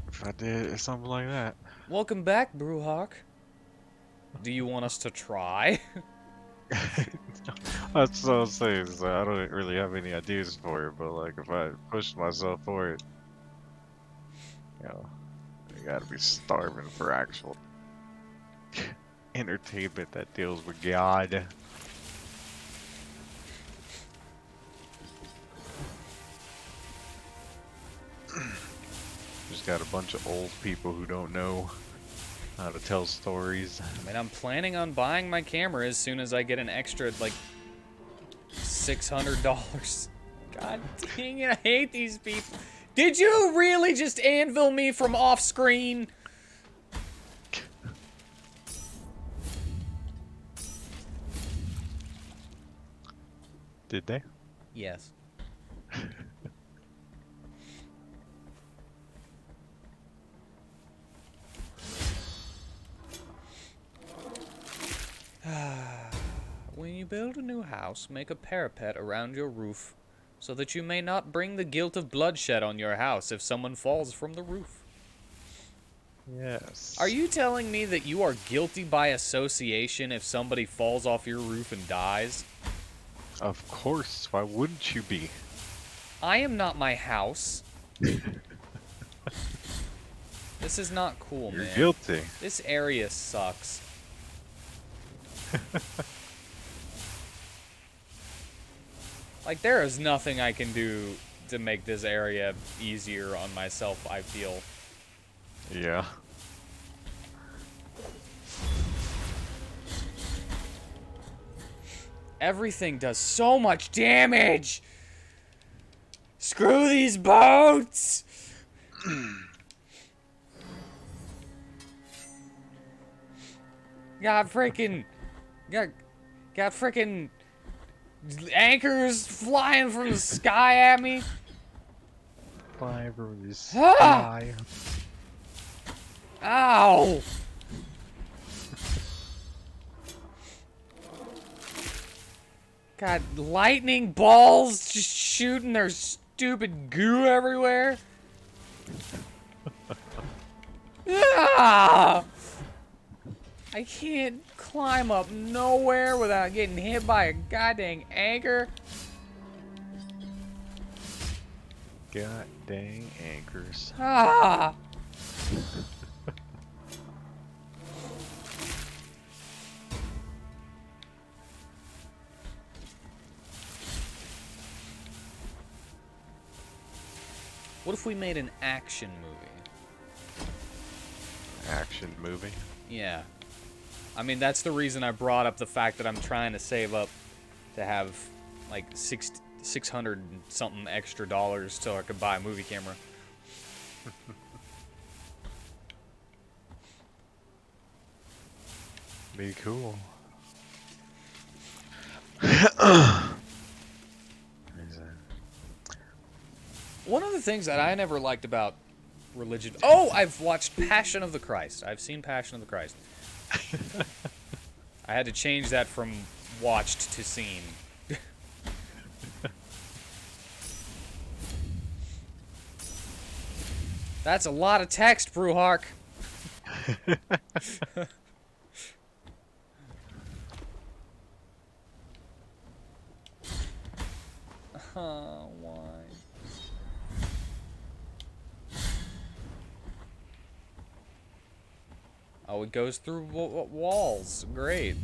if I did something like that. Welcome back, Brewhawk. Do you want us to try? That's what I was saying. So I don't really have any ideas for it, but like if I pushed myself for it, you know, I gotta be starving for actual entertainment that deals with God. Just got a bunch of old people who don't know how to tell stories. I mean, I'm planning on buying my camera as soon as I get an extra, like, $600. God dang it, I hate these people. Did you really just anvil me from off screen? Did they? Yes. When you build a new house, make a parapet around your roof so that you may not bring the guilt of bloodshed on your house if someone falls from the roof. Yes. Are you telling me that you are guilty by association if somebody falls off your roof and dies? Of course. Why wouldn't you be? I am not my house. This is not cool, You're man. guilty. This area sucks. Like, there is nothing I can do to make this area easier on myself, I feel. Yeah. Everything does so much damage! Screw these boats! Got freaking anchors flying from the sky at me. Fibers. Ah! Ow! Got lightning balls just shooting their stupid goo everywhere. Ah! I can't climb up nowhere without getting hit by a goddamn anchor. God dang anchors. Ah! What if we made an action movie? Action movie. Yeah. I mean, that's the reason I brought up the fact that I'm trying to save up to have like 600 something extra dollars so I could buy a movie camera. Be cool. One of the things that I never liked about religion... Oh, I've watched Passion of the Christ. I've seen Passion of the Christ. I had to change that from watched to seen. That's a lot of text, Brewhark. Why? Oh, it goes through walls. Great.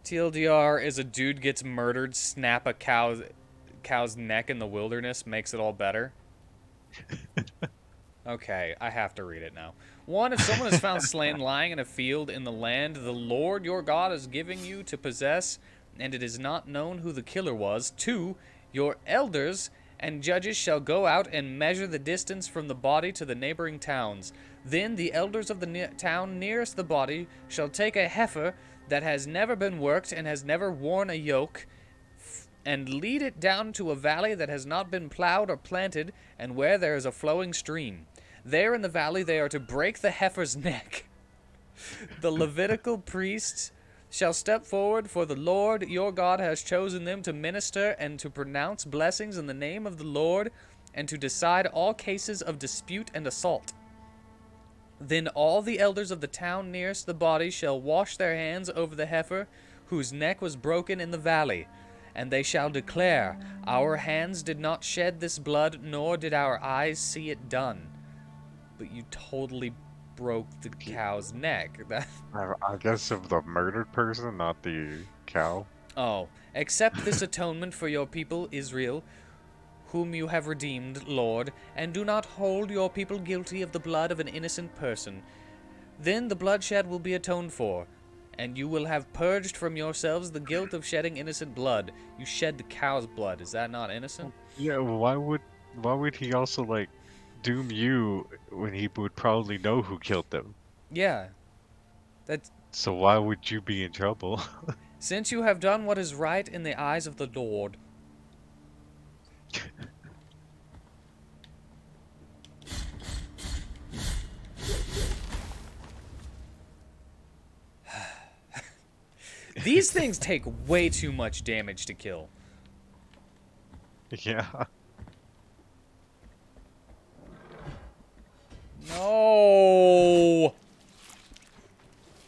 TLDR is a dude gets murdered, snap a cow's neck in the wilderness, makes it all better. Okay, I have to read it now. 1, if someone is found slain lying in a field in the land the Lord your God is giving you to possess, and it is not known who the killer was. 2, your elders and judges shall go out and measure the distance from the body to the neighboring towns. Then the elders of the town nearest the body shall take a heifer that has never been worked and has never worn a yoke, and lead it down to a valley that has not been plowed or planted, and where there is a flowing stream. There in the valley they are to break the heifer's neck. The Levitical priests shall step forward, for the Lord your God has chosen them to minister and to pronounce blessings in the name of the Lord, and to decide all cases of dispute and assault. Then all the elders of the town nearest the body shall wash their hands over the heifer, whose neck was broken in the valley, and they shall declare, our hands did not shed this blood, nor did our eyes see it done. But you totally broke the cow's neck. I guess of the murdered person, not the cow. Oh, accept this atonement for your people, Israel, whom you have redeemed, Lord, and do not hold your people guilty of the blood of an innocent person. Then the bloodshed will be atoned for. And you will have purged from yourselves the guilt of shedding innocent blood. You shed the cow's blood. Is that not innocent? Yeah, why would he also like doom you when he would probably know who killed them? Yeah. That's So why would you be in trouble? since you have done what is right in the eyes of the Lord. These things take way too much damage to kill. Yeah. No!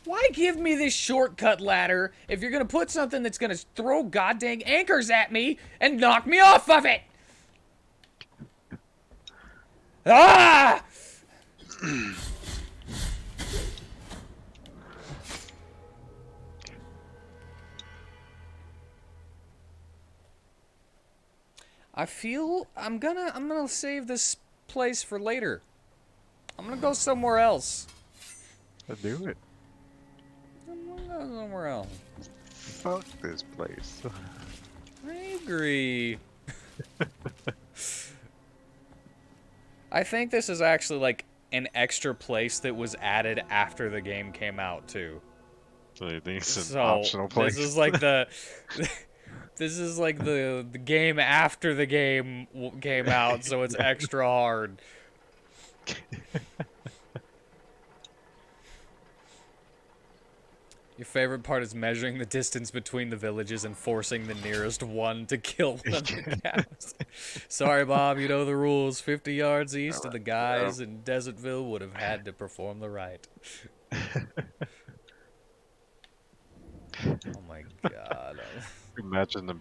Why give me this shortcut ladder if you're gonna put something that's gonna throw goddamn anchors at me and knock me off of it? Ah! I feel I'm gonna save this place for later. I'm gonna go somewhere else. Do it. I'm gonna go somewhere else. Fuck this place. I agree. I think this is actually like an extra place that was added after the game came out too. So you think it's an So optional place? this is like the this is like the game after the game came out, so it's extra hard. Your favorite part is measuring the distance between the villages and forcing the nearest one to kill one of the cows. Sorry, Bob, you know the rules. 50 yards east of the guys in Desertville would have had to perform the rite. Oh my god. Imagine a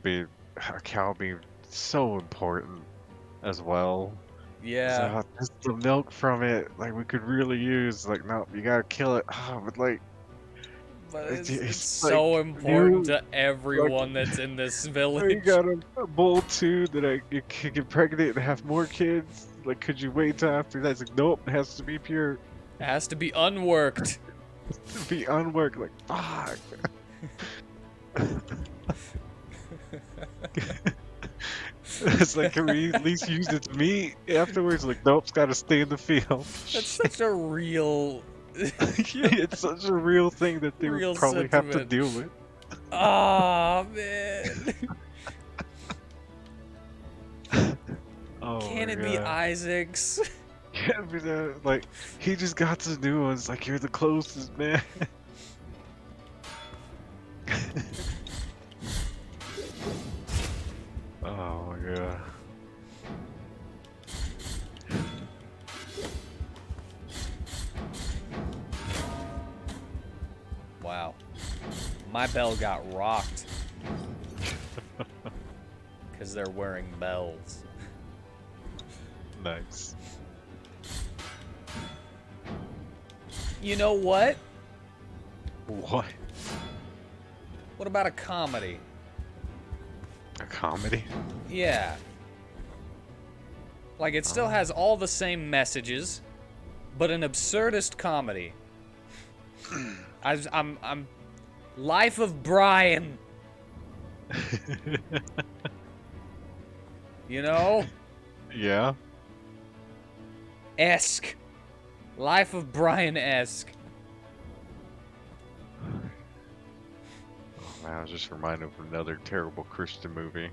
cow being so important as well. Yeah. So, just the milk from it, like we could really use. Like, no, you gotta kill it. But like, But it's it's so like, important you, to everyone that's in this you village. got a bull too that you could get pregnant and have more kids. Like, could you wait till after that? It's like, nope, it has to be pure. It has to be unworked. Be unworked. Like, fuck. It's like, can we at least use its meat afterwards? Like, nope, it's got to stay in the field. That's such a real It's such a real thing that they real would probably have to sentiment. deal with. Oh man. Oh Can my it be God. Isaac's? Can't be that. Like, he just got the new ones. Like, you're the closest, man. Oh my God. Wow. My bell got rocked. Because they're wearing bells. Nice. You know what? What? What about a comedy? A comedy? Yeah. Like, it still has all the same messages, but an absurdist comedy. I'm Life of Brian. You know? Yeah? Esque. Life of Brian-esque. Oh man, I was just reminded of another terrible Christian movie.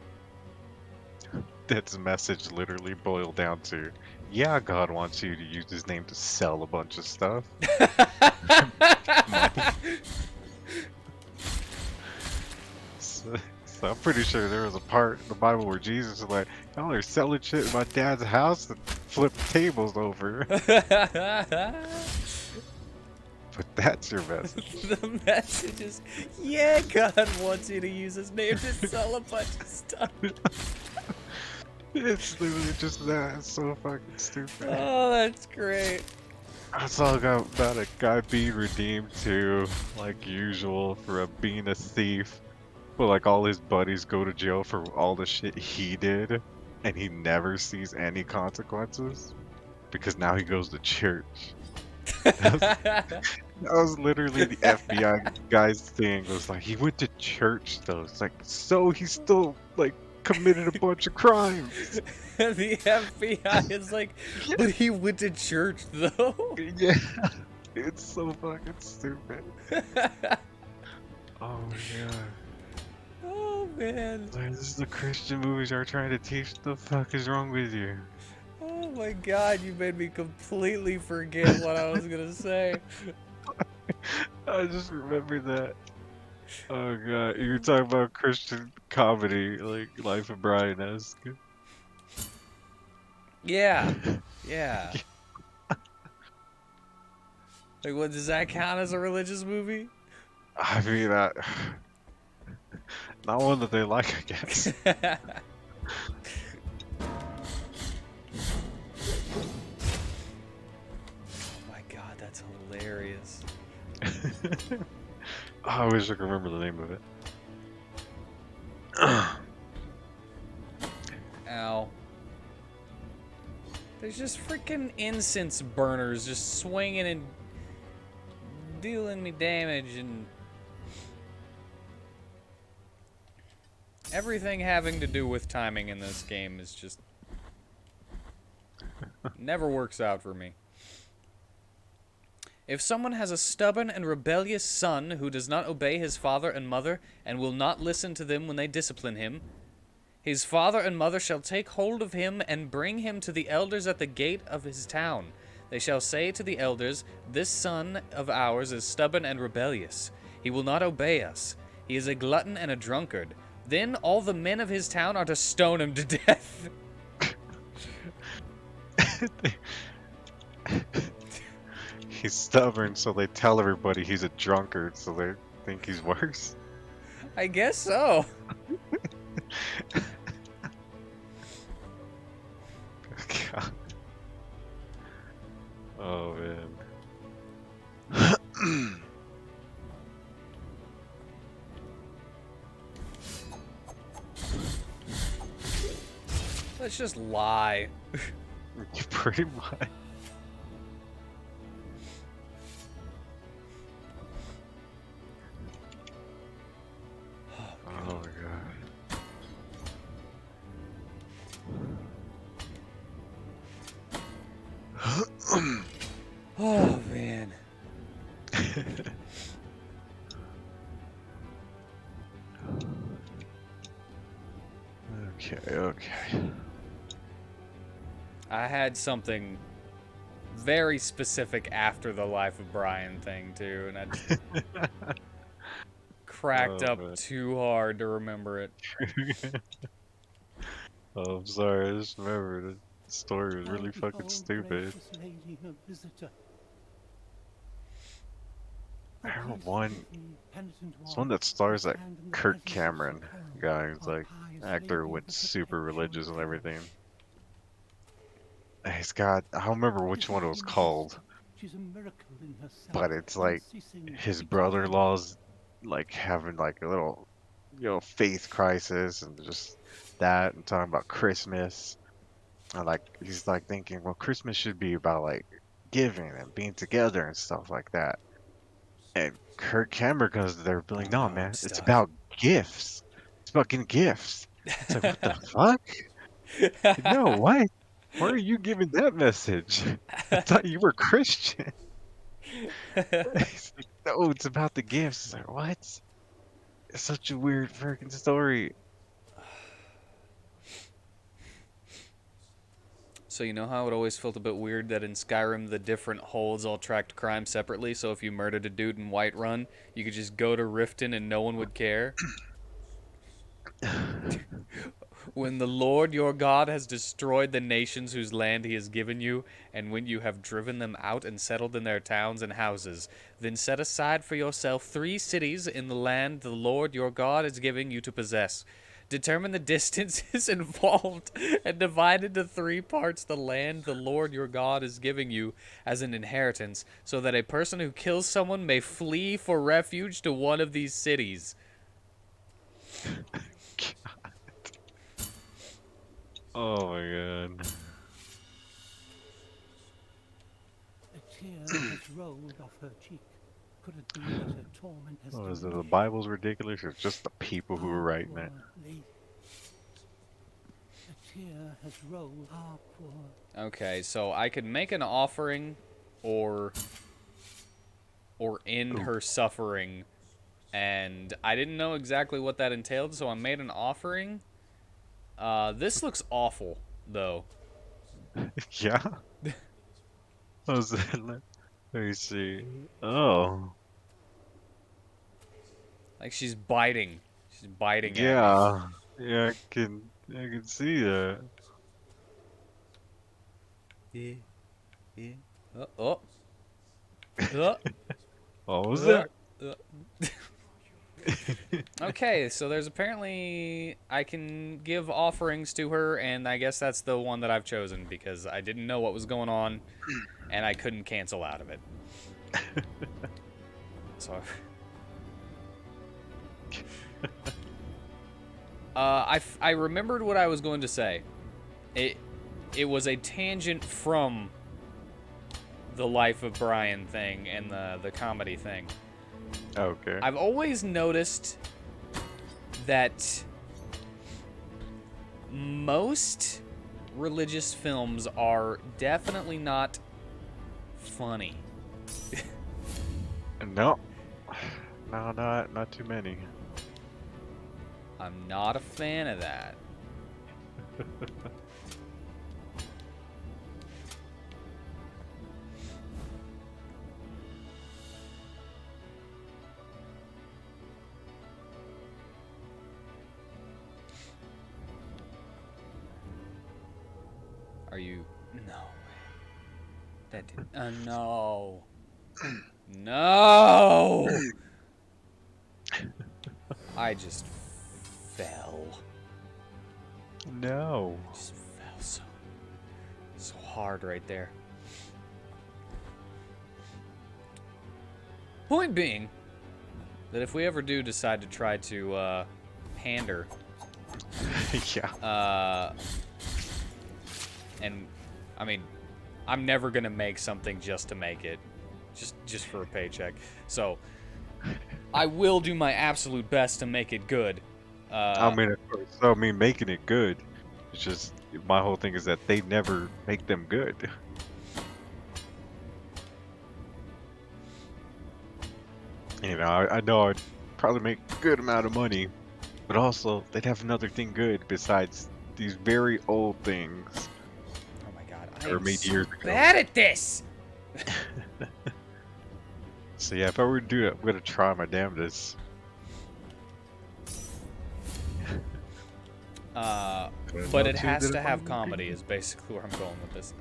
That's message literally boiled down to, yeah, God wants you to use his name to sell a bunch of stuff. So I'm pretty sure there was a part in the Bible where Jesus was like, y'all are selling shit in my dad's house and flip tables over. But that's your message. The message is, yeah, God wants you to use his name to sell a bunch of stuff. It's literally just that. It's so fucking stupid. Oh, that's great. It's all about a guy being redeemed too, like usual, for being a thief. But like all his buddies go to jail for all the shit he did, and he never sees any consequences because now he goes to church. That was literally the FBI guy's thing. Was like he went to church though. It's like so he still like committed a bunch of crimes. The FBI is like, but he went to church though. Yeah, it's so fucking stupid. Oh my god. Oh man. Like, this is the Christian movies are trying to teach. The fuck is wrong with you? Oh my god, you made me completely forget what I was gonna say. I just remembered that. Oh god, you were talking about Christian comedy, like Life of Brian-esque. Yeah. Yeah. Like, what does that count as a religious movie? I mean, not one that they like, I guess. Oh my god, that's hilarious. I wish I could remember the name of it. Ow. There's just freaking incense burners just swinging and dealing me damage, and everything having to do with timing in this game is just never works out for me. If someone has a stubborn and rebellious son who does not obey his father and mother and will not listen to them when they discipline him, his father and mother shall take hold of him and bring him to the elders at the gate of his town. They shall say to the elders, "This son of ours is stubborn and rebellious. He will not obey us. He is a glutton and a drunkard. Then all the men of his town are to stone him to death." He's stubborn, so they tell everybody he's a drunkard, so they think he's worse. I guess so. God. Oh man. Let's just lie. Pretty much. Oh my god. Oh man. Okay. I had something very specific after the Life of Brian thing too, and I just cracked Oh, up man. too hard to remember it. Oh, I'm sorry, I just remembered the story was really Lo, fucking behold, stupid. gracious lady, a visitor. I Oh, remember peace one, with thee, penitent it's one that stars that stand in the Kirk presence of Cameron Sir Peril, guy who's our like pious actor who lady went of the super perpetual religious and care. everything. And he's got, I don't remember which This one it lady was called, majestic, she's a miracle in herself, but it's like unceasing his to be divine. brother-in-law's like having like a little, faith crisis and just that and talking about Christmas. And like he's like thinking, well, Christmas should be about like giving and being together and stuff like that. And Kirk Cameron goes there, be like, no, Oh, I'm man, it's stuck. about gifts. It's about getting gifts. It's like, what the fuck? No, what? Why are you giving that message? I thought you were Christian. He's like, no, it's about the gifts. It's like, what? It's such a weird freaking story. So you know how it always felt a bit weird that in Skyrim the different holds all tracked crime separately, so if you murdered a dude in Whiterun, you could just go to Riften and no one would care? When the Lord your God has destroyed the nations whose land he has given you, and when you have driven them out and settled in their towns and houses, then set aside for yourself 3 cities in the land the Lord your God is giving you to possess. Determine the distances involved and divide into 3 parts the land the Lord your God is giving you as an inheritance, so that a person who kills someone may flee for refuge to one of these cities. Oh my god. A tear has rolled off her cheek. Could it be that her torment has Oh, is it the diminished? Bible's ridiculous or just the people who were Our writing poor it? lady. A tear has rolled our poor. Okay, so I could make an offering or end Ooh. her suffering, and I didn't know exactly what that entailed, so I made an offering. This looks awful, though. Yeah? What was it? Let me see. Oh. Like she's biting. She's biting at me. Yeah. Yeah, I can see that. Yeah, yeah. Oh, oh, What was oh, that? oh. Okay, so there's apparently I can give offerings to her, and I guess that's the one that I've chosen because I didn't know what was going on, and I couldn't cancel out of it. So, I remembered what I was going to say. It was a tangent from the Life of Brian thing and the comedy thing. Okay. I've always noticed that most religious films are definitely not funny. No. No, not too many. I'm not a fan of that. Are you? No. That did. No. No. I just fell. No. Just fell so hard right there. Point being that if we ever do decide to try to pander, Yeah. and I mean, I'm never gonna make something just to make it, just for a paycheck. So I will do my absolute best to make it good. I mean, of course. So, I mean, making it good. It's just my whole thing is that they never make them good. You know, I know I'd probably make a good amount of money, but also they'd have another thing good besides these very old things Oh my god, that I were am made so years ago. bad at this. So yeah, if I were to do it, I'm gonna try my damnedest. But it has to have comedy. Is basically where I'm going with this.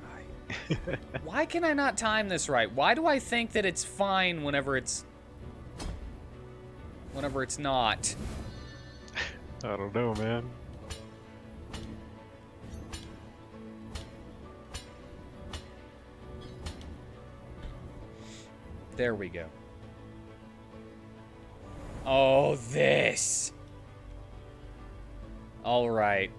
Why can I not time this right? Why do I think that it's fine whenever it's not? I don't know, man. There we go. Oh, this. All right.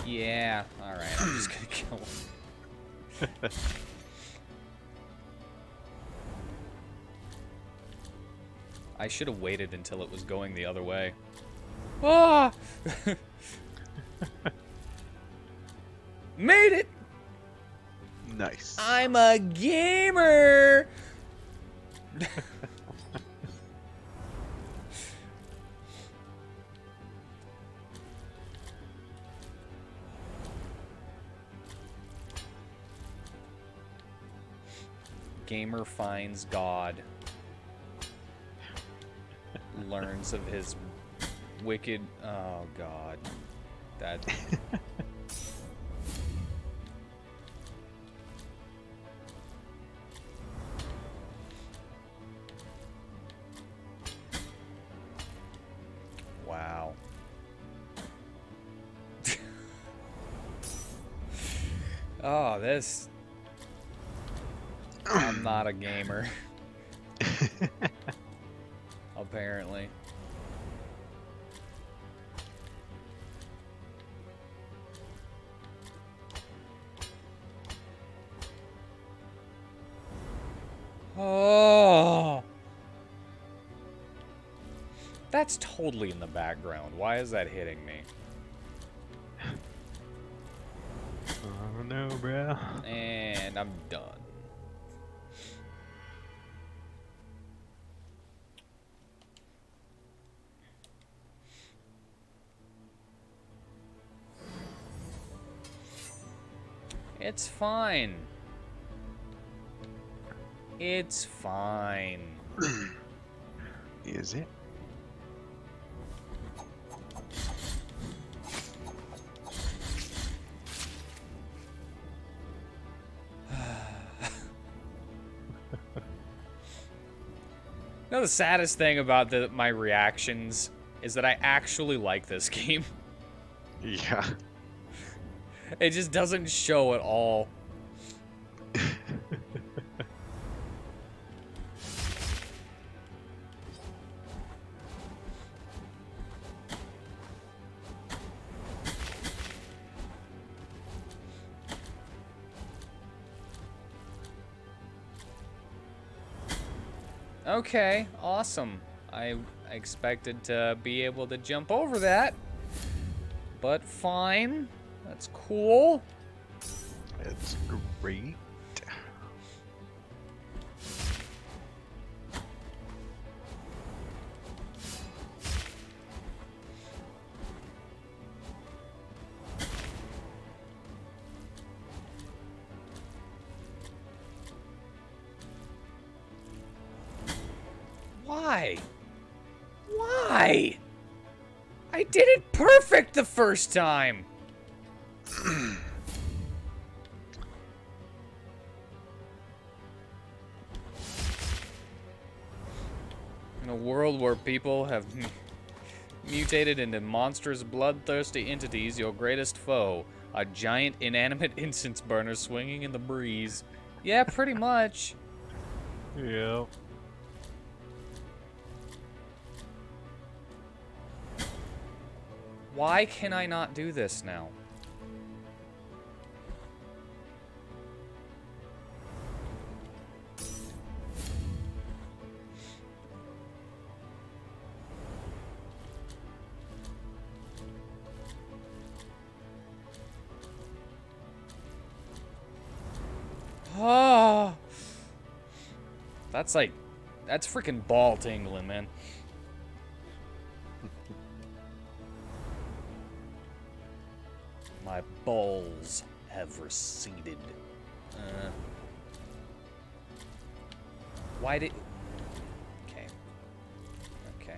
Yeah. All right. I'm just gonna kill him. I should have waited until it was going the other way. Ah! Made it! Nice. I'm a gamer! Gamer finds God. Learns of his wicked... Oh, God. That... Wow. Oh, this... I'm I'm not a gamer. Apparently. Oh. That's totally in the background. Why is that hitting me? Oh no, bro. And I'm done. It's fine. It's fine. Is it? You know, the saddest thing about my reactions is that I actually like this game. Yeah. It just doesn't show at all. Okay, awesome. I expected to be able to jump over that, but fine. That's cool. It's great. Why? Why? I did it perfect the first time. In a world where people have mutated into monstrous, bloodthirsty entities, your greatest foe, a giant inanimate incense burner swinging in the breeze. Yeah, pretty much. Yeah. Why can I not do this now? Oh, that's freaking ball tingling, man. My balls have receded. Why did... Okay. Okay.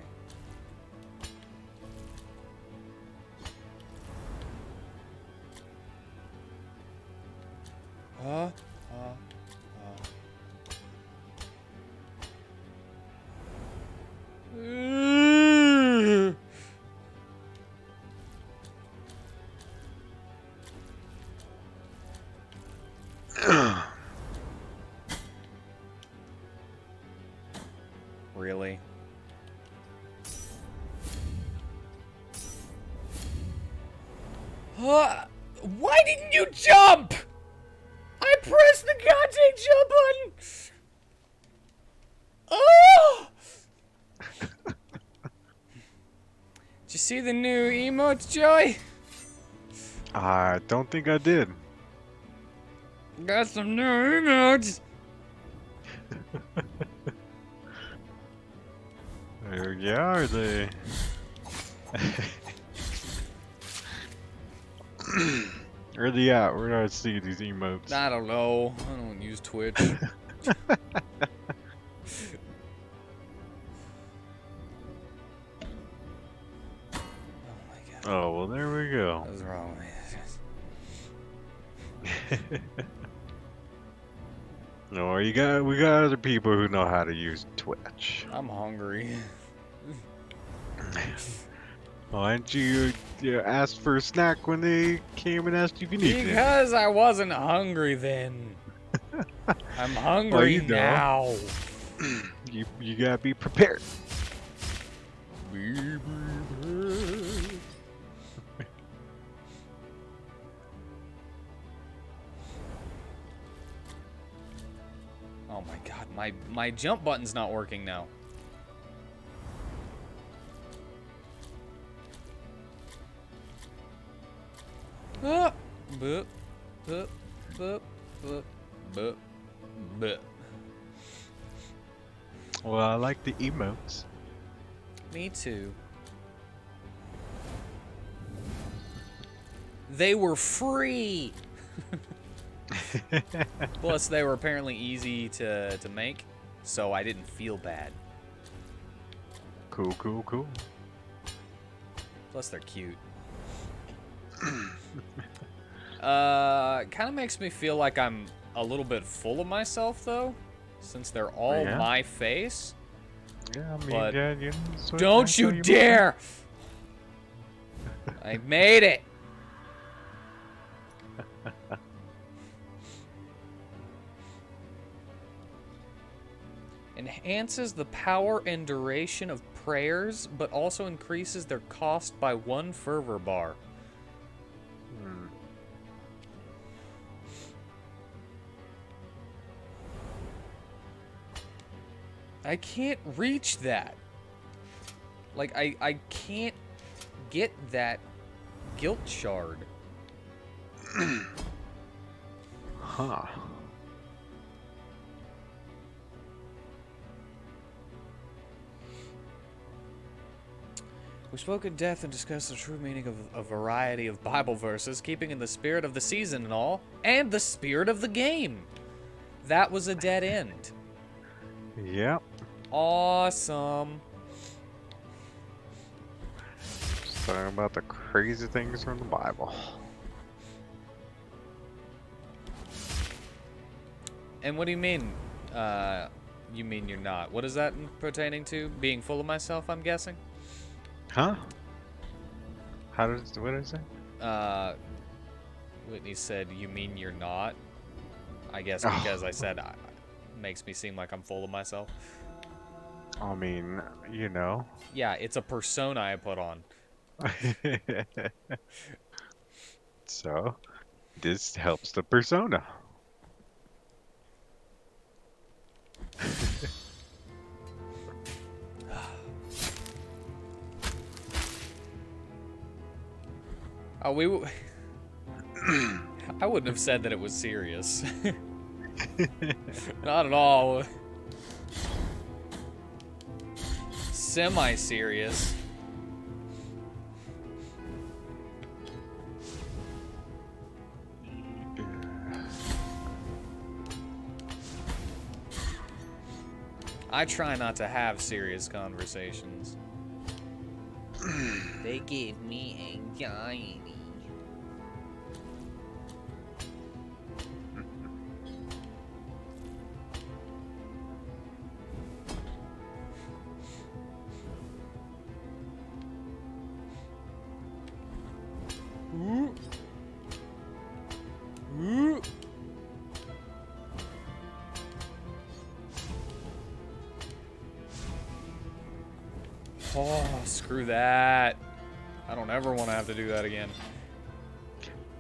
Really? Why didn't you jump? I pressed the goddamn jump button. Oh! Did you see the new emotes, Joey? I don't think I did. Got some new emotes. Yeah, are they? Where are they at? Where do I see these emotes? I don't know. I don't use Twitch. Oh, well, there we go. What was wrong with No, we got other people who know how to use Twitch. I'm hungry. Why didn't you ask for a snack when they came and asked you if you needed it? Because I wasn't hungry then. I'm Well, hungry you know. now. You gotta be prepared. Oh my god, my jump button's not working now. Ah! Boop, boop, boop, boop, boop, boop. Well, I like the emotes. Me too. They were free! Plus, they were apparently easy to make, so I didn't feel bad. Cool, cool, cool. Plus, they're cute. Kind of makes me feel like I'm a little bit full of myself, though, since they're all Yeah. my face. Yeah, I mean, But yeah, you know, so don't that's you how dare! I made it! Enhances the power and duration of prayers, but also increases their cost by 1 fervor bar. Hmm. I can't reach that. Like, I can't get that guilt shard. Huh. We spoke in depth and discussed the true meaning of a variety of Bible verses, keeping in the spirit of the season and all, and the spirit of the game. That was a dead end. Yep. Awesome. Just talking about the crazy things from the Bible. And what do you mean? You mean you're not? What is that pertaining to? Being full of myself, I'm guessing? Huh? What did I say? Whitney said, you mean you're not? I guess Oh. because I said makes me seem like I'm full of myself. I mean, you know. Yeah, it's a persona I put on. So, this helps the persona. Oh, I wouldn't have said that it was serious. Not at all. Semi-serious. I try not to have serious conversations. They give me anxiety. Ooh. Ooh. Oh, screw that. I don't ever want to have to do that again.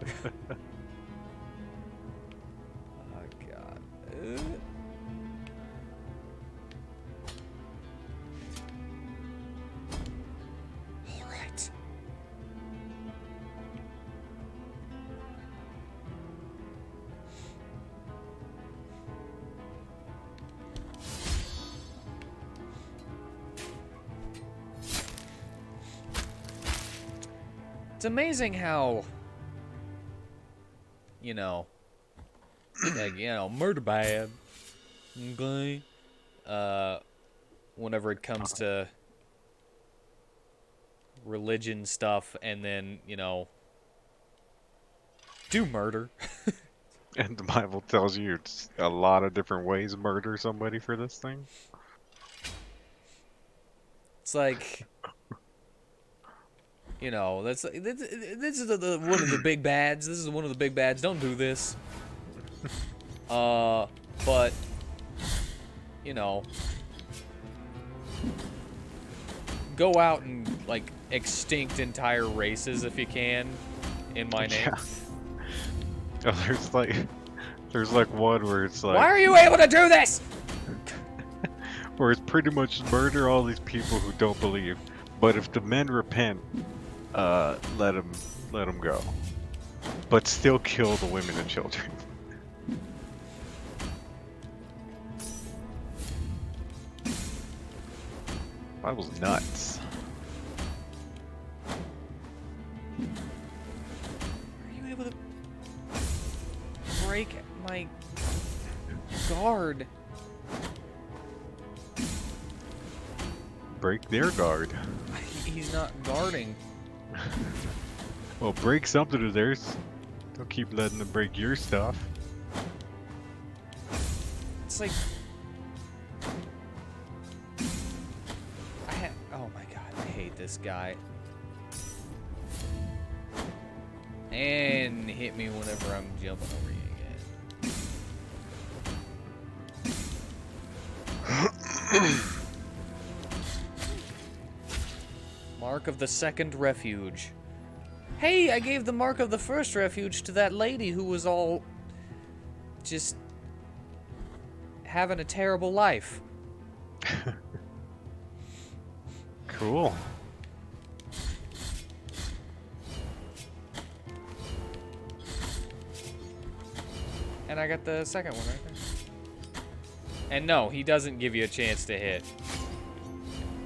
Oh, God. All right. It's amazing how, like, murder bad. Okay. Whenever it comes to religion stuff, and then, do murder. And the Bible tells you it's a lot of different ways to murder somebody for this thing. It's like, this is one of the big bads. This is one of the big bads. Don't do this. but you know, go out and like extinct entire races if you can in my name. Yeah. Oh, there's like one where it's Why like are you able to do this? where it's pretty much murder all these people who don't believe, but if the men repent, let them go, but still kill the women and children. That was nuts. Are you able to break my guard? Break their guard. He's not guarding. Well, break something of theirs. Don't keep letting them break your stuff. It's like oh my god, I hate this guy. And hit me whenever I'm jumping over you again. Mark of the second refuge. Hey, I gave the mark of the first refuge to that lady who was all just having a terrible life. Cool. And I got the second one right there. And no, he doesn't give you a chance to hit.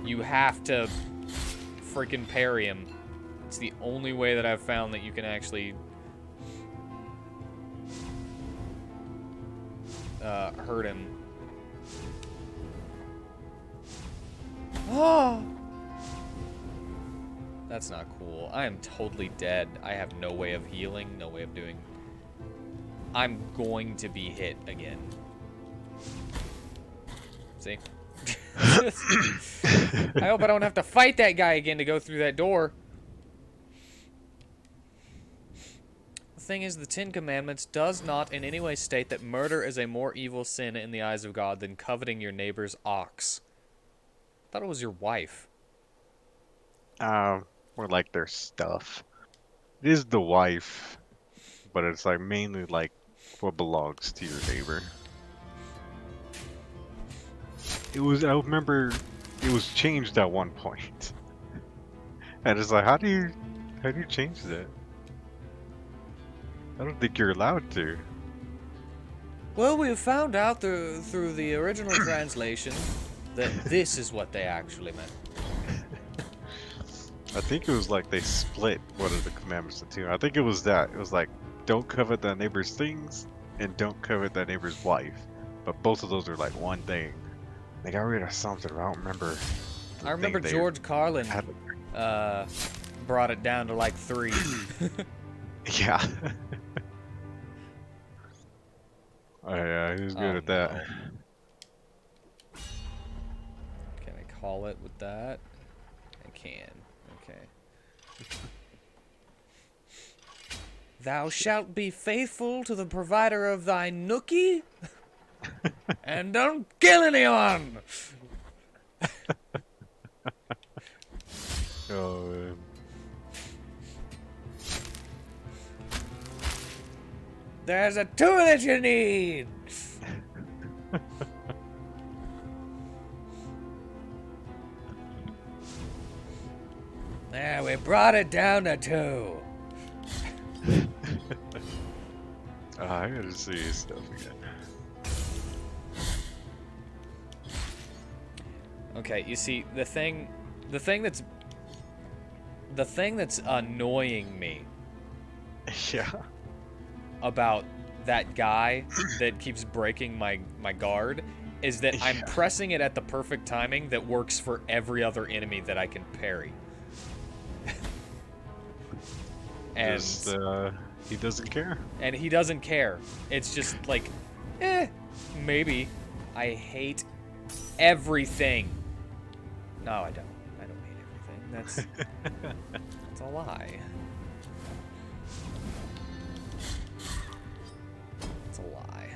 You have to freaking parry him. It's the only way that I've found that you can actually hurt him. Oh! That's not cool. I am totally dead. I have no way of healing, no way of doing... I'm going to be hit again. See? I hope I don't have to fight that guy again to go through that door. The thing is, the Ten Commandments does not in any way state that murder is a more evil sin in the eyes of God than coveting your neighbor's ox. I thought it was your wife. Or like their stuff. It is the wife, but it's like mainly like what belongs to your neighbor. I remember it was changed at one point. And it's like, how do you change that? I don't think you're allowed to. Well, we found out through the original translation that this is what they actually meant. I think it was like they split one of the commandments in two. I think it was that. It was like, don't covet thy neighbor's things and don't covet thy neighbor's wife. But both of those are like one thing. They got rid of something. I don't remember. I remember George Carlin brought it down to like 3. Yeah. Oh yeah, he was good at that. No. Can I call it with that? I can. Okay. Thou shalt be faithful to the provider of thy nookie, and don't kill anyone. Oh man. There's a tour that you need. There, we brought it down to 2. I gotta see his stuff again. Okay, you see, the thing that's annoying me Yeah. about that guy that keeps breaking my guard is that I'm Yeah. pressing it at the perfect timing that works for every other enemy that I can parry. And He doesn't care. and he doesn't care. It's just like, maybe. I hate everything. No, I don't. I don't hate everything. That's a lie. It's a lie.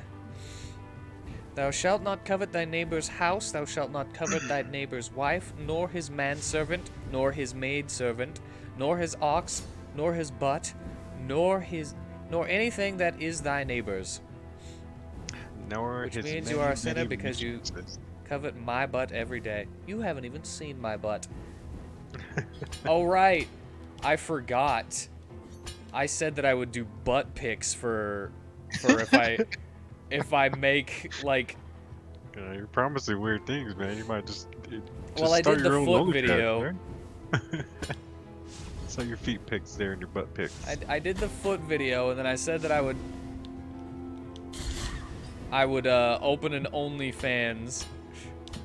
Thou shalt not covet thy neighbor's house, thou shalt not covet thy neighbor's wife, nor his manservant, nor his maidservant, nor his ox, nor his butt, nor anything that is thy neighbor's. Nor Which his means many, you are a sinner many because you mistresses. covet my butt every day. You haven't even seen my butt. Oh, right. I forgot. I said that I would do butt pics for if I make, like... You're promising weird things, man. You might just Well, I start did the your own foot OnlyFans, video. right? Saw your feet pics there and your butt pics. I did the foot video, and then I said that I would open an OnlyFans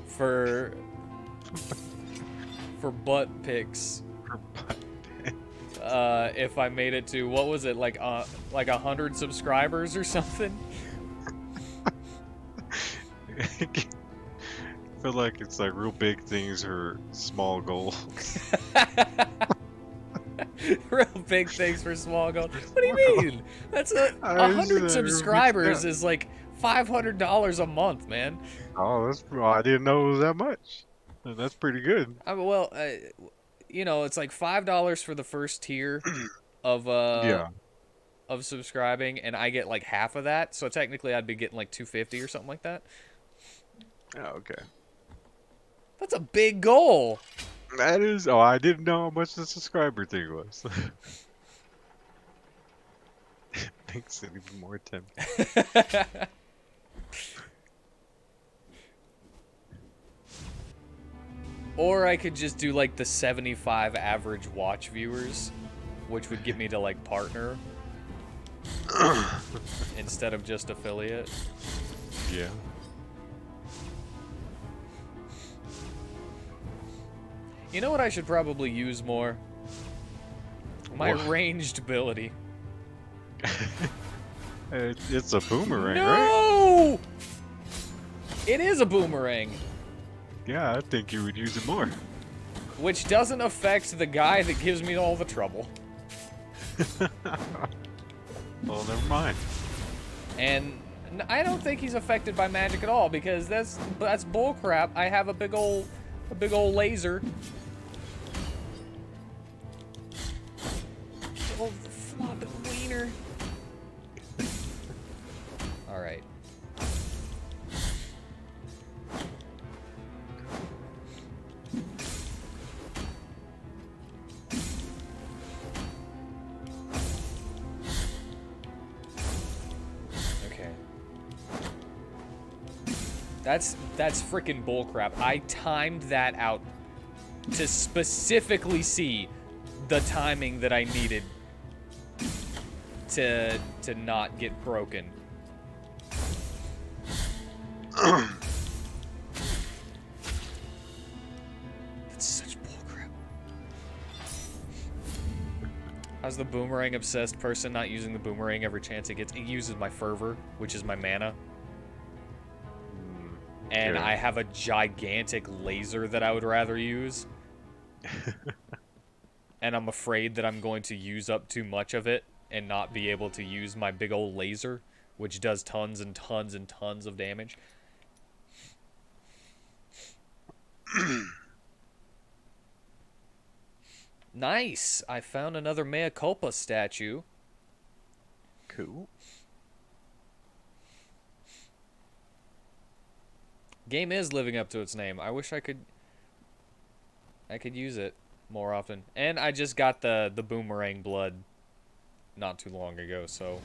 for butt pics. For butt pics. If I made it to, what was it, like 100 subscribers or something? I feel like it's like real big things or small goals. Real big things for small goals. What do you mean? That's 100 subscribers is like $500 a month, man. Oh, I didn't know it was that much. That's pretty good. I mean, well, you know, it's like $5 for the first tier of Yeah. of subscribing, and I get like half of that. So technically, I'd be getting like $250 or something like that. Oh, okay. That's a big goal. That is. Oh, I didn't know how much the subscriber thing was. Makes it even more tempting. Or I could just do like the 75 average watch viewers, which would get me to like partner instead of just affiliate. Yeah. You know what I should probably use more? My What? ranged ability. It's a boomerang, right? No! It is a boomerang, Yeah, I think you would use it more. which doesn't affect the guy that gives me all the trouble. Well, never mind. And I don't think he's affected by magic at all, because that's bullcrap. I have a big old laser. Oh, the flopping wiener. All right. Okay. That's freaking bullcrap. I timed that out to specifically see the timing that I needed to not get broken. That's such bullcrap. How's the boomerang obsessed person not using the boomerang every chance it gets? It uses my fervor, which is my mana. And Yeah. I have a gigantic laser that I would rather use. And I'm afraid that I'm going to use up too much of it and not be able to use my big old laser, which does tons and tons and tons of damage. Nice! I found another Mea Culpa statue. Cool. Game is living up to its name. I wish I could use it more often. And I just got the boomerang blood not too long ago, so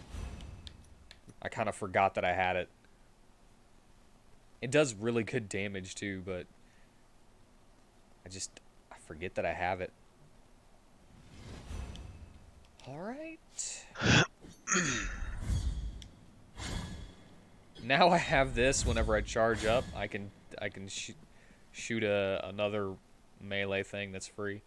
I kind of forgot that I had it. It does really good damage too, but I forget that I have it. All right. Now I have this. Whenever I charge up, I can shoot another melee thing that's free.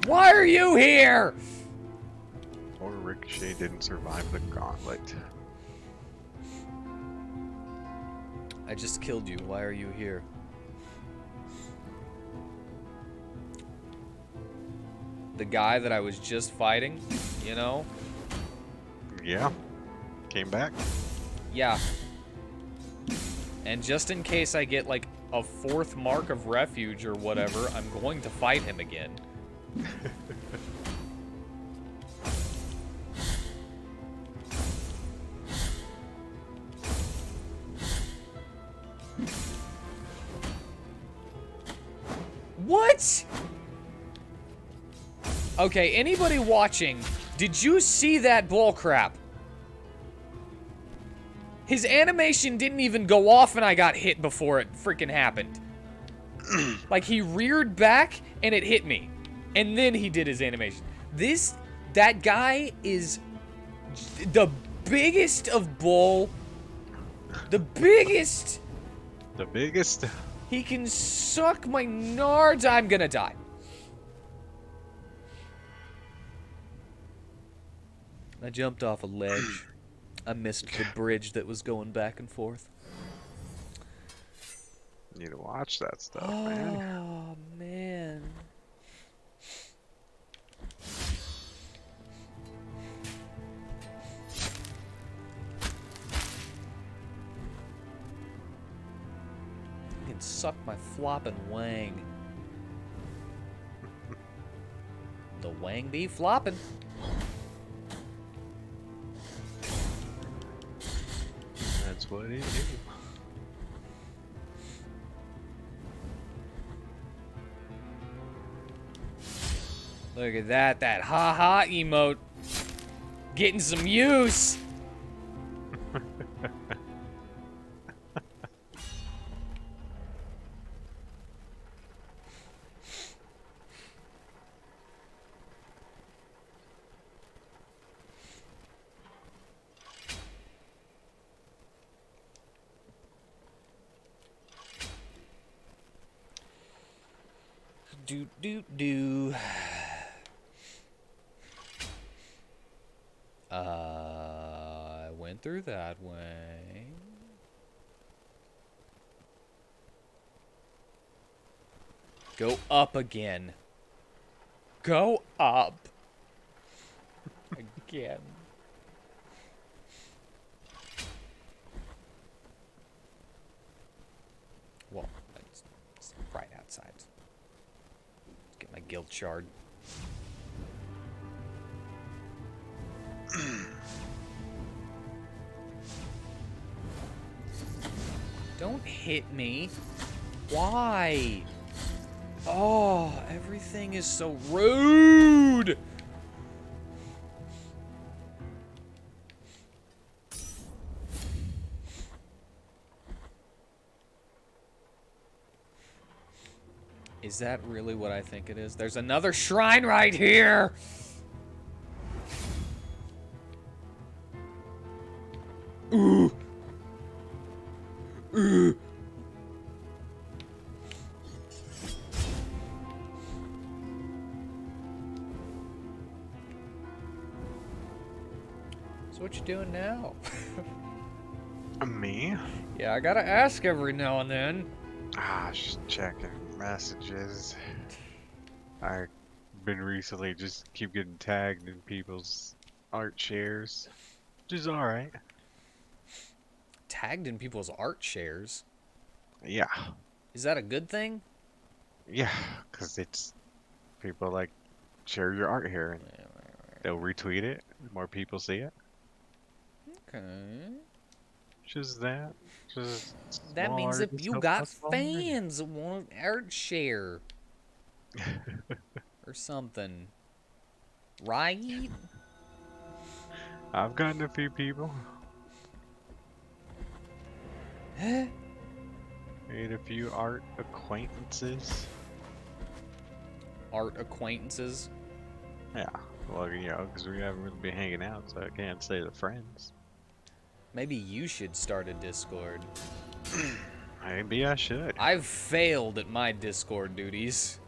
Why are you here? Or Ricochet didn't survive the gauntlet. I just killed you. Why are you here? The guy that I was just fighting, you know? Yeah. Came back. Yeah. And just in case I get like a 4th mark of refuge or whatever, I'm going to fight him again. What? Okay, anybody watching, did you see that bullcrap? His animation didn't even go off and I got hit before it freaking happened. Like, he reared back and it hit me. And then he did his animation. That guy is the biggest of bull. The biggest. The biggest. He can suck my nards. I'm gonna die. I jumped off a ledge. I missed the bridge that was going back and forth. You need to watch that stuff, man. Oh, man. You can suck my flopping wang. The wang be flopping. That's what it is. Look at that ha-ha emote. Getting some use. Do. I went through that way. Go up again. Go up. Again. Well, it's right outside. Let's get my guild shard. Don't hit me. Why? Oh, everything is so rude. Is that really what I think it is? There's another shrine right here. Ooh. Ooh. So what you doing now? Me? Yeah, I gotta ask every now and then. Just checking messages. I've been recently just keep getting tagged in people's art shares, which is alright. Tagged in people's art shares? Yeah. Is that a good thing? Yeah, because it's people like share your art here and they'll retweet it. More people see it. Okay. Just that. Just That small means that artists you help got us all win. fans that want art share. Or something. Right? I've gotten a few people. Huh? Made a few art acquaintances. Art acquaintances? Yeah. Well, you know, because we haven't really been hanging out, so I can't say the friends. Maybe you should start a Discord. Maybe I should. I've failed at my Discord duties.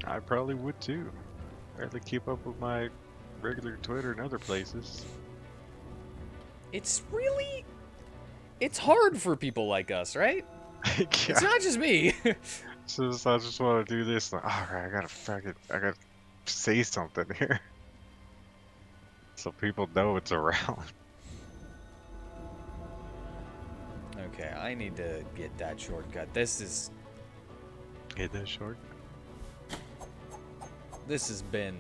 I probably would too. Barely keep up with my regular Twitter and other places. It's hard for people like us, right? Yeah. It's not just me. So I just want to do this. Like, all right, I gotta say something here. So people know it's around. Okay, I need to get that shortcut. This Get that short. has been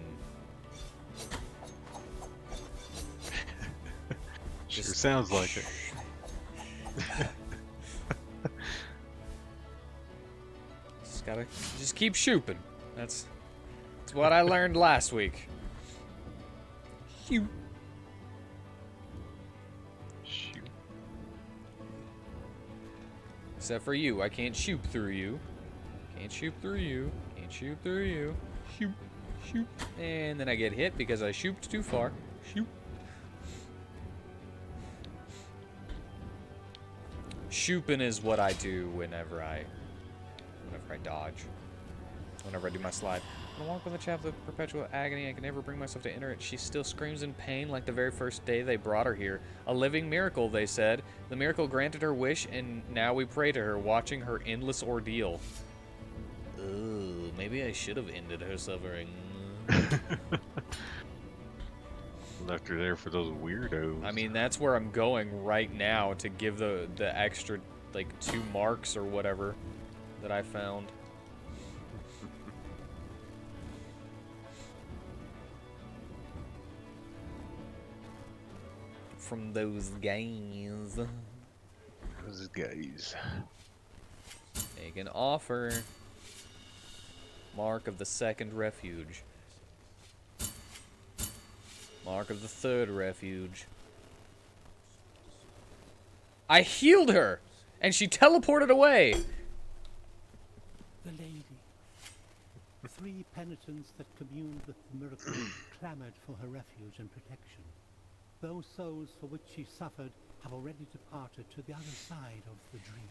Sure just sounds like it. just keep shooting. That's what I learned last week. Shoot. Shoot. Except for you, I can't shoot through you. Can't shoot through you. Can't shoot through you. Shoot. Shoot. And then I get hit because I shoot too far. Shoot. Shooping is what I do whenever I dodge. Whenever I do my slide. When I walk with a chap with perpetual agony, I can never bring myself to enter it. She still screams in pain like the very first day they brought her here. A living miracle, they said. The miracle granted her wish, and now we pray to her, watching her endless ordeal. Ooh, maybe I should have ended her suffering. Left her there for those weirdos. I mean, that's where I'm going right now to give the extra, like, 2 marks or whatever that I found. From those guys. Those guys. Make an offer. Mark of the 2nd refuge. Mark of the 3rd refuge. I healed her! And she teleported away! The lady. 3 penitents that communed with the miracle clamored for her refuge and protection. Those souls for which she suffered have already departed to the other side of the dream.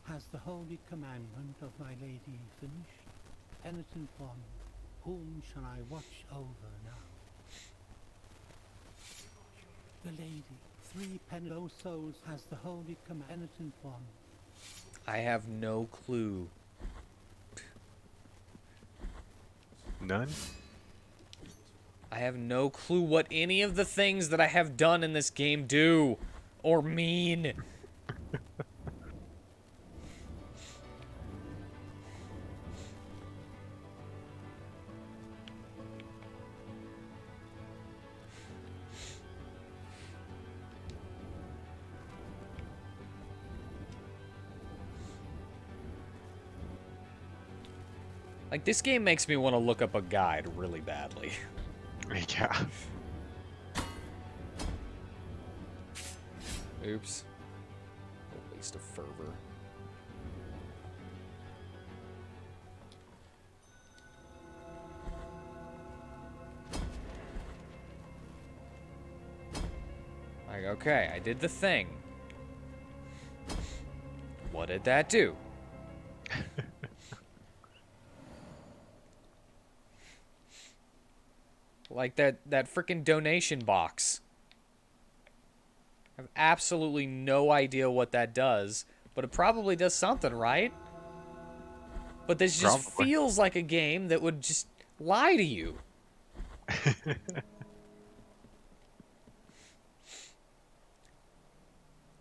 Has the holy commandment of my lady finished? Penitent one, whom shall I watch over now? The lady, 3 those souls has the holy penitent one. I have no clue. None? I have no clue what any of the things that I have done in this game do or mean. Like, this game makes me want to look up a guide really badly. Yeah. Oops. A waste of fervor. Like, okay, I did the thing. What did that do? Like that freaking donation box. I have absolutely no idea what that does, but it probably does something, right? But this just feels like a game that would just lie to you.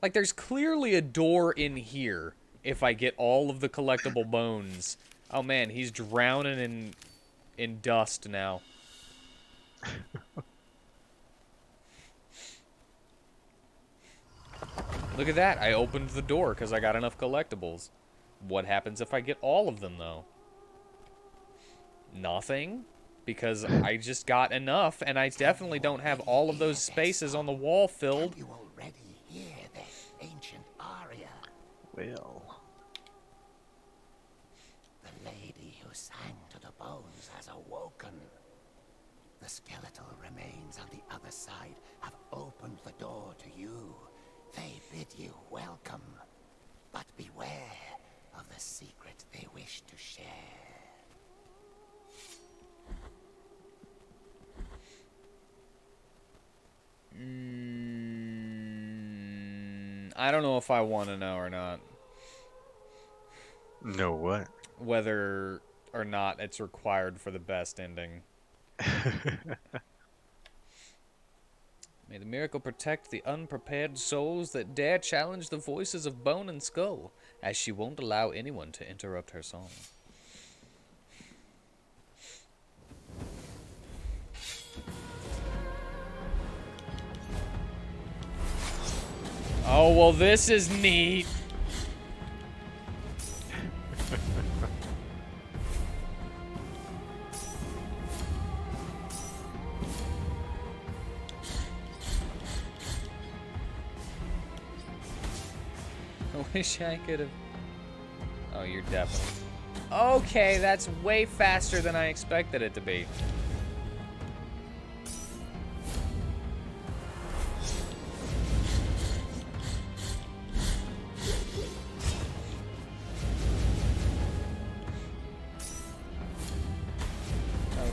Like, there's clearly a door in here if I get all of the collectible bones. Oh man, he's drowning in dust now. Look at that. I opened the door because I got enough collectibles. What happens if I get all of them, though? Nothing. Because I just got enough, and I definitely don't have all of those spaces on the wall filled. You already hear the ancient aria. Well. The lady who sang to the bones has awoken. The skeletal remains on the other side have opened the door to you. They bid you welcome, but beware of the secret they wish to share. I don't know if I want to know or not. Know what? Whether or not it's required for the best ending. May the miracle protect the unprepared souls that dare challenge the voices of bone and skull, as she won't allow anyone to interrupt her song. Oh, well, this is neat. I wish I could have... Oh, you're definitely... Okay, that's way faster than I expected it to be.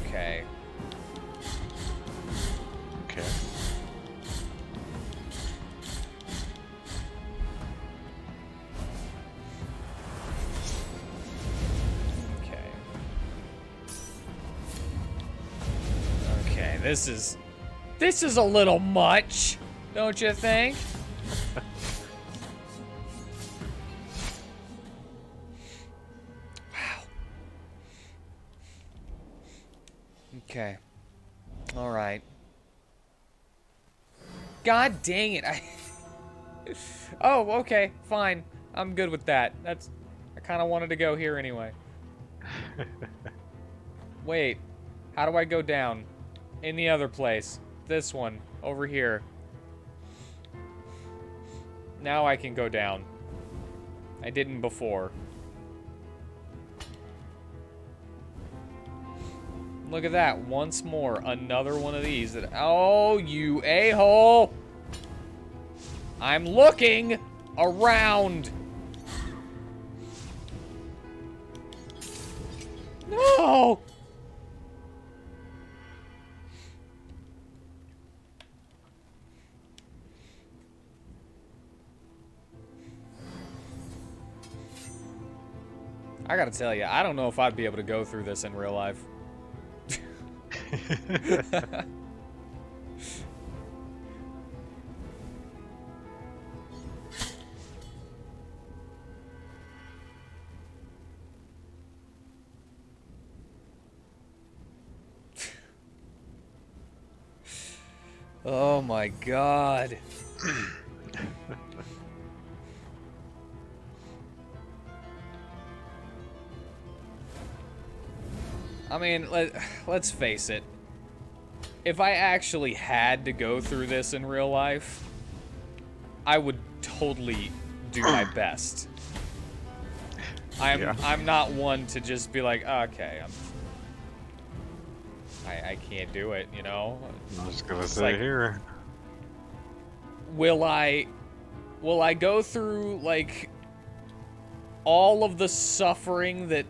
Okay. Okay. Okay. Okay, this is a little much, don't you think? Wow. Okay. All right. God dang it. Oh, okay, fine. I'm good with that. I kind of wanted to go here anyway. Wait. How do I go down? In the other place. This one. Over here. Now I can go down. I didn't before. Look at that. Once more. Another one of these. Oh, you a-hole! I'm looking around. No! I gotta tell you, I don't know if I'd be able to go through this in real life. Oh my god. I mean, let's face it. If I actually had to go through this in real life, I would totally do my best. I'm not one to just be like, okay, I can't do it, you know? I was gonna say like, here. Will I go through, like, all of the suffering that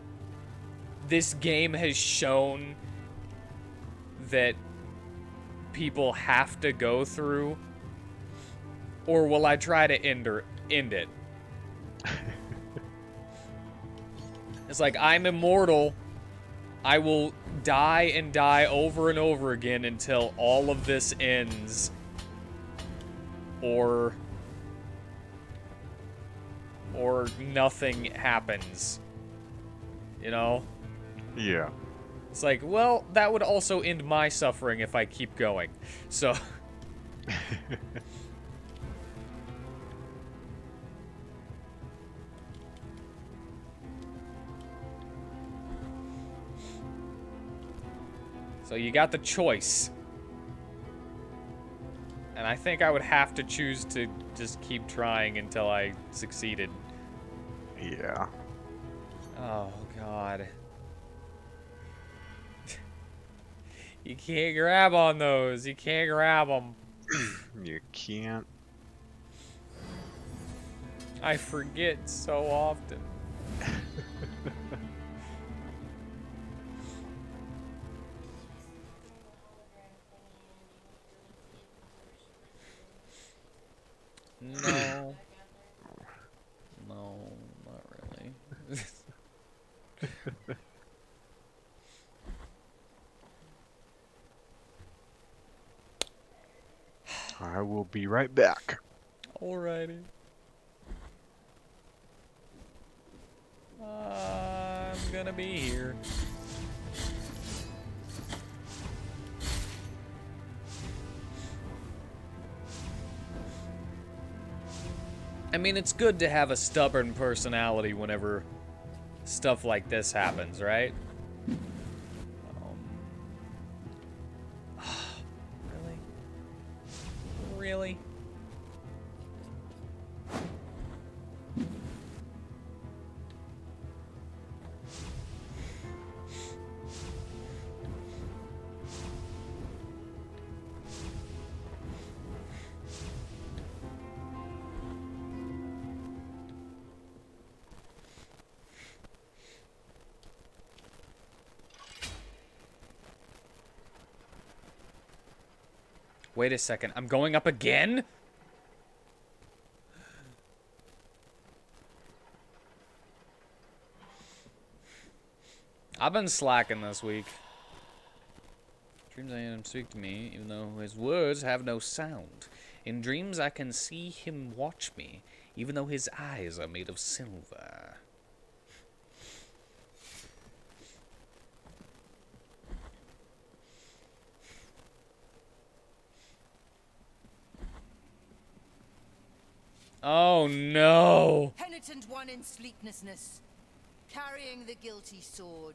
this game has shown that people have to go through? Or will I try to end it? It's like, I'm immortal. I will die and die over and over again until all of this ends. Or nothing happens. You know? Yeah. It's like, well, that would also end my suffering if I keep going. So... So you got the choice. And I think I would have to choose to just keep trying until I succeeded. Yeah. Oh, God. You can't grab on those. You can't grab them. You can't. I forget so often. No. No, not really. will be right back. Alrighty. I'm gonna be here. I mean, it's good to have a stubborn personality whenever stuff like this happens, right? Really? Really? Wait a second, I'm going up again? I've been slacking this week. Dreams I am speak to me, even though his words have no sound. In dreams I can see him watch me, even though his eyes are made of silver. Oh no! Penitent one in sleeplessness, carrying the guilty sword,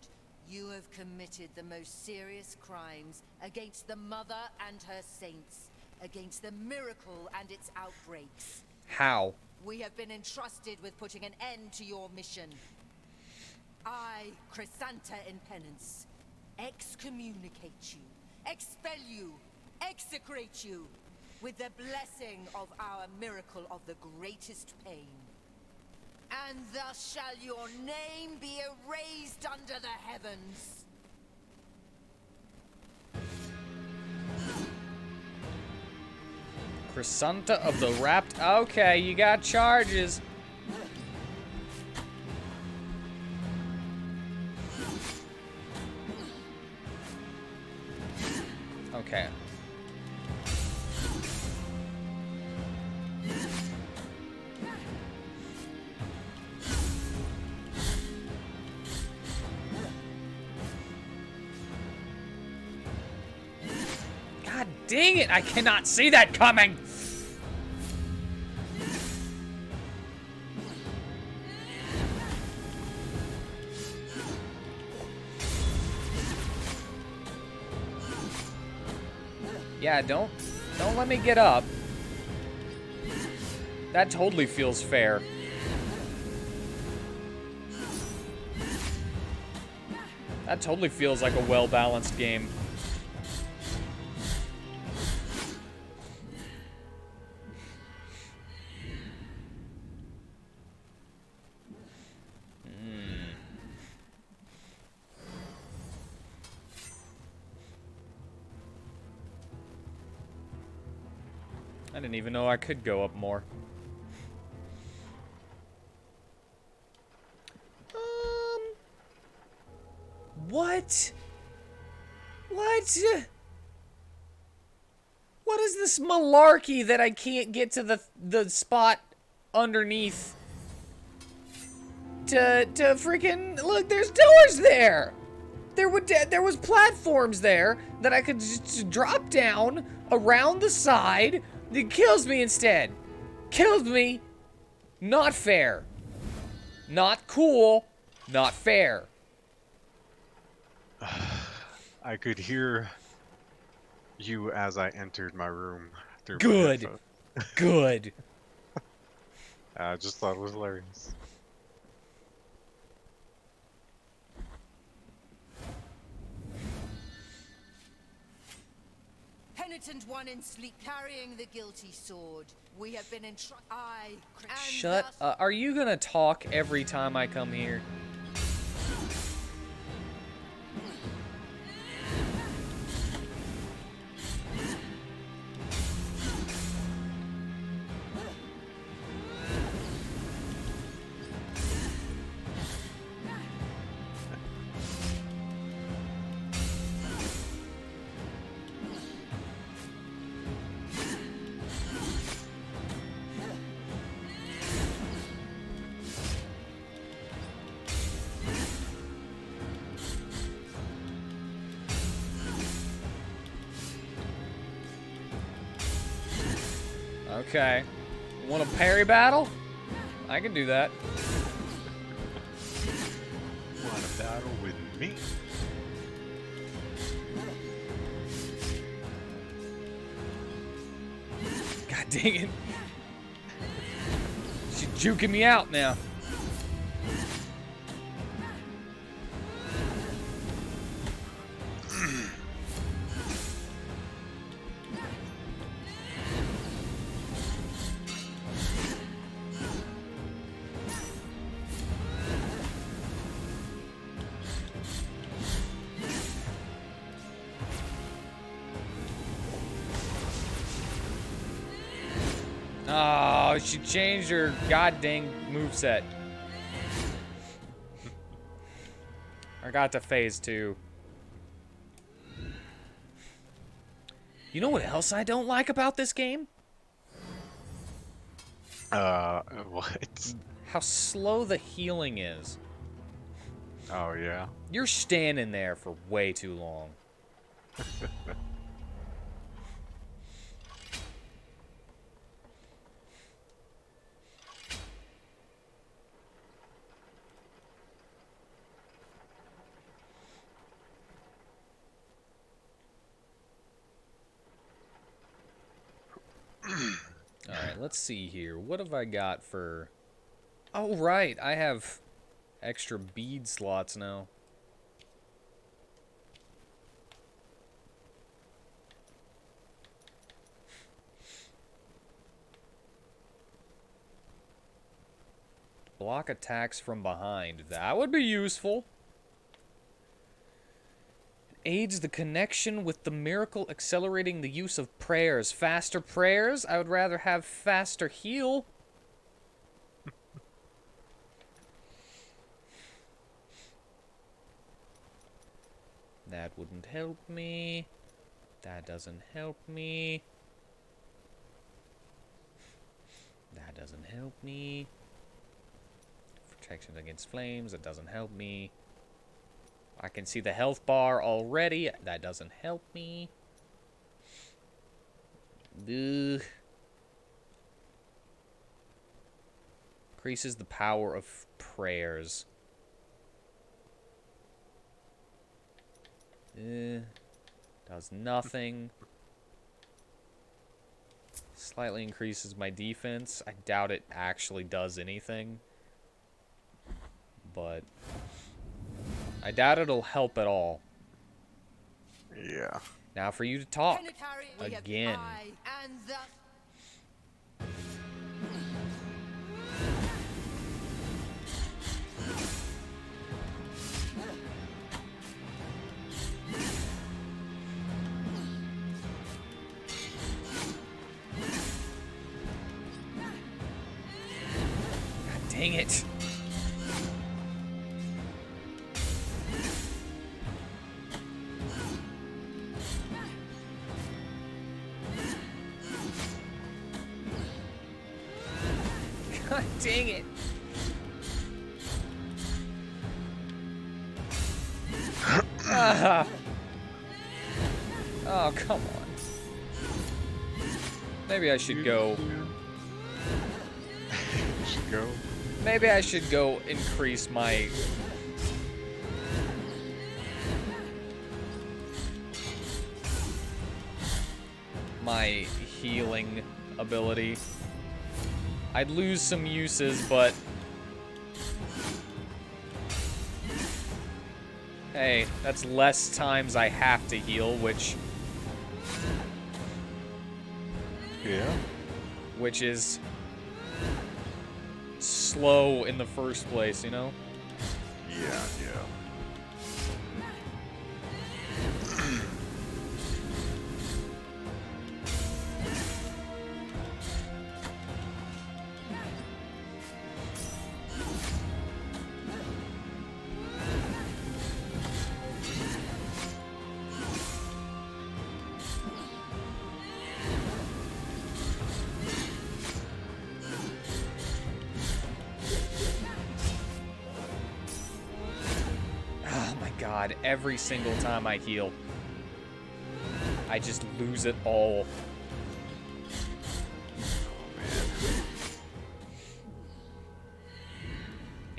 you have committed the most serious crimes against the Mother and her saints, against the miracle and its outbreaks. How? We have been entrusted with putting an end to your mission. I, Chrysanta in penance, excommunicate you, expel you, execrate you, with the blessing of our miracle of the greatest pain. And thus shall your name be erased under the heavens. Chrysanta of the Wrapped... Okay, you got charges. Okay. God dang it, I cannot see that coming! Yeah, don't let me get up. That totally feels fair. That totally feels like a well-balanced game. I didn't even know I could go up more. What? What? What is this malarkey that I can't get to the spot underneath to freaking look? There's doors there. There was platforms there that I could just drop down around the side. It kills me instead. Kills me. Not fair. Not cool. Not fair. I could hear you as I entered my room through my Good. headphones. Good. I just thought it was hilarious. Penitent one in sleep, carrying the guilty sword. We have been entrusted. Shut up. Are you gonna talk every time I come here? Okay. Want a parry battle? I can do that. Want a battle with me? God dang it. She's juking me out now. Oh, she changed her goddamn moveset. I got to phase 2. You know what else I don't like about this game? What? How slow the healing is. Oh, yeah. You're standing there for way too long. Alright, let's see here. What have I got for... Oh, right. I have extra bead slots now. Block attacks from behind. That would be useful. Aids the connection with the miracle, accelerating the use of prayers. Faster prayers? I would rather have faster heal. That wouldn't help me. That doesn't help me. That doesn't help me. Protection against flames. That doesn't help me. I can see the health bar already. That doesn't help me. Ugh. Increases the power of prayers. Does nothing. Slightly increases my defense. I doubt it actually does anything. But I doubt it'll help at all. Yeah. Now for you to talk Planetary, we have the again. eye and the... God dang it. God dang it. Ah. Oh, come on. Maybe I should go. Should go. Maybe I should go increase my... my healing ability. I'd lose some uses, but... Hey, that's less times I have to heal, which Yeah. is slow in the first place, you know? Yeah, yeah. Oh my god, every single time I heal, I just lose it all.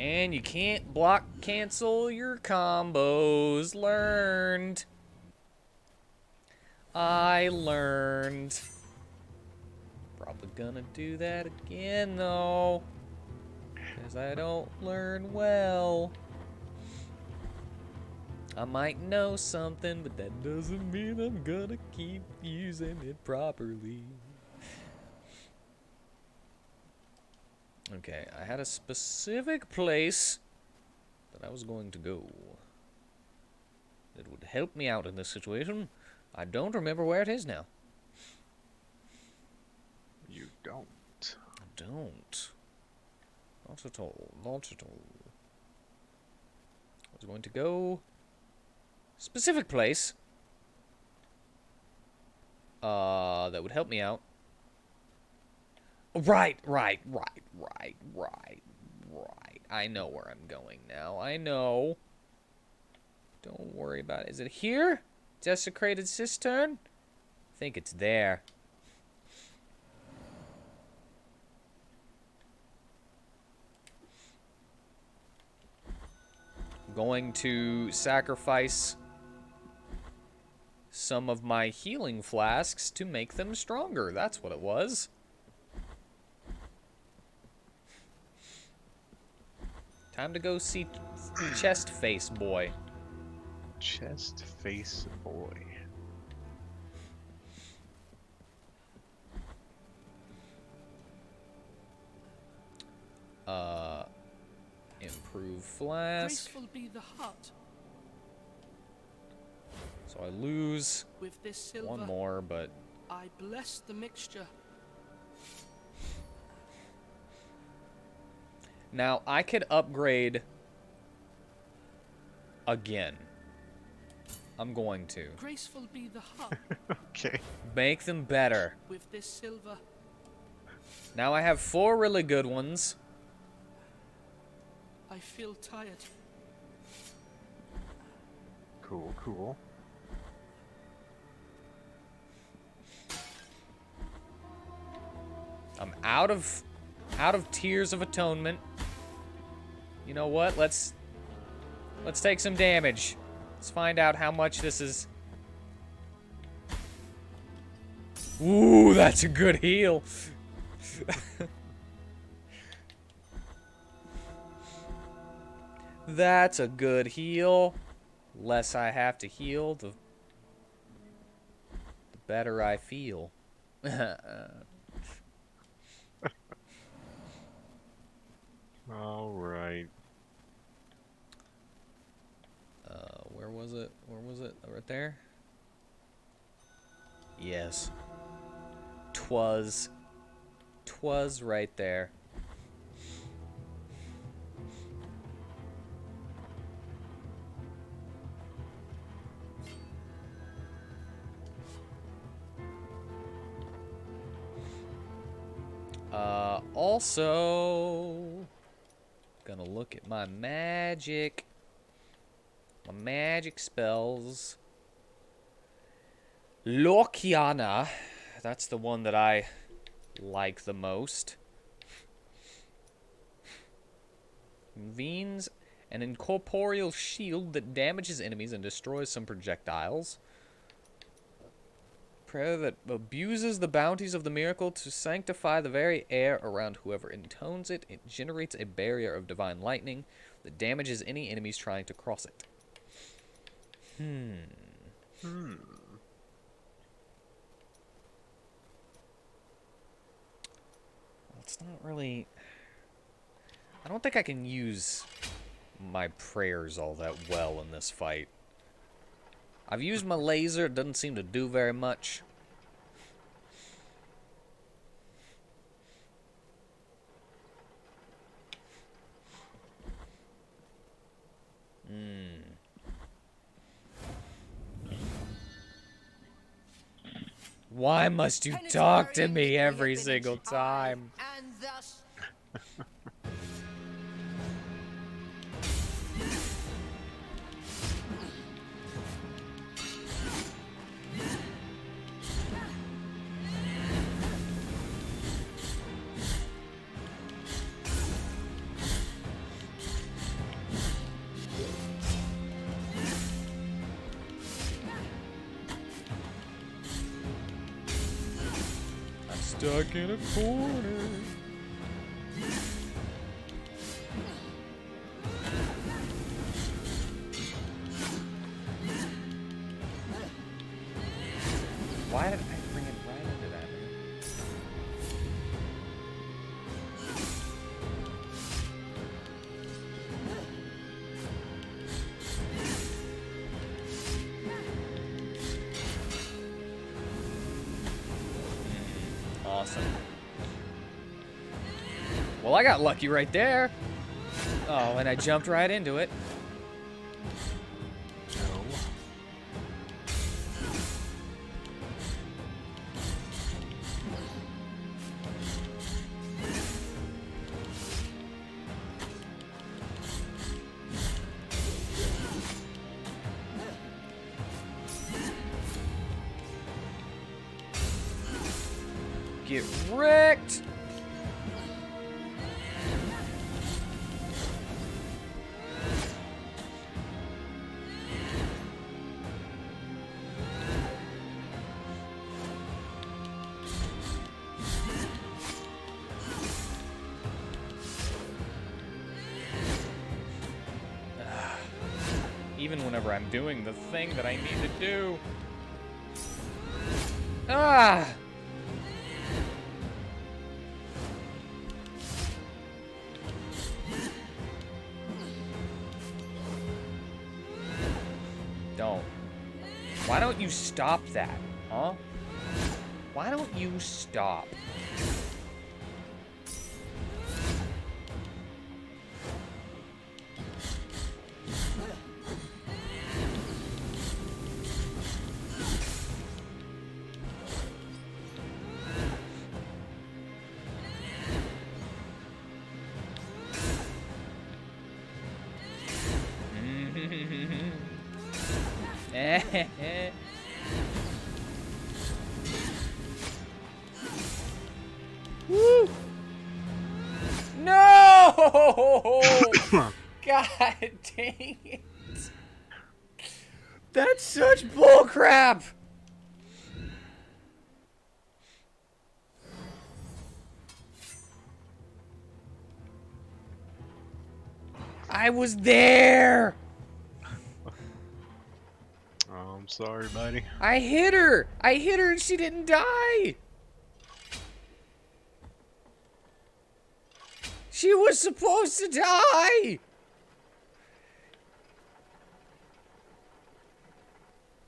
And you can't block cancel your combos. Learned. I learned. Probably gonna do that again, though. Because I don't learn well. I might know something, but that doesn't mean I'm gonna keep using it properly. Okay, I had a specific place that I was going to go that would help me out in this situation. I don't remember where it is now. You don't. I don't. Not at all. Not at all. I was going to go... specific place. That would help me out. Right. I know where I'm going now. I know. Don't worry about it. Is it here? Desecrated cistern? I think it's there. Going to sacrifice some of my healing flasks to make them stronger. That's what it was. Time to go see Chest Face Boy. Chest face boy. Improve flask. Graceful be the hut. So I lose With this silver, one more, but I bless the mixture. now I could upgrade again. I'm going to Graceful be the hut. Okay. make them better. With this silver, Now I have 4 really good ones. I feel tired. Cool, cool. I'm out of Tears of Atonement. You know what? Let's take some damage. Let's find out how much this is. Ooh, that's a good heal. That's a good heal. Less I have to heal, the better I feel. All right. Where was it? Where was it? Right there? Yes. Twas right there. Also, gonna look at my magic. My magic spells. Lokiana. That's the one that I like the most. Convenes an incorporeal shield that damages enemies and destroys some projectiles. Prayer that abuses the bounties of the miracle to sanctify the very air around whoever intones it. It generates a barrier of divine lightning that damages any enemies trying to cross it. It's not really... I don't think I can use my prayers all that well in this fight. I've used my laser, it doesn't seem to do very much. Why must you talk to me every single time? And thus stuck in a corner. Why did I bring it right into that? Awesome. Well, I got lucky right there. Oh, and I jumped right into it. No. Get wrecked. Even whenever I'm doing the thing that I need to do. Ah! Don't. Why don't you stop that, huh? Why don't you stop? Woo! No! God dang it. That's such bullcrap. I was there. Oh, I'm sorry, buddy. I hit her and she didn't die. She was supposed to die.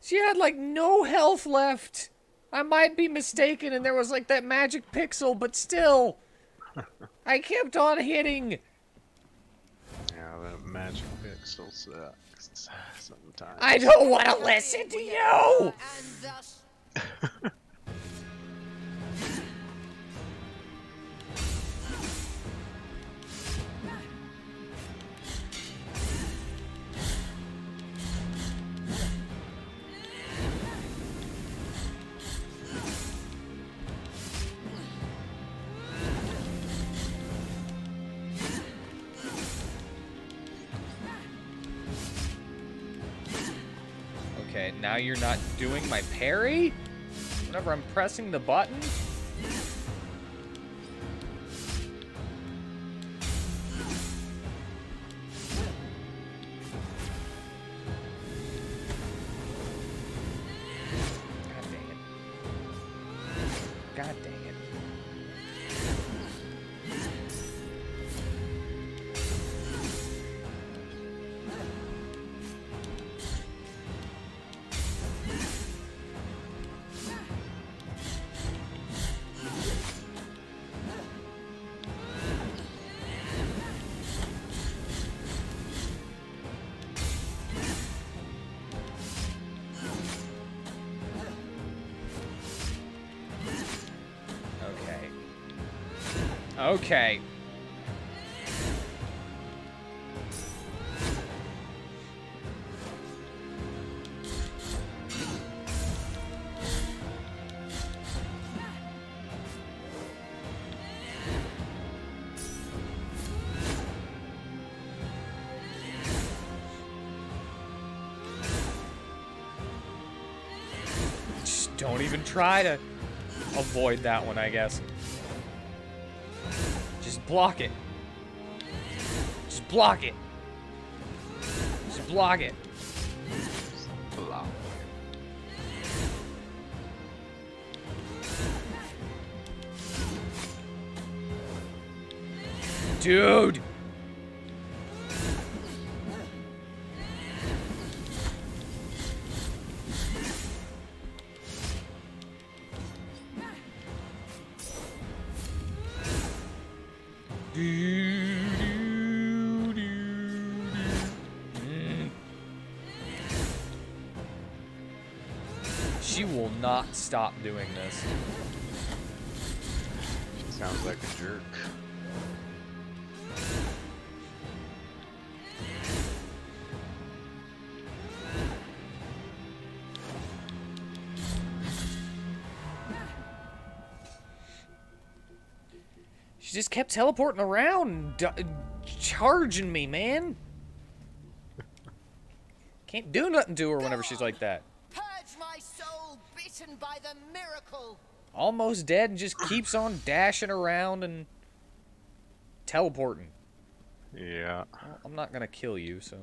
She had like no health left. I might be mistaken and there was like that magic pixel, but still. I kept on hitting. Yeah, that magic pixel sucks sometimes. I don't want to listen to you. Okay, now you're not doing my parry? Whenever I'm pressing the button? God dang it. God dang it. Okay. Just don't even try to avoid that one, I guess. Just block it. Just block it. Just block it. Block. Dude! She will not stop doing this. She sounds like a jerk. She just kept teleporting around, charging me, man. Can't do nothing to her whenever she's like that. Purge my soul bitten by the miracle. Almost dead and just keeps on dashing around and teleporting. Yeah. Well, I'm not gonna kill you, so.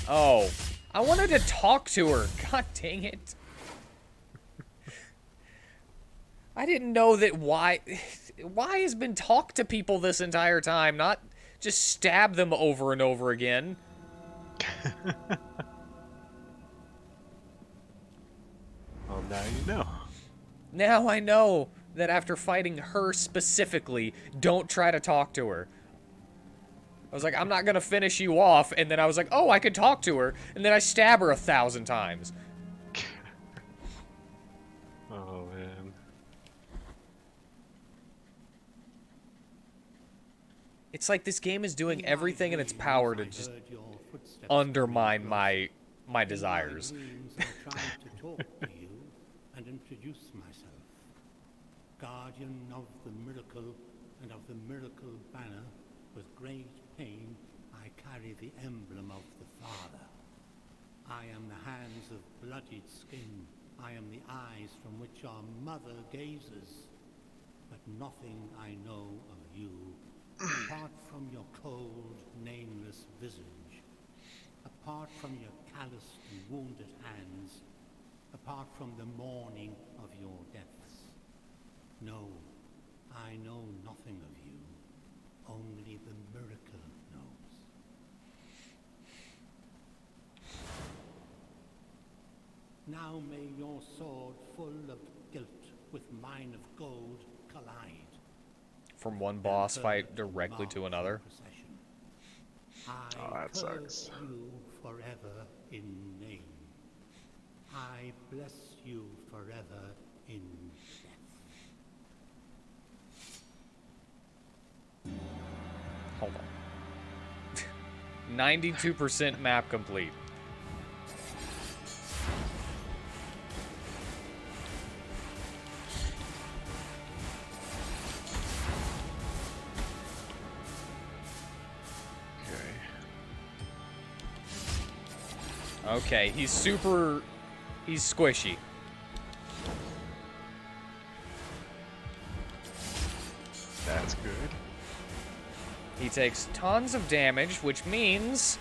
Oh, I wanted to talk to her. God dang it. I didn't know that why has been talk to people this entire time, not just stab them over and over again. Well, now you know. Now I know that after fighting her specifically, don't try to talk to her. I was like, I'm not gonna finish you off, and then I was like, oh, I could talk to her, and then I stab her 1,000 times. Oh, man. It's like this game is doing everything in its power to just undermine my desires. I tried to talk to you and introduce myself. Guardian of the miracle and of the miracle banner, with great pain I carry the emblem of the Father. I am the hands of bloodied skin. I am the eyes from which our mother gazes. But nothing I know of you, apart from your cold, nameless visage, apart from your calloused and wounded hands, apart from the mourning of your deaths. No, I know nothing of you. Only the miracle knows. Now may your sword full of guilt with mine of gold collide. From one boss fight directly to another. Oh, that sucks. You forever in name. I bless you forever in death. Hold on. 92% map complete. Okay, he's squishy. That's good. He takes tons of damage, which means...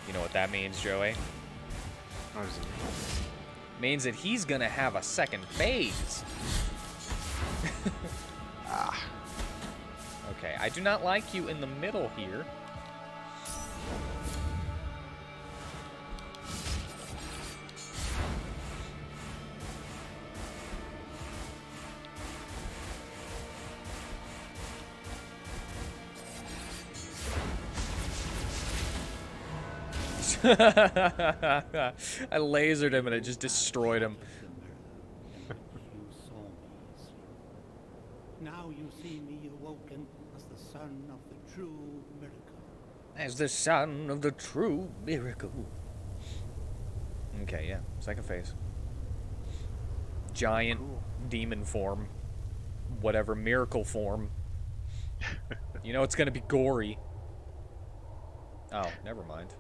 You know what that means, Joey? What does it mean? Means that he's gonna have a second phase. Okay, I do not like you in the middle here. I lasered him and it just destroyed him. You saw me sleep. Now you see me awoken as the son of the true miracle. As the son of the true miracle. Okay, yeah. Second phase. Giant demon form. Whatever, miracle form. You know it's gonna be gory. Oh, never mind.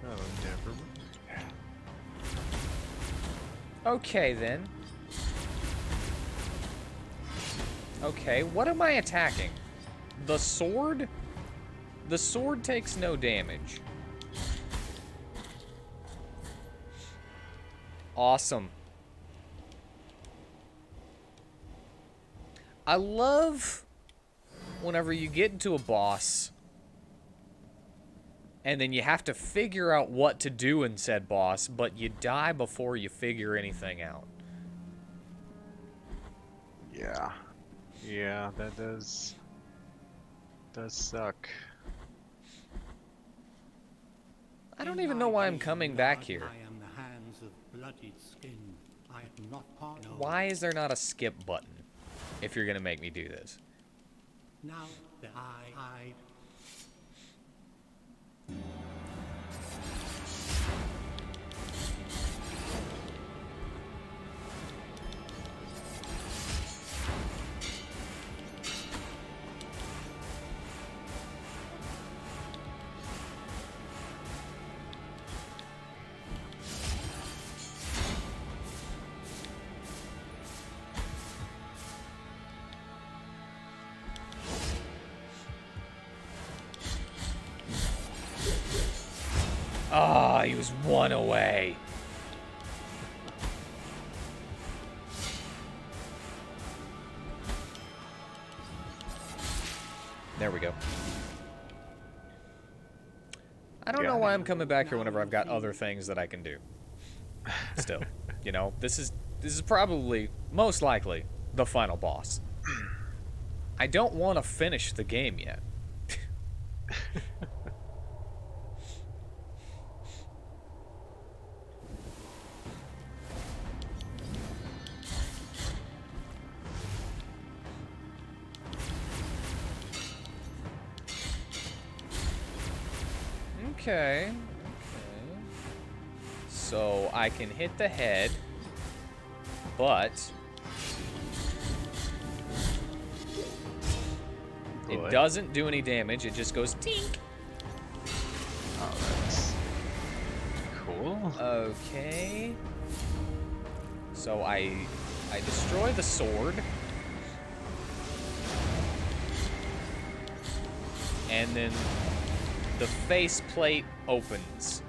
Oh, never mind. Okay, then. Okay, what am I attacking? The sword? The sword takes no damage. Awesome. I love whenever you get into a boss and then you have to figure out what to do in said boss, but you die before you figure anything out. Yeah. Yeah, that does suck. I don't even know why I'm coming back here. I am the hands of bloodied skin. I am not part of. Why is there not a skip button if you're gonna make me do this? Now that I Ah, he was one away. There we go. I don't know why I'm coming back here whenever I've got other things that I can do. Still, you know, this is probably, most likely, the final boss. I don't want to finish the game yet. Okay. So I can hit the head, but it doesn't do any damage. It just goes tink. Oh, that's cool. Okay. So I destroy the sword. And then the faceplate opens.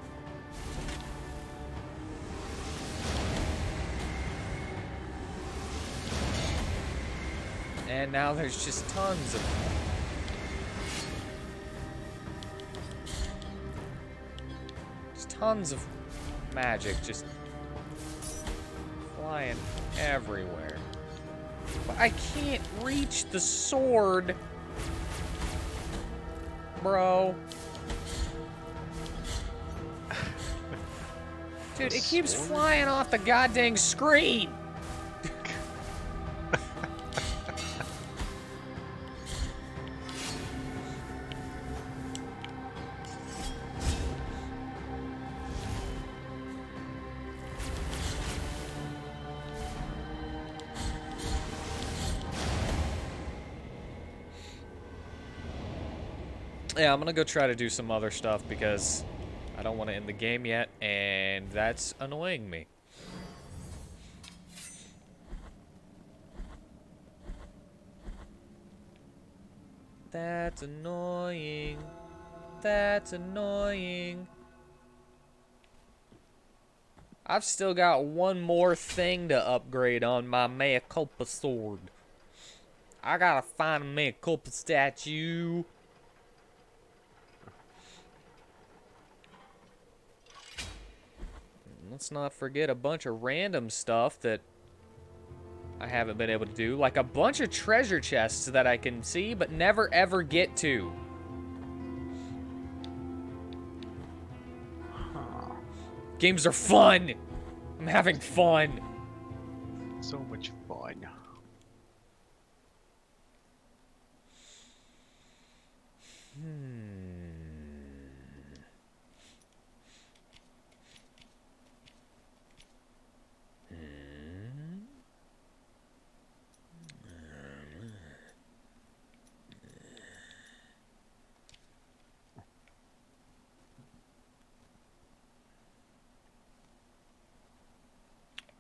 And now there's just tons of magic just flying everywhere. But I can't reach the sword, bro. Dude, it keeps flying off the goddamn screen. Yeah, I'm gonna go try to do some other stuff because I don't want to end the game yet, and that's annoying me. That's annoying. That's annoying. I've still got one more thing to upgrade on my Mea Culpa sword. I gotta find a Mea Culpa statue. Let's not forget a bunch of random stuff that I haven't been able to do. Like a bunch of treasure chests that I can see but never ever get to. Games are fun! I'm having fun! So much fun.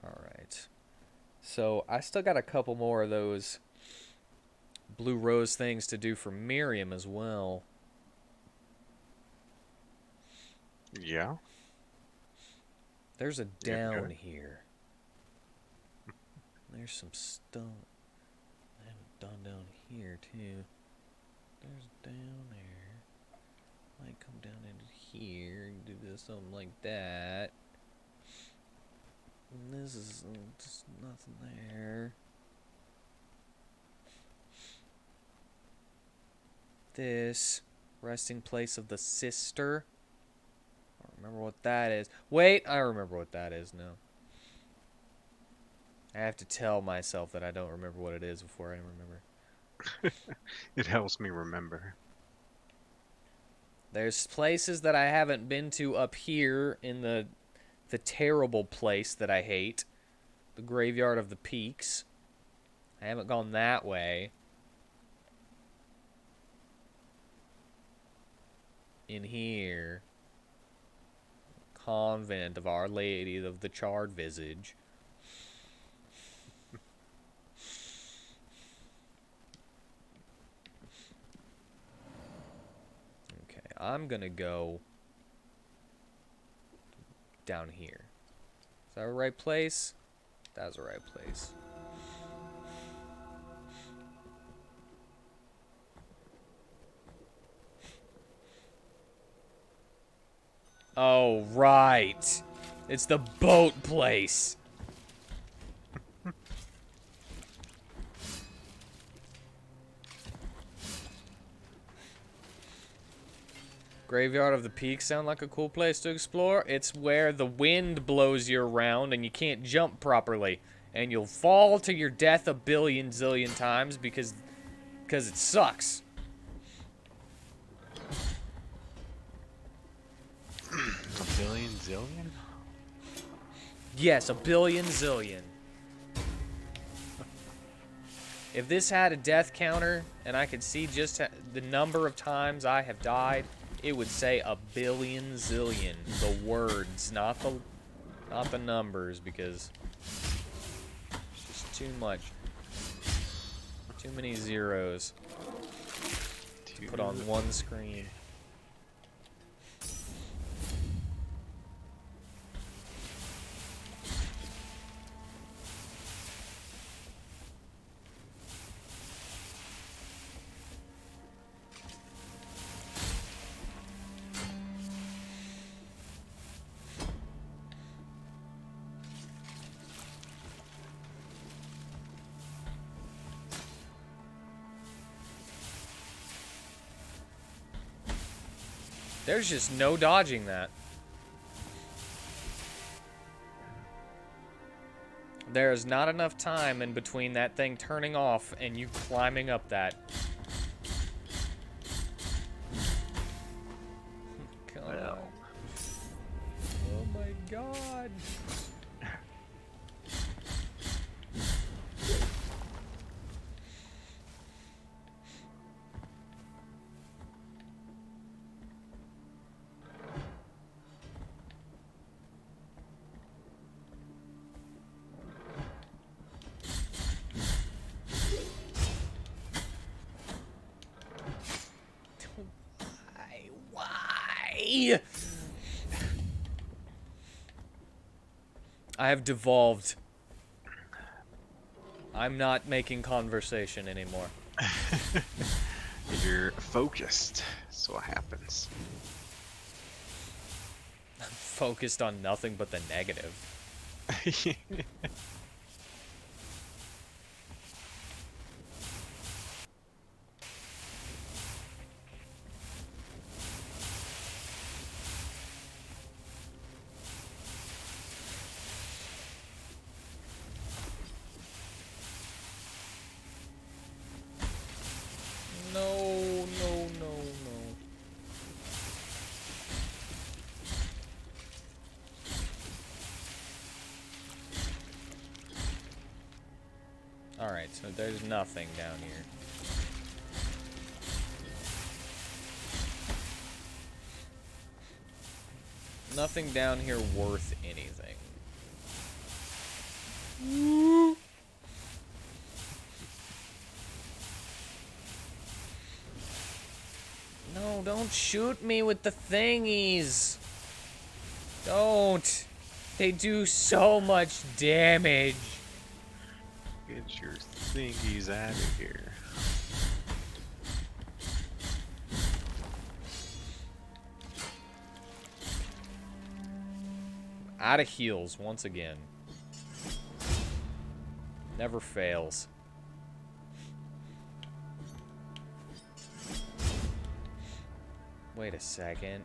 Alright. So I still got a couple more of those blue rose things to do for Miriam as well. Yeah. There's a Yeah, down good. here. There's some stuff. I haven't done down here too. There's down there. Might come down into here and do this something like that. And this is just nothing there. This resting place of the sister. I don't remember what that is. Wait, I remember what that is now. I have to tell myself that I don't remember what it is before I remember. It helps me remember. There's places that I haven't been to up here in the terrible place that I hate. The Graveyard of the Peaks. I haven't gone that way. In here. Convent of Our Lady of the Charred Visage. Okay, I'm gonna go down here. Is that the right place? That's the right place. Oh, right. It's the boat place. Graveyard of the Peaks sound like a cool place to explore. It's where the wind blows you around and you can't jump properly. And you'll fall to your death a billion zillion times because it sucks. A billion zillion? Yes, a billion zillion. If this had a death counter and I could see just the number of times I have died, it would say a billion zillion. The words, not the numbers, because it's just too much. Too many zeros to put on one screen. There's just no dodging that. There is not enough time in between that thing turning off and you climbing up that. God. Well. Oh my God. Why? I have devolved. I'm not making conversation anymore. You're focused. That's what happens. I'm focused on nothing but the negative. No, no, no, no. Alright, so there's nothing down here. Nothing down here worth anything. No, don't shoot me with the thingies. Don't. They do so much damage. Get your thingies out of here. Out of heals once again. Never fails. Wait a second.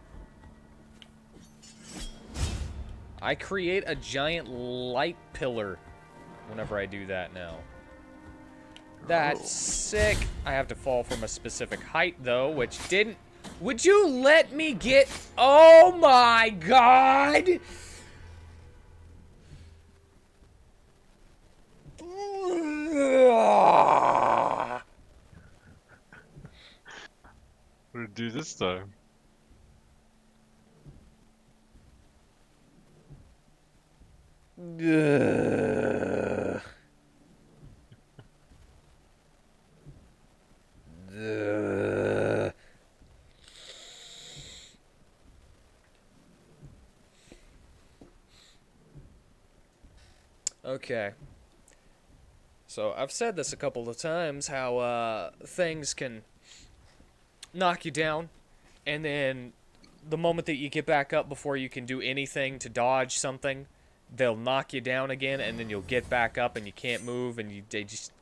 I create a giant light pillar whenever I do that now. That's sick. I have to fall from a specific height, though, which didn't... Would you let me get... Oh, my God! What did it do this time? Ugh. Okay. So I've said this a couple of times, how things can knock you down, and then the moment that you get back up before you can do anything to dodge something, they'll knock you down again, and then you'll get back up and you can't move, and they just...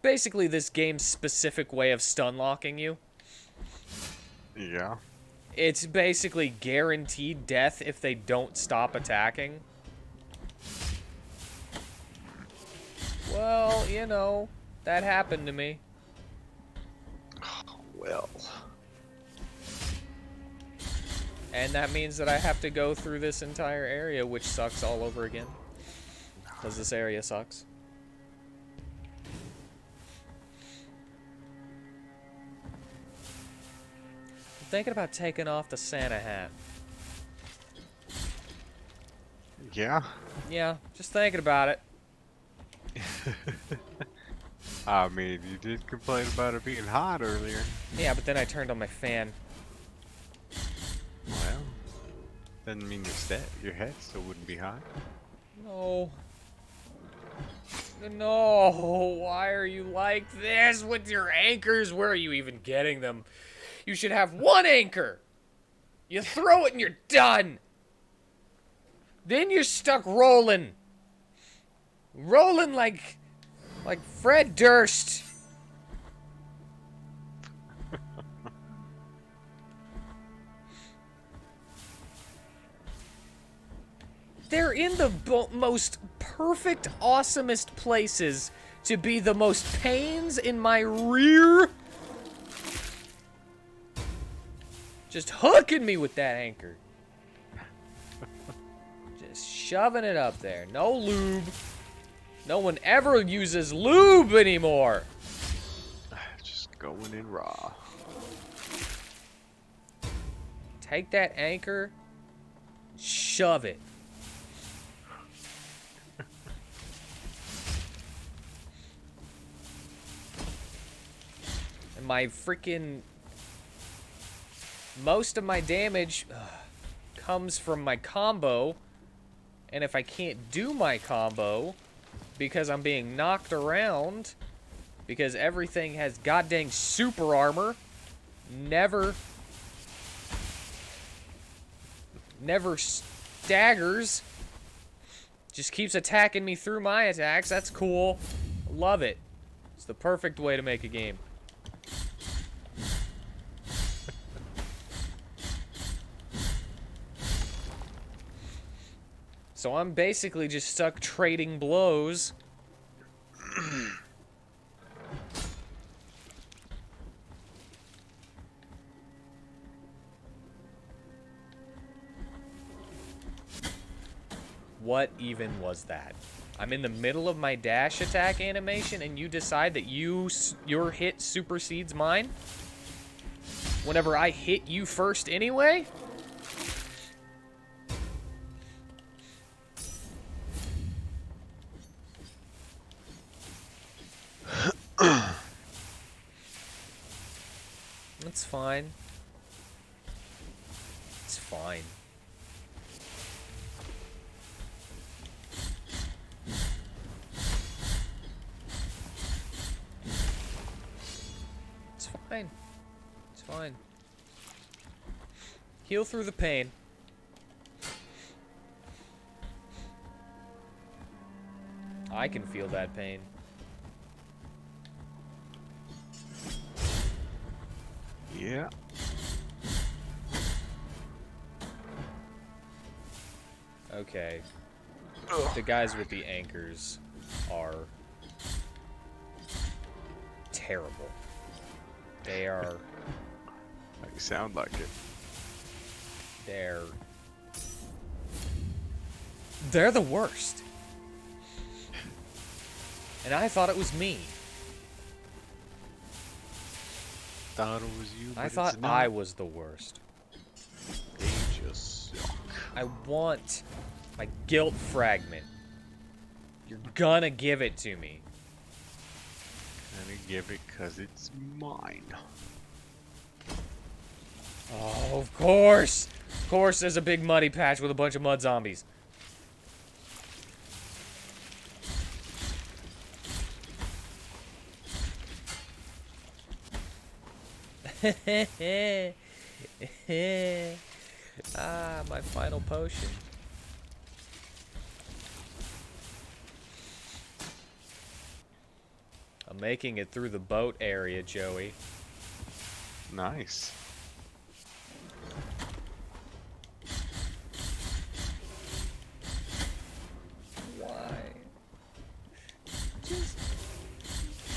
Basically this game's specific way of stun locking you. Yeah. It's basically guaranteed death if they don't stop attacking. Well, you know, that happened to me. Well. And that means that I have to go through this entire area, which sucks all over again. Because this area sucks. I'm thinking about taking off the Santa hat. Yeah? Yeah, just thinking about it. I mean, you did complain about it being hot earlier. Yeah, but then I turned on my fan. Well, doesn't mean your head still wouldn't be hot. No. No, why are you like this with your anchors? Where are you even getting them? You should have one anchor. You throw it and you're done. Then you're stuck rolling. Rolling like Fred Durst. They're in the most perfect, awesomest places to be the most pains in my rear. Just hooking me with that anchor. Just shoving it up there. No lube. No one ever uses lube anymore. Just going in raw. Take that anchor, shove it. And my freaking... Most of my damage comes from my combo. And if I can't do my combo, because I'm being knocked around, because everything has goddamn super armor, never staggers, just keeps attacking me through my attacks. That's cool. Love it. It's the perfect way to make a game. So I'm basically just stuck trading blows. What even was that? I'm in the middle of my dash attack animation and you decide that your hit supersedes mine? Whenever I hit you first anyway? That's fine. It's fine. It's fine. It's fine. Heal through the pain. I can feel that pain. Yeah. Okay. The guys with the anchors are terrible. They are. You sound like it. They're the worst. And I thought it was me. Thought it was you. But I thought it's not. I was the worst. They just suck. I want my guilt fragment. You're gonna give it to me. Gonna give it 'cause it's mine. Oh, of course! Of course there's a big muddy patch with a bunch of mud zombies. Ah, my final potion. I'm making it through the boat area, Joey. Nice. Why?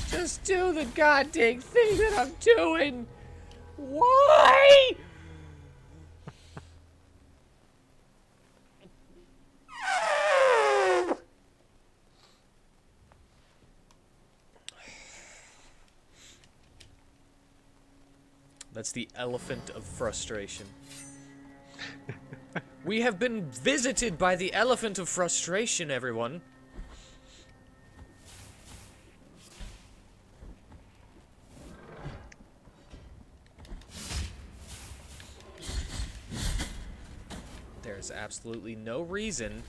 Just do the goddamn thing that I'm doing. Why? That's the elephant of frustration. We have been visited by the elephant of frustration, everyone. There's absolutely no reason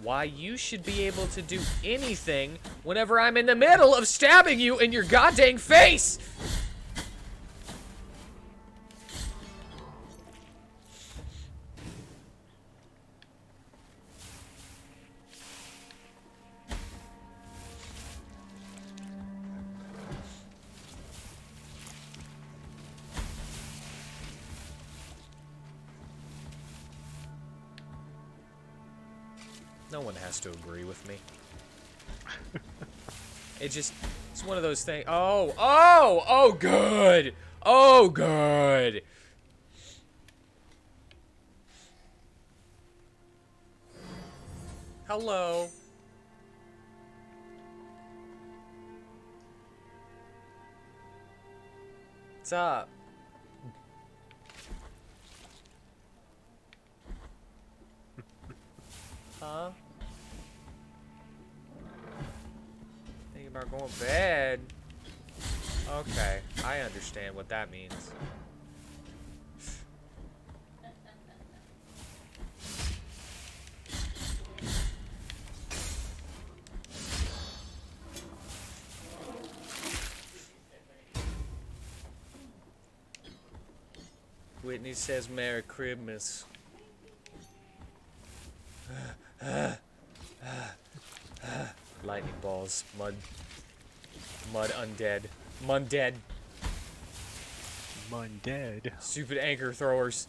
why you should be able to do anything whenever I'm in the middle of stabbing you in your goddamn face! No one has to agree with me. It's one of those things. Oh, good. Oh, good. Hello. What's up? Huh? Thinking about going to bed. Okay, I understand what that means. Whitney says Merry Christmas. Lightning balls, mud undead, mundead, Mundead. stupid anchor throwers.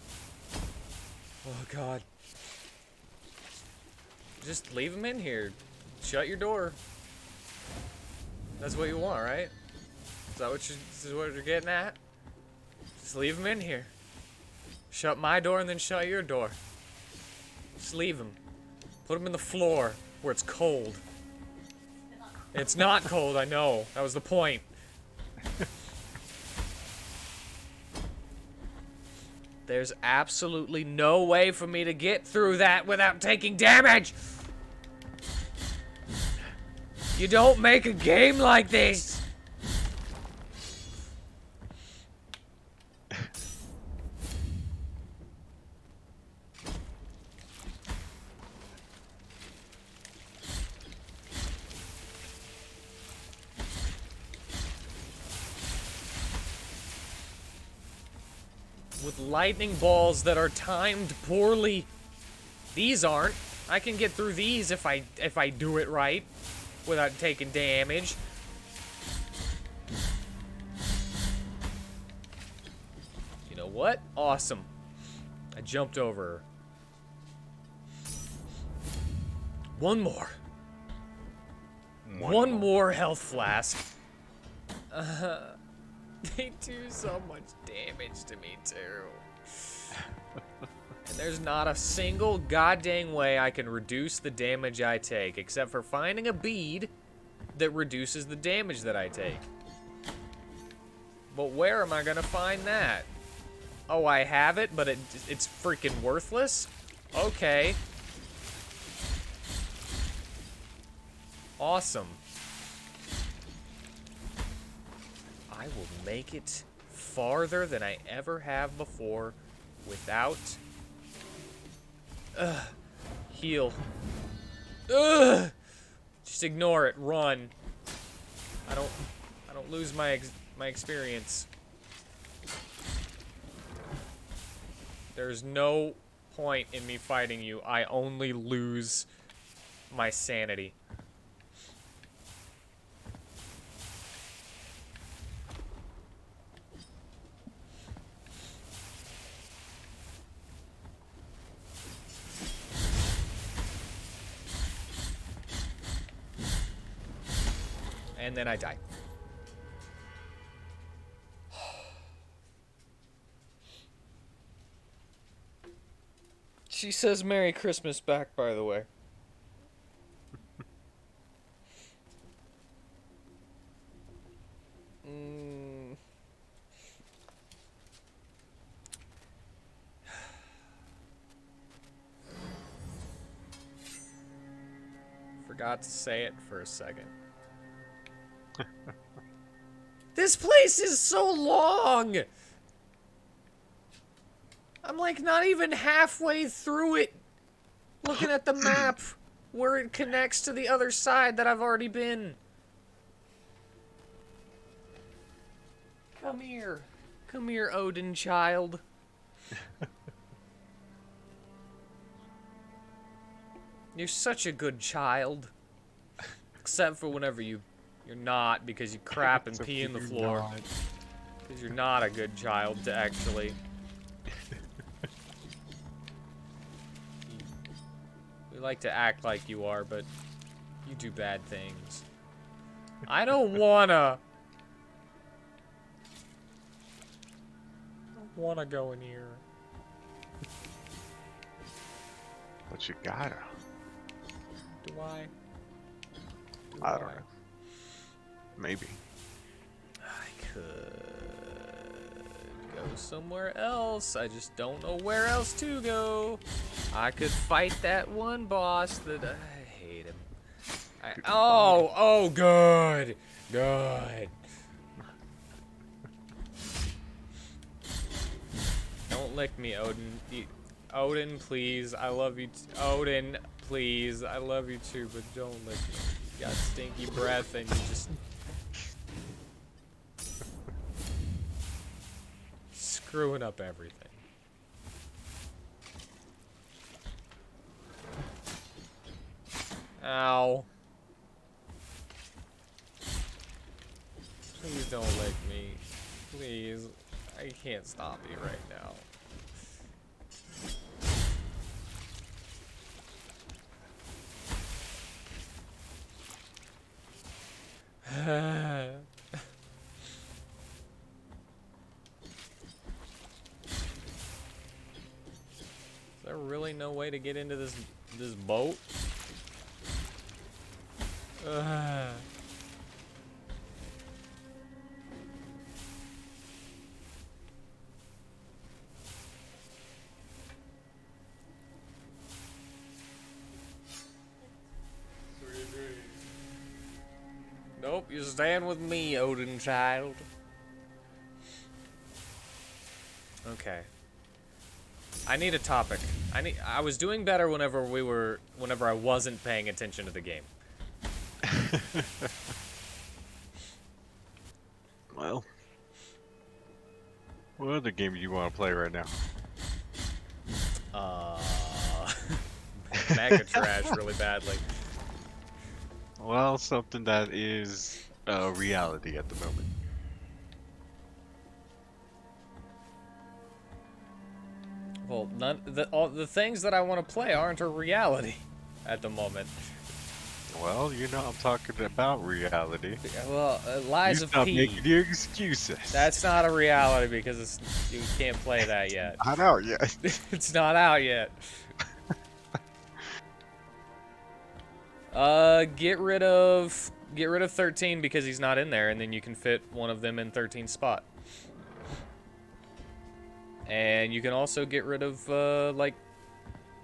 Oh god. Just leave them in here. Shut your door. That's what you want, right? This is what you're getting at? Just leave them in here. Shut my door and then shut your door. Just leave them. Put them in the floor where it's cold. It's not cold, I know. That was the point. There's absolutely no way for me to get through that without taking damage. You don't make a game like this. with lightning balls that are timed poorly. These aren't. I can get through these if I do it right without taking damage. You know what? Awesome. I jumped over her. One more. One more health flask. They do so much damage to me, too. And there's not a single goddamn way I can reduce the damage I take, except for finding a bead that reduces the damage that I take. But where am I gonna find that? Oh, I have it, but it's freaking worthless? Okay. Awesome. I will make it farther than I ever have before without... Heal. Just ignore it. Run. I don't lose my experience. There's no point in me fighting you. I only lose my sanity. And then I die. She says Merry Christmas back, by the way. Forgot to say it for a second. This place is so long! I'm like not even halfway through it, looking at the map where it connects to the other side that I've already been. Come here. Come here, Odin child. You're such a good child. Except for whenever you're not, because you crap and pee in the floor. Because you're not a good child to actually. We like to act like you are, but you do bad things. I don't wanna. I don't wanna go in here. But you gotta. Do I? I don't know. Maybe. I could go somewhere else. I just don't know where else to go. I could fight that one boss that I hate him. Oh, good. Good. Don't lick me, Odin. Odin, please. I love you. Odin, please. I love you too, but don't lick me. You got stinky breath and you just... screwing up everything. Ow. Please don't lick me. Please. I can't stop you right now. Is there really no way to get into this boat? Nope, you stand with me, Odin child. Okay. I need a topic. I was doing better whenever I wasn't paying attention to the game. Well. What other game do you want to play right now? Uh, Mega Trash really badly. Well, something that is reality at the moment. Well, all the things that I want to play aren't a reality at the moment. Well, I'm talking about reality. Well, Lies You of stop P. making your excuses. That's not a reality because you can't play that yet. Not out yet. It's not out yet. Get rid of 13 because he's not in there, and then you can fit one of them in 13's spot. And you can also get rid of like,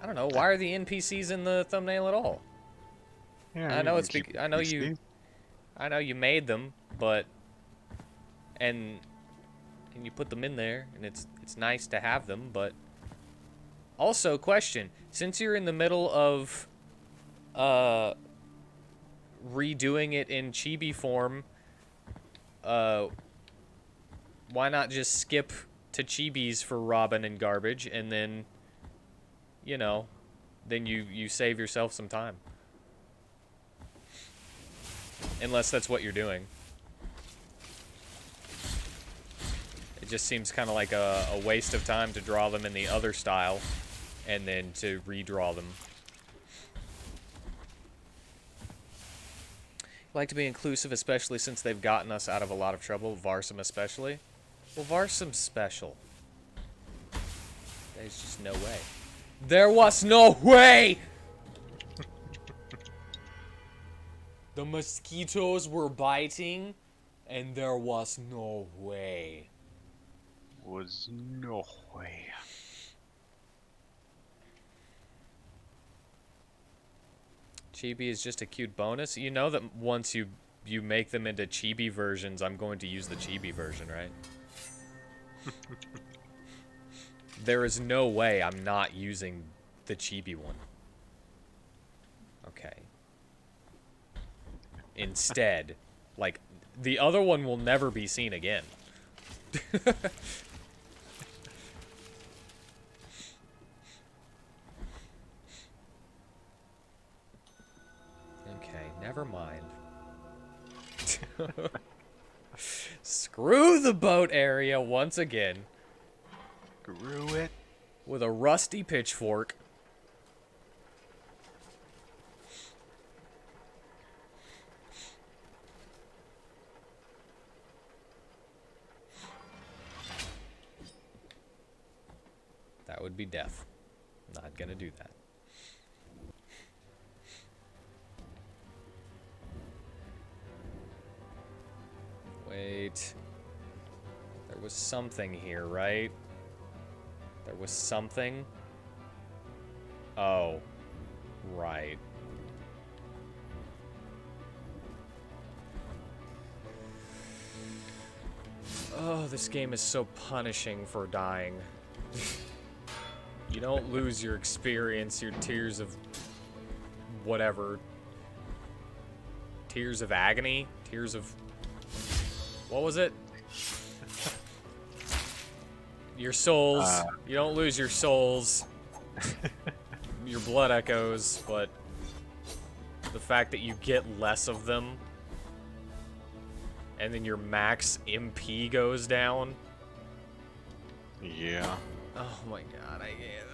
I don't know, why are the NPCs in the thumbnail at all? Yeah, I know you it's can keep I know you made them, but and you put them in there, and it's nice to have them, but also question, since you're in the middle of redoing it in chibi form, why not just skip to chibis for Robin and Garbage, and then then you save yourself some time. Unless that's what you're doing. It just seems kind of like a waste of time to draw them in the other style and then to redraw them. Like to be inclusive, especially since they've gotten us out of a lot of trouble. Varsum especially. Well, Varsum's special. There's just no way. There was no way! The mosquitoes were biting, and there was no way. Was no way. Chibi is just a cute bonus. You know that once you make them into chibi versions, I'm going to use the chibi version, right? There is no way I'm not using the chibi one. Okay. Instead, like, the other one will never be seen again. Okay, never mind. Screw the boat area once again. Screw it. With a rusty pitchfork. That would be death. Not gonna do that. Wait. There was something here, right? There was something? Oh. Right. Oh, this game is so punishing for dying. You don't lose your experience, your tears of whatever. Tears of agony? Tears of... What was it? Your souls. You don't lose your souls. Your blood echoes, but the fact that you get less of them and then your max MP goes down. Yeah. Oh my god, I can't.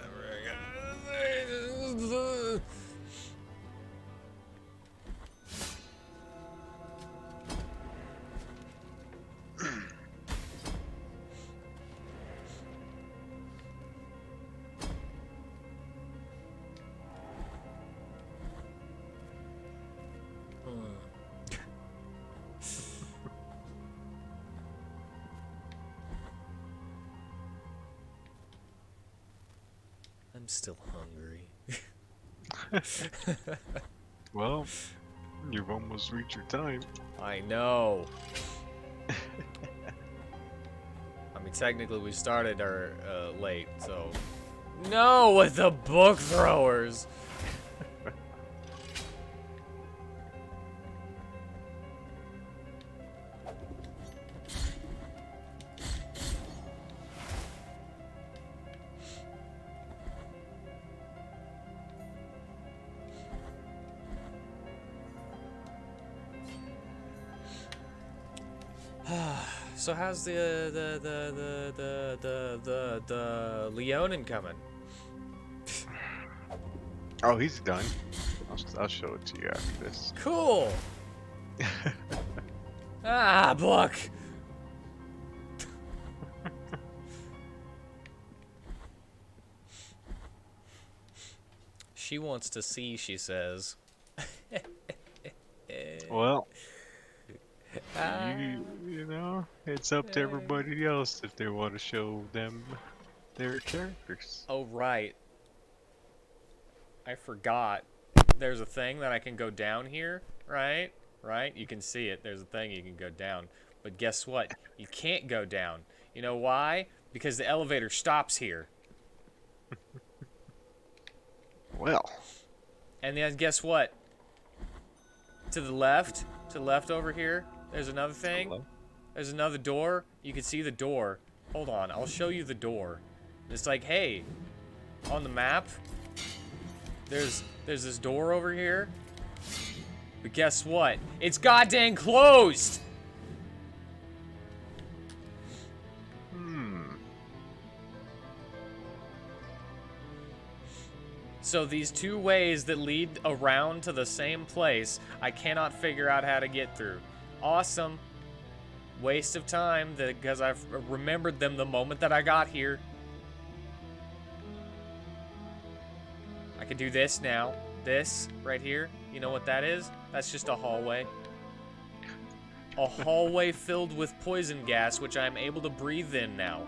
I'm still hungry. Well, you've almost reached your time. I know. I mean, technically we started our late, so... No, with the book throwers! So how's the Leonin coming? Oh, he's done. I'll show it to you after this. Cool. Ah, Buck. She wants to see, she says. Well, you know, it's up to everybody else if they want to show them their characters. Oh, right. I forgot. There's a thing that I can go down here, right? Right? You can see it. There's a thing you can go down. But guess what? You can't go down. You know why? Because the elevator stops here. Well. And then guess what? To the left over here, there's another thing. Hello? There's another door. You can see the door. Hold on, I'll show you the door. It's like, hey, on the map, there's this door over here. But guess what? It's goddamn closed! So these two ways that lead around to the same place, I cannot figure out how to get through. Awesome. Waste of time because I've remembered them the moment that I got here. I can do this now. This right here. You know what that is? That's just a hallway. A hallway filled with poison gas, which I'm able to breathe in now.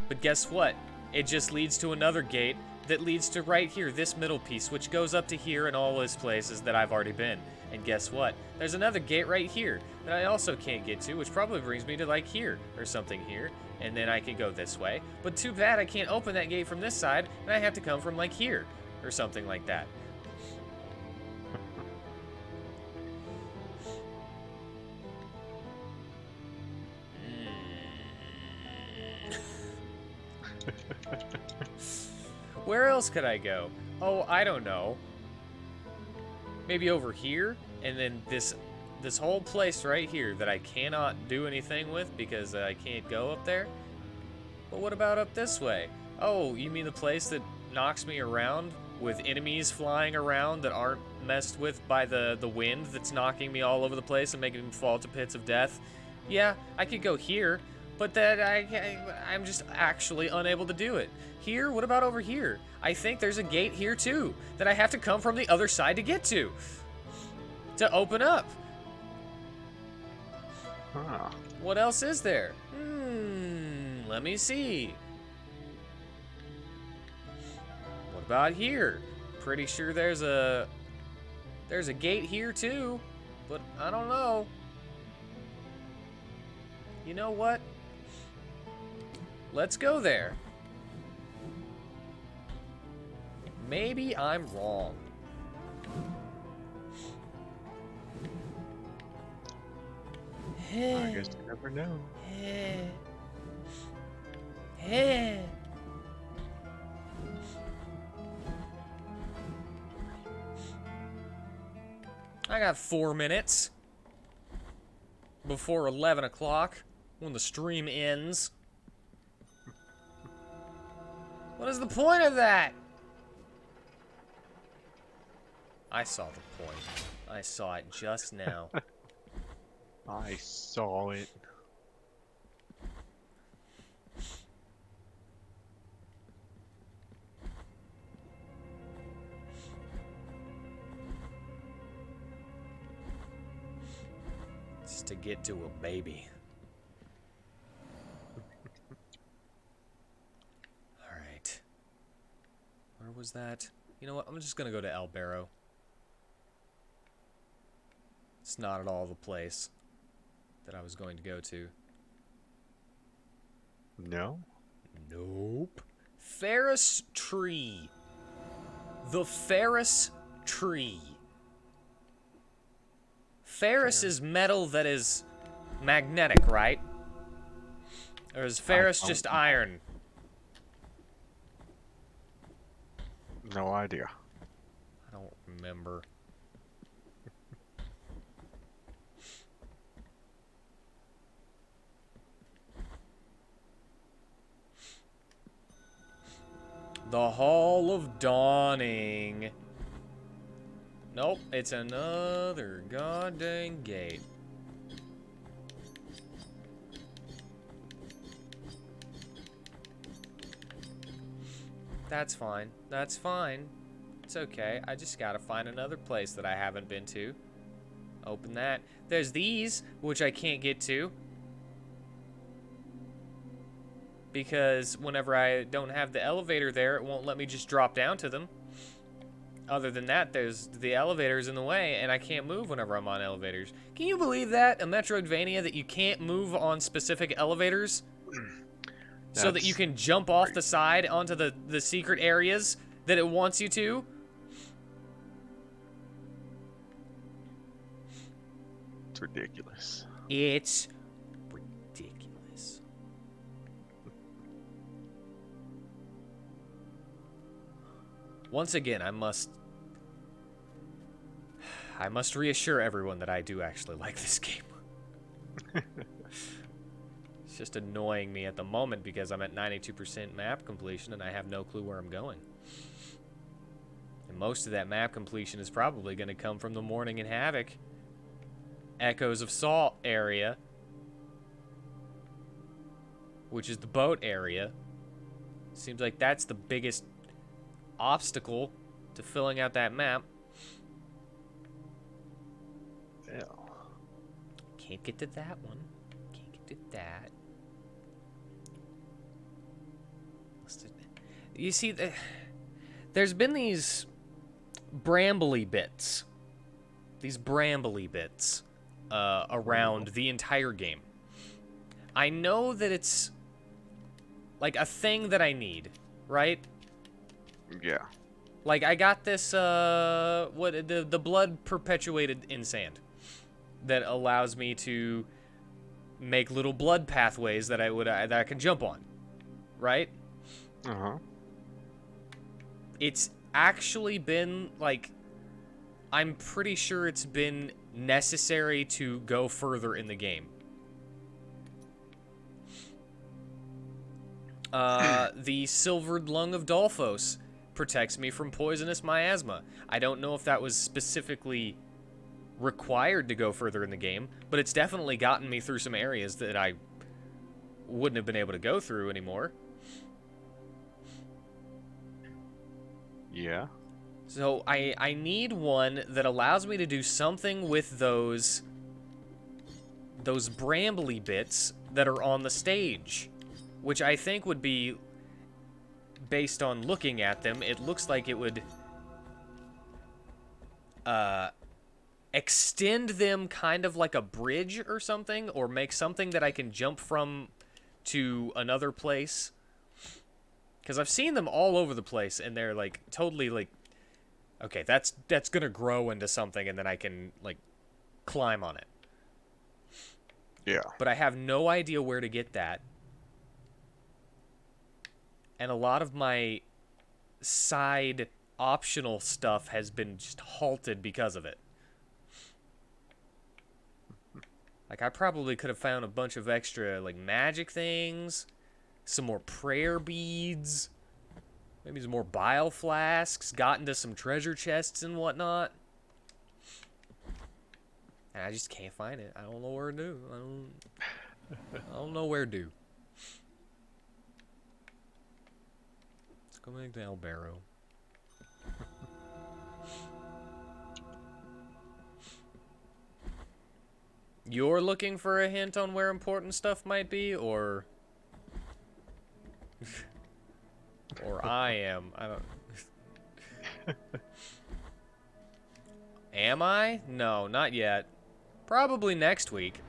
But guess what? It just leads to another gate that leads to right here, this middle piece, which goes up to here and all those places that I've already been. And guess what? There's another gate right here that I also can't get to, which probably brings me to like here or something here. And then I can go this way. But too bad I can't open that gate from this side, and I have to come from like here or something like that. Where else could I go? Oh, I don't know. Maybe over here, and then this whole place right here that I cannot do anything with because I can't go up there. But what about up this way? Oh, you mean the place that knocks me around with enemies flying around that aren't messed with by the wind that's knocking me all over the place and making me fall to pits of death? Yeah, I could go here, but that I'm just actually unable to do it. Here? What about over here? I think there's a gate here too that I have to come from the other side to get to open up. Huh. What else is there? Let me see. What about here? Pretty sure there's a gate here too, but I don't know. You know what? Let's go there. Maybe I'm wrong. I guess you never know. I got 4 minutes before 11 o'clock when the stream ends. What is the point of that? I saw the point. I saw it just now. I saw it. Just to get to a baby. Alright. Where was that? You know what? I'm just gonna go to Albero. It's not at all the place that I was going to go to. No? Nope. Ferris tree. The Ferris tree. Ferris is metal that is magnetic, right? Or is ferrous just iron? No idea. I don't remember. The Hall of Dawning. Nope, it's another goddamn gate. That's fine. That's fine. It's okay. I just gotta find another place that I haven't been to. Open that. There's these, which I can't get to. Because whenever I don't have the elevator there, it won't let me just drop down to them. Other than that, there's the elevators in the way, and I can't move whenever I'm on elevators. Can you believe that? A Metroidvania that you can't move on specific elevators? So that you can jump off the side onto the secret areas that it wants you to? It's ridiculous. It's ridiculous. Once again, I must reassure everyone that I do actually like this game. It's just annoying me at the moment because I'm at 92% map completion and I have no clue where I'm going. And most of that map completion is probably going to come from the Morning in Havoc, Echoes of Salt area, which is the boat area. Seems like that's the biggest obstacle to filling out that map. Yeah. Can't get to that one. Can't get to that. You see, there's been these brambly bits. These brambly bits around the entire game. I know that it's like a thing that I need, right? Yeah. Like I got this the blood perpetuated in sand that allows me to make little blood pathways that I can jump on, right? Uh-huh. It's actually been like, I'm pretty sure it's been necessary to go further in the game. The silvered lung of Dolphos protects me from poisonous miasma. I don't know if that was specifically required to go further in the game, but it's definitely gotten me through some areas that I wouldn't have been able to go through anymore. Yeah. So I need one that allows me to do something with those brambly bits that are on the stage, which I think would be, based on looking at them, it looks like it would extend them kind of like a bridge or something, or make something that I can jump from to another place. Because I've seen them all over the place, and they're like totally like, okay, that's gonna grow into something, and then I can like climb on it. Yeah. But I have no idea where to get that. And a lot of my side optional stuff has been just halted because of it. Like, I probably could have found a bunch of extra, like, magic things, some more prayer beads, maybe some more bile flasks, got into some treasure chests and whatnot. And I just can't find it. I don't know where to do. I don't know where to. Let's go back to El Barro. You're looking for a hint on where important stuff might be, or or I am. I don't. Am I? No, not yet. Probably next week.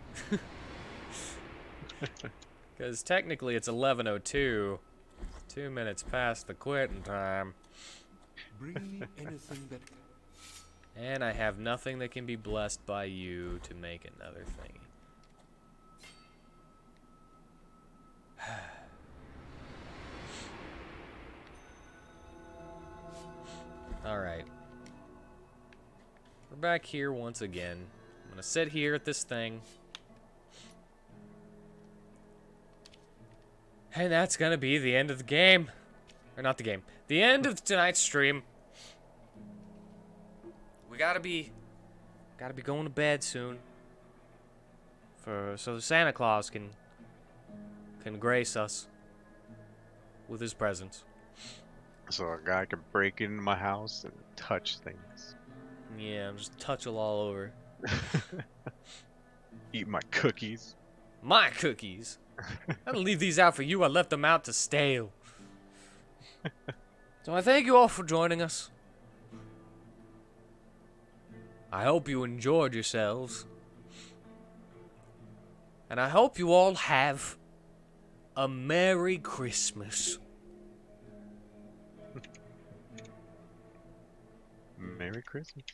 Because technically it's 11:02. 2 minutes past the quitting time. Bring anything that can. And I have nothing that can be blessed by you to make another thingy. Alright. We're back here once again. I'm gonna sit here at this thing. And that's gonna be the end of the game. Or not the game. The end of tonight's stream. We gotta be going to bed soon. So Santa Claus can grace us with his presence. So a guy can break into my house and touch things. Yeah, just touch it all over. Eat my cookies. My cookies. I didn't leave these out for you. I left them out to stale. So I thank you all for joining us. I hope you enjoyed yourselves. And I hope you all have a Merry Christmas. Merry Christmas.